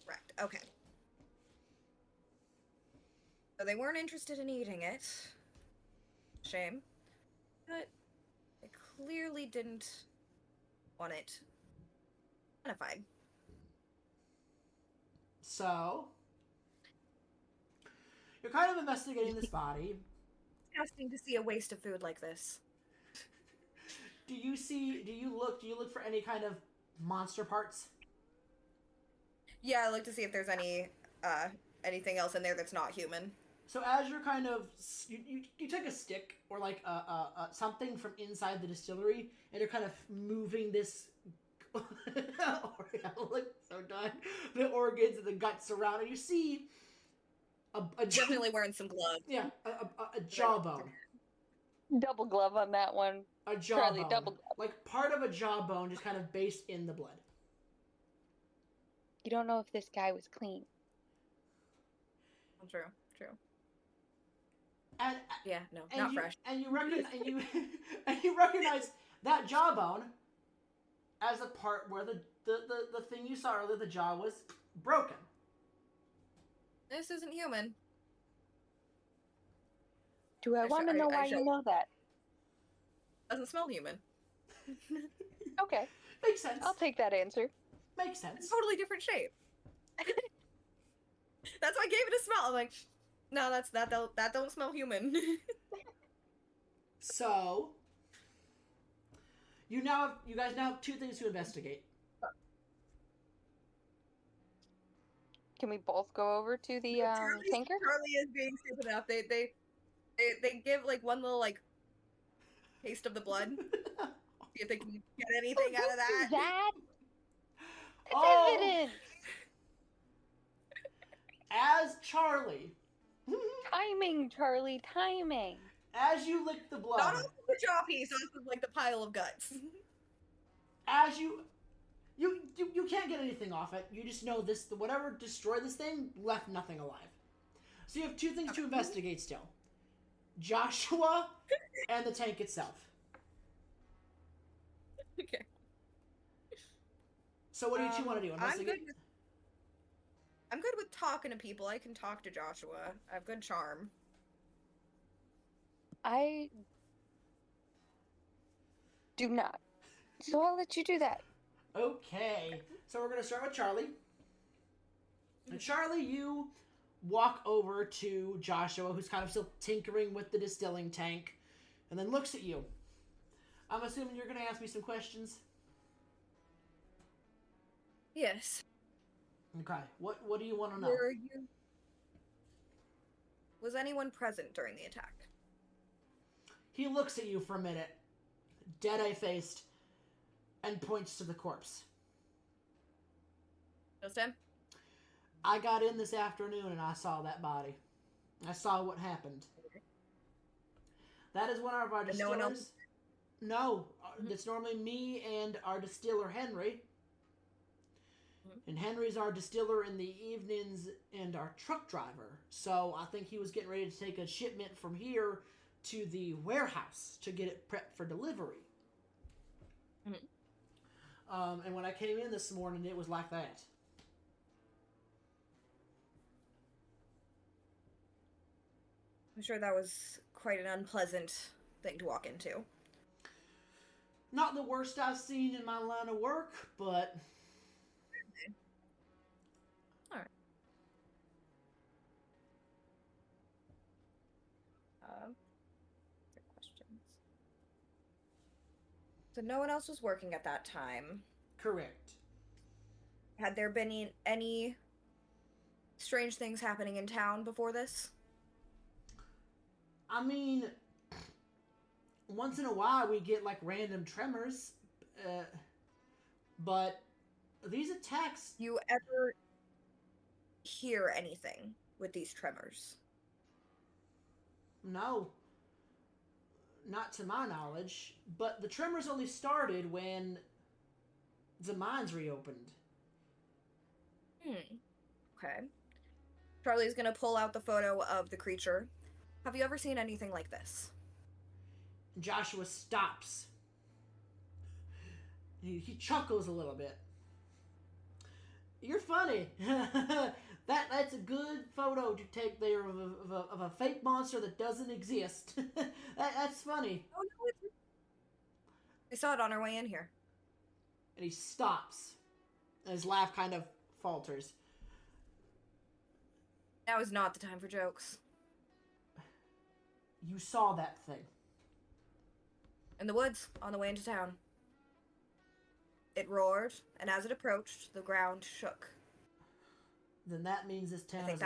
Speaker 2: Correct. Okay. So they weren't interested in eating it. Shame. But they clearly didn't want it identified.
Speaker 1: So, you're kind of investigating this body.
Speaker 2: Disgusting to see a waste of food like this.
Speaker 1: Do you look for any kind of monster parts?
Speaker 2: Yeah, I look to see if there's anything else in there that's not human.
Speaker 1: So as you're kind of you take a stick or like something from inside the distillery, and you're kind of moving this. Look so done. The organs and the guts around, and you see a
Speaker 2: definitely wearing some gloves.
Speaker 1: Yeah, a jawbone.
Speaker 3: Double glove on that one.
Speaker 1: A jawbone.
Speaker 3: Charlie, double glove.
Speaker 1: Like part of a jawbone, just kind of based in the blood.
Speaker 3: You don't know if this guy was clean.
Speaker 2: True.
Speaker 1: And
Speaker 2: yeah, no, not fresh.
Speaker 1: And you recognize that jawbone as the part where the thing you saw earlier, the jaw was broken.
Speaker 2: This isn't human.
Speaker 3: Do I want to know why you know that?
Speaker 2: Doesn't smell human.
Speaker 3: Okay.
Speaker 1: Makes sense.
Speaker 3: I'll take that answer.
Speaker 1: Makes sense.
Speaker 2: Totally different shape. That's why I gave it a smell. I'm like, no, that don't smell human.
Speaker 1: So, you guys now have two things to investigate.
Speaker 3: Can we both go over to the tanker?
Speaker 2: Charlie is being stupid enough. They give like one little like taste of the blood. See if they can get anything out of that.
Speaker 3: That's evidence.
Speaker 1: As Charlie.
Speaker 3: Timing, Charlie, timing.
Speaker 1: As you lick the blood.
Speaker 2: Not off of the jaw piece, off of like the pile of guts.
Speaker 1: As you can't get anything off it. You just know whatever destroyed this thing left nothing alive. So you have two things to investigate still. Joshua and the tank itself.
Speaker 2: Okay.
Speaker 1: So what do you two want to do?
Speaker 2: I'm good with talking to people. I can talk to Joshua. I have good charm.
Speaker 3: I do not. So I'll let you do that.
Speaker 1: Okay. So we're going to start with Charlie. And Charlie, you walk over to Joshua, who's kind of still tinkering with the distilling tank, and then looks at you. I'm assuming you're going to ask me some questions?
Speaker 2: Yes.
Speaker 1: Okay. What do you want to know?
Speaker 2: Were you... Was anyone present during the attack?
Speaker 1: He looks at you for a minute, dead-eye-faced, and points to the corpse.
Speaker 2: Just him?
Speaker 1: I got in this afternoon and I saw that body. I saw what happened. That is one of our distillers.
Speaker 2: No one else?
Speaker 1: No, it's normally me and our distiller Henry. And Henry's our distiller in the evenings and our truck driver. So I think he was getting ready to take a shipment from here to the warehouse to get it prepped for delivery. And when I came in this morning, it was like that.
Speaker 2: I'm sure that was quite an unpleasant thing to walk into.
Speaker 1: Not the worst I've seen in my line of work, but...
Speaker 2: Alright. Good questions. So no one else was working at that time.
Speaker 1: Correct.
Speaker 2: Had there been any strange things happening in town before this?
Speaker 1: I mean, once in a while we get like random tremors, but these attacks...
Speaker 2: You ever hear anything with these tremors?
Speaker 1: No. Not to my knowledge, but the tremors only started when the mines reopened.
Speaker 2: Okay. Charlie's gonna pull out the photo of the creature. Have you ever seen anything like this?
Speaker 1: Joshua stops. He chuckles a little bit. You're funny. That's a good photo to take there of a fake monster that doesn't exist. That's funny.
Speaker 2: Oh no, I saw it on our way in here.
Speaker 1: And he stops. And his laugh kind of falters.
Speaker 2: Now is not the time for jokes.
Speaker 1: You saw that thing.
Speaker 2: In the woods, on the way into town. It roared, and as it approached, the ground shook.
Speaker 1: Then that means this town is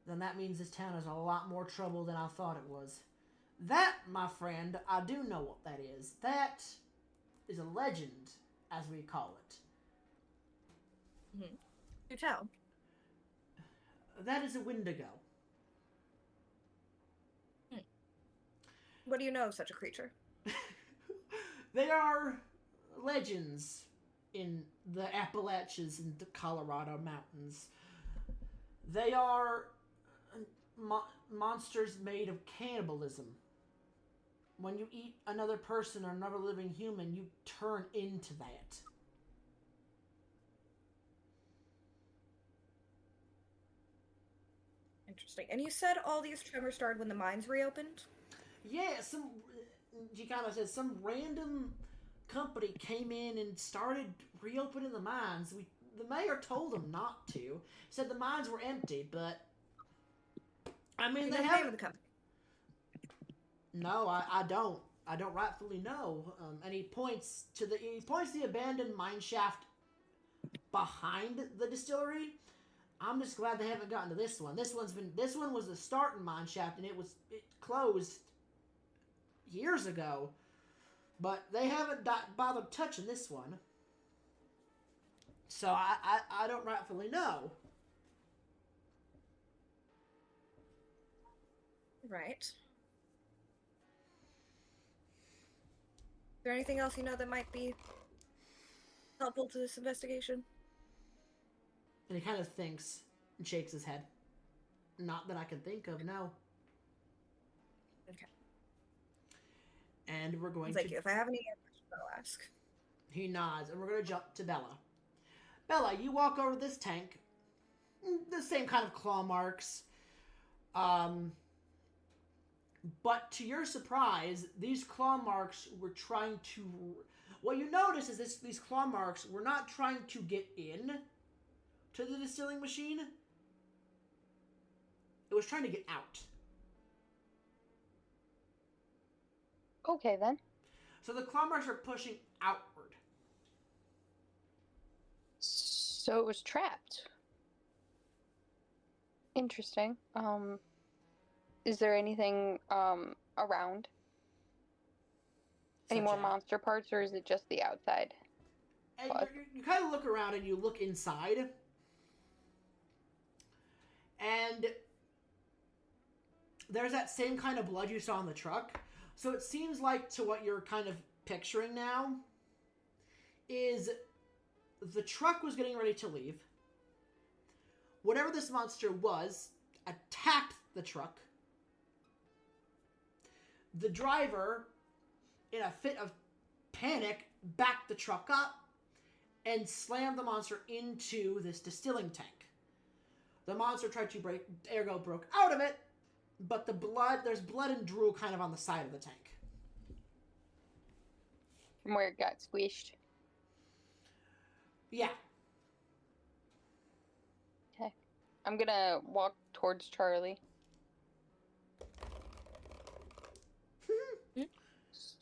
Speaker 1: then that means this town is a lot more trouble than I thought it was. That, my friend, I do know what that is. That is a legend, as we call it.
Speaker 2: Do tell.
Speaker 1: That is a Wendigo.
Speaker 2: What do you know of such a creature?
Speaker 1: They are legends in the Appalachians and the Colorado mountains. They are monsters made of cannibalism. When you eat another person or another living human, you turn into that.
Speaker 2: Interesting. And you said all these tremors started when the mines reopened?
Speaker 1: Yeah, you kind of said some random company came in and started reopening the mines. The mayor told them not to. Said the mines were empty, but I mean, they have
Speaker 2: the company.
Speaker 1: No, I don't. I don't rightfully know. And he points the abandoned mine shaft behind the distillery. I'm just glad they haven't gotten to this one. This one was the starting mine shaft, and it closed years ago. But they haven't bothered touching this one. So I don't rightfully know.
Speaker 2: Right. Is there anything else you know that might be helpful to this investigation?
Speaker 1: And he kind of thinks and shakes his head. Not that I can think of, no.
Speaker 2: Okay.
Speaker 1: And we're going
Speaker 2: Thank you. If I have any questions, I'll ask.
Speaker 1: He nods, and we're going to jump to Bella. Bella, you walk over this tank. The same kind of claw marks. But to your surprise, these claw marks were trying to... What you notice is these claw marks were not trying to get in to the distilling machine. It was trying to get out.
Speaker 3: Okay, then.
Speaker 1: So the claw marks are pushing outward.
Speaker 3: So it was trapped. Interesting. Is there anything around? Any more monster parts, or is it just the outside?
Speaker 1: And you kind of look around and you look inside. And there's that same kind of blood you saw in the truck. So it seems like, to what you're kind of picturing now, is the truck was getting ready to leave. Whatever this monster was attacked the truck. The driver, in a fit of panic, backed the truck up and slammed the monster into this distilling tank. The monster tried to broke out of it, but there's blood and drool kind of on the side of the tank.
Speaker 3: From where it got squished?
Speaker 1: Yeah.
Speaker 3: Okay. I'm gonna walk towards Charlie.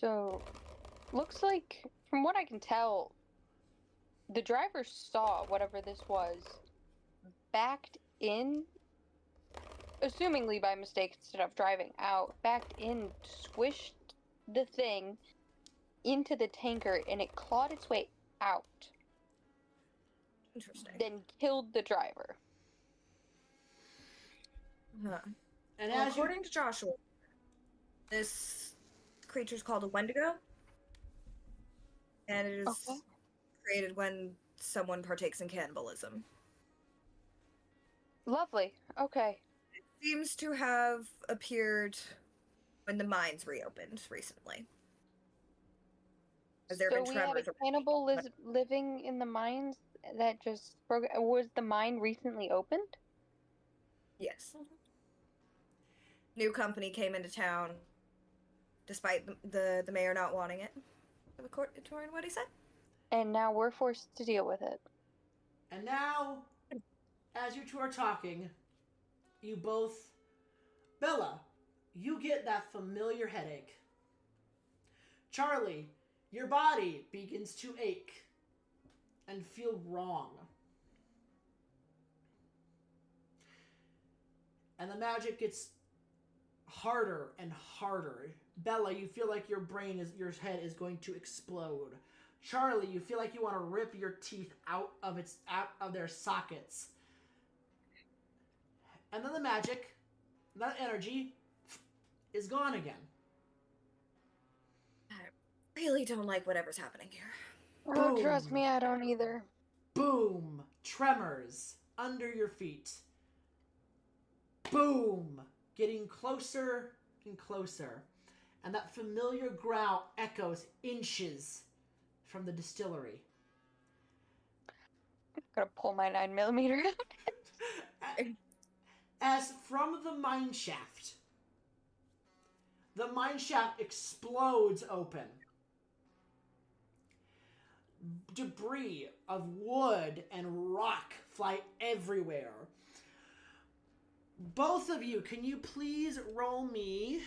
Speaker 3: So, looks like, from what I can tell, the driver saw whatever this was, backed in, assumingly by mistake instead of driving out, backed in, squished the thing into the tanker, and it clawed its way out.
Speaker 2: Interesting.
Speaker 3: Then killed the driver.
Speaker 2: Huh.
Speaker 1: And
Speaker 2: well, according to Joshua, this creature's called a Wendigo, and it is created when someone partakes in cannibalism.
Speaker 3: Lovely. Okay.
Speaker 2: It seems to have appeared when the mines reopened recently. Has there been
Speaker 3: we had
Speaker 2: tremors?
Speaker 3: A cannibal living in the mines that just was the mine recently opened?
Speaker 2: Yes. New company came into town, despite the mayor not wanting it. According to what he said.
Speaker 3: And now we're forced to deal with it.
Speaker 1: And now, as you two are talking, you both... Bella, you get that familiar headache. Charlie, your body begins to ache and feel wrong. And the magic gets harder and harder. Bella, you feel like your head is going to explode. Charlie, you feel like you want to rip your teeth out of their sockets. And then the magic, that energy, is gone again.
Speaker 2: I really don't like whatever's happening here.
Speaker 3: Oh, trust me, I don't either.
Speaker 1: Boom! Tremors under your feet. Boom! Getting closer and closer. And that familiar growl echoes inches from the distillery.
Speaker 3: I'm gonna pull my 9mm out.
Speaker 1: As from the mine shaft explodes open. Debris of wood and rock fly everywhere. Both of you, can you please roll me...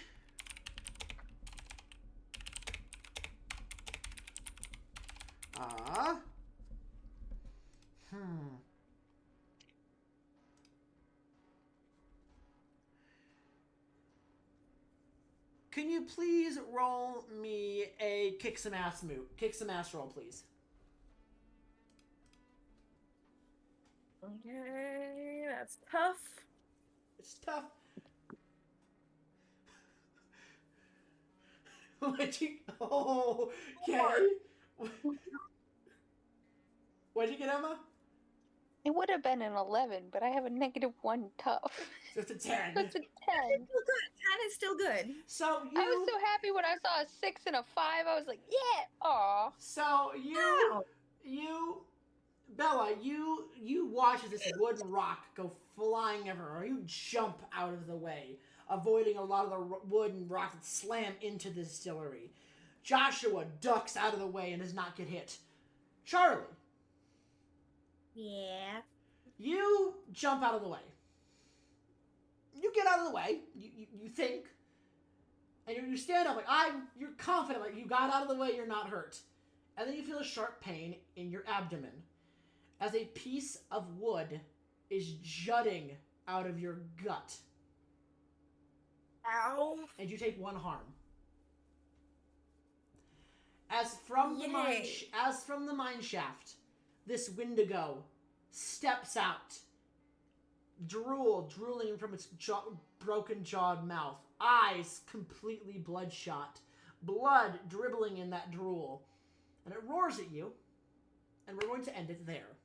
Speaker 1: Can you please roll me a kick some ass roll, please?
Speaker 2: Okay, that's tough.
Speaker 1: It's tough. Okay. What'd you get, Emma?
Speaker 3: It would have been an 11, but I have a -1 tough.
Speaker 1: So it's a 10.
Speaker 3: That's a 10.
Speaker 2: It's still good. 10 is still good.
Speaker 1: So
Speaker 3: I was so happy when I saw a 6 and a 5. I was like, yeah, aw.
Speaker 1: So Bella, you watch as this wooden rock go flying everywhere. You jump out of the way, avoiding a lot of the wood and rock that slam into the distillery. Joshua ducks out of the way and does not get hit. Charlie.
Speaker 2: Yeah.
Speaker 1: You jump out of the way. you get out of the way. You think, and you stand up like you're confident, like you got out of the way, you're not hurt, and then you feel a sharp pain in your abdomen as a piece of wood is jutting out of your gut.
Speaker 2: Ow!
Speaker 1: And you take 1 harm. As from the mine shaft, this Wendigo steps out, drooling from its broken jawed mouth, eyes completely bloodshot, blood dribbling in that drool, and it roars at you. And we're going to end it there.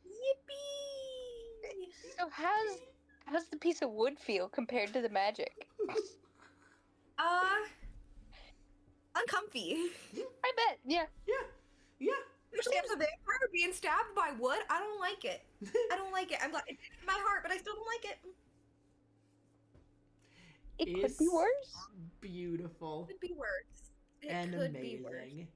Speaker 2: Yippee!
Speaker 3: So how's the piece of wood feel compared to the magic?
Speaker 2: Uncomfy.
Speaker 3: I bet, yeah.
Speaker 1: Yeah.
Speaker 2: Especially as a vampire being stabbed by wood, I don't like it. I don't like it. I'm like, it's in my heart, but I still don't like it.
Speaker 3: It could be worse.
Speaker 1: Beautiful.
Speaker 2: It could be worse. It
Speaker 1: and
Speaker 2: could
Speaker 1: amazing.
Speaker 2: be worse.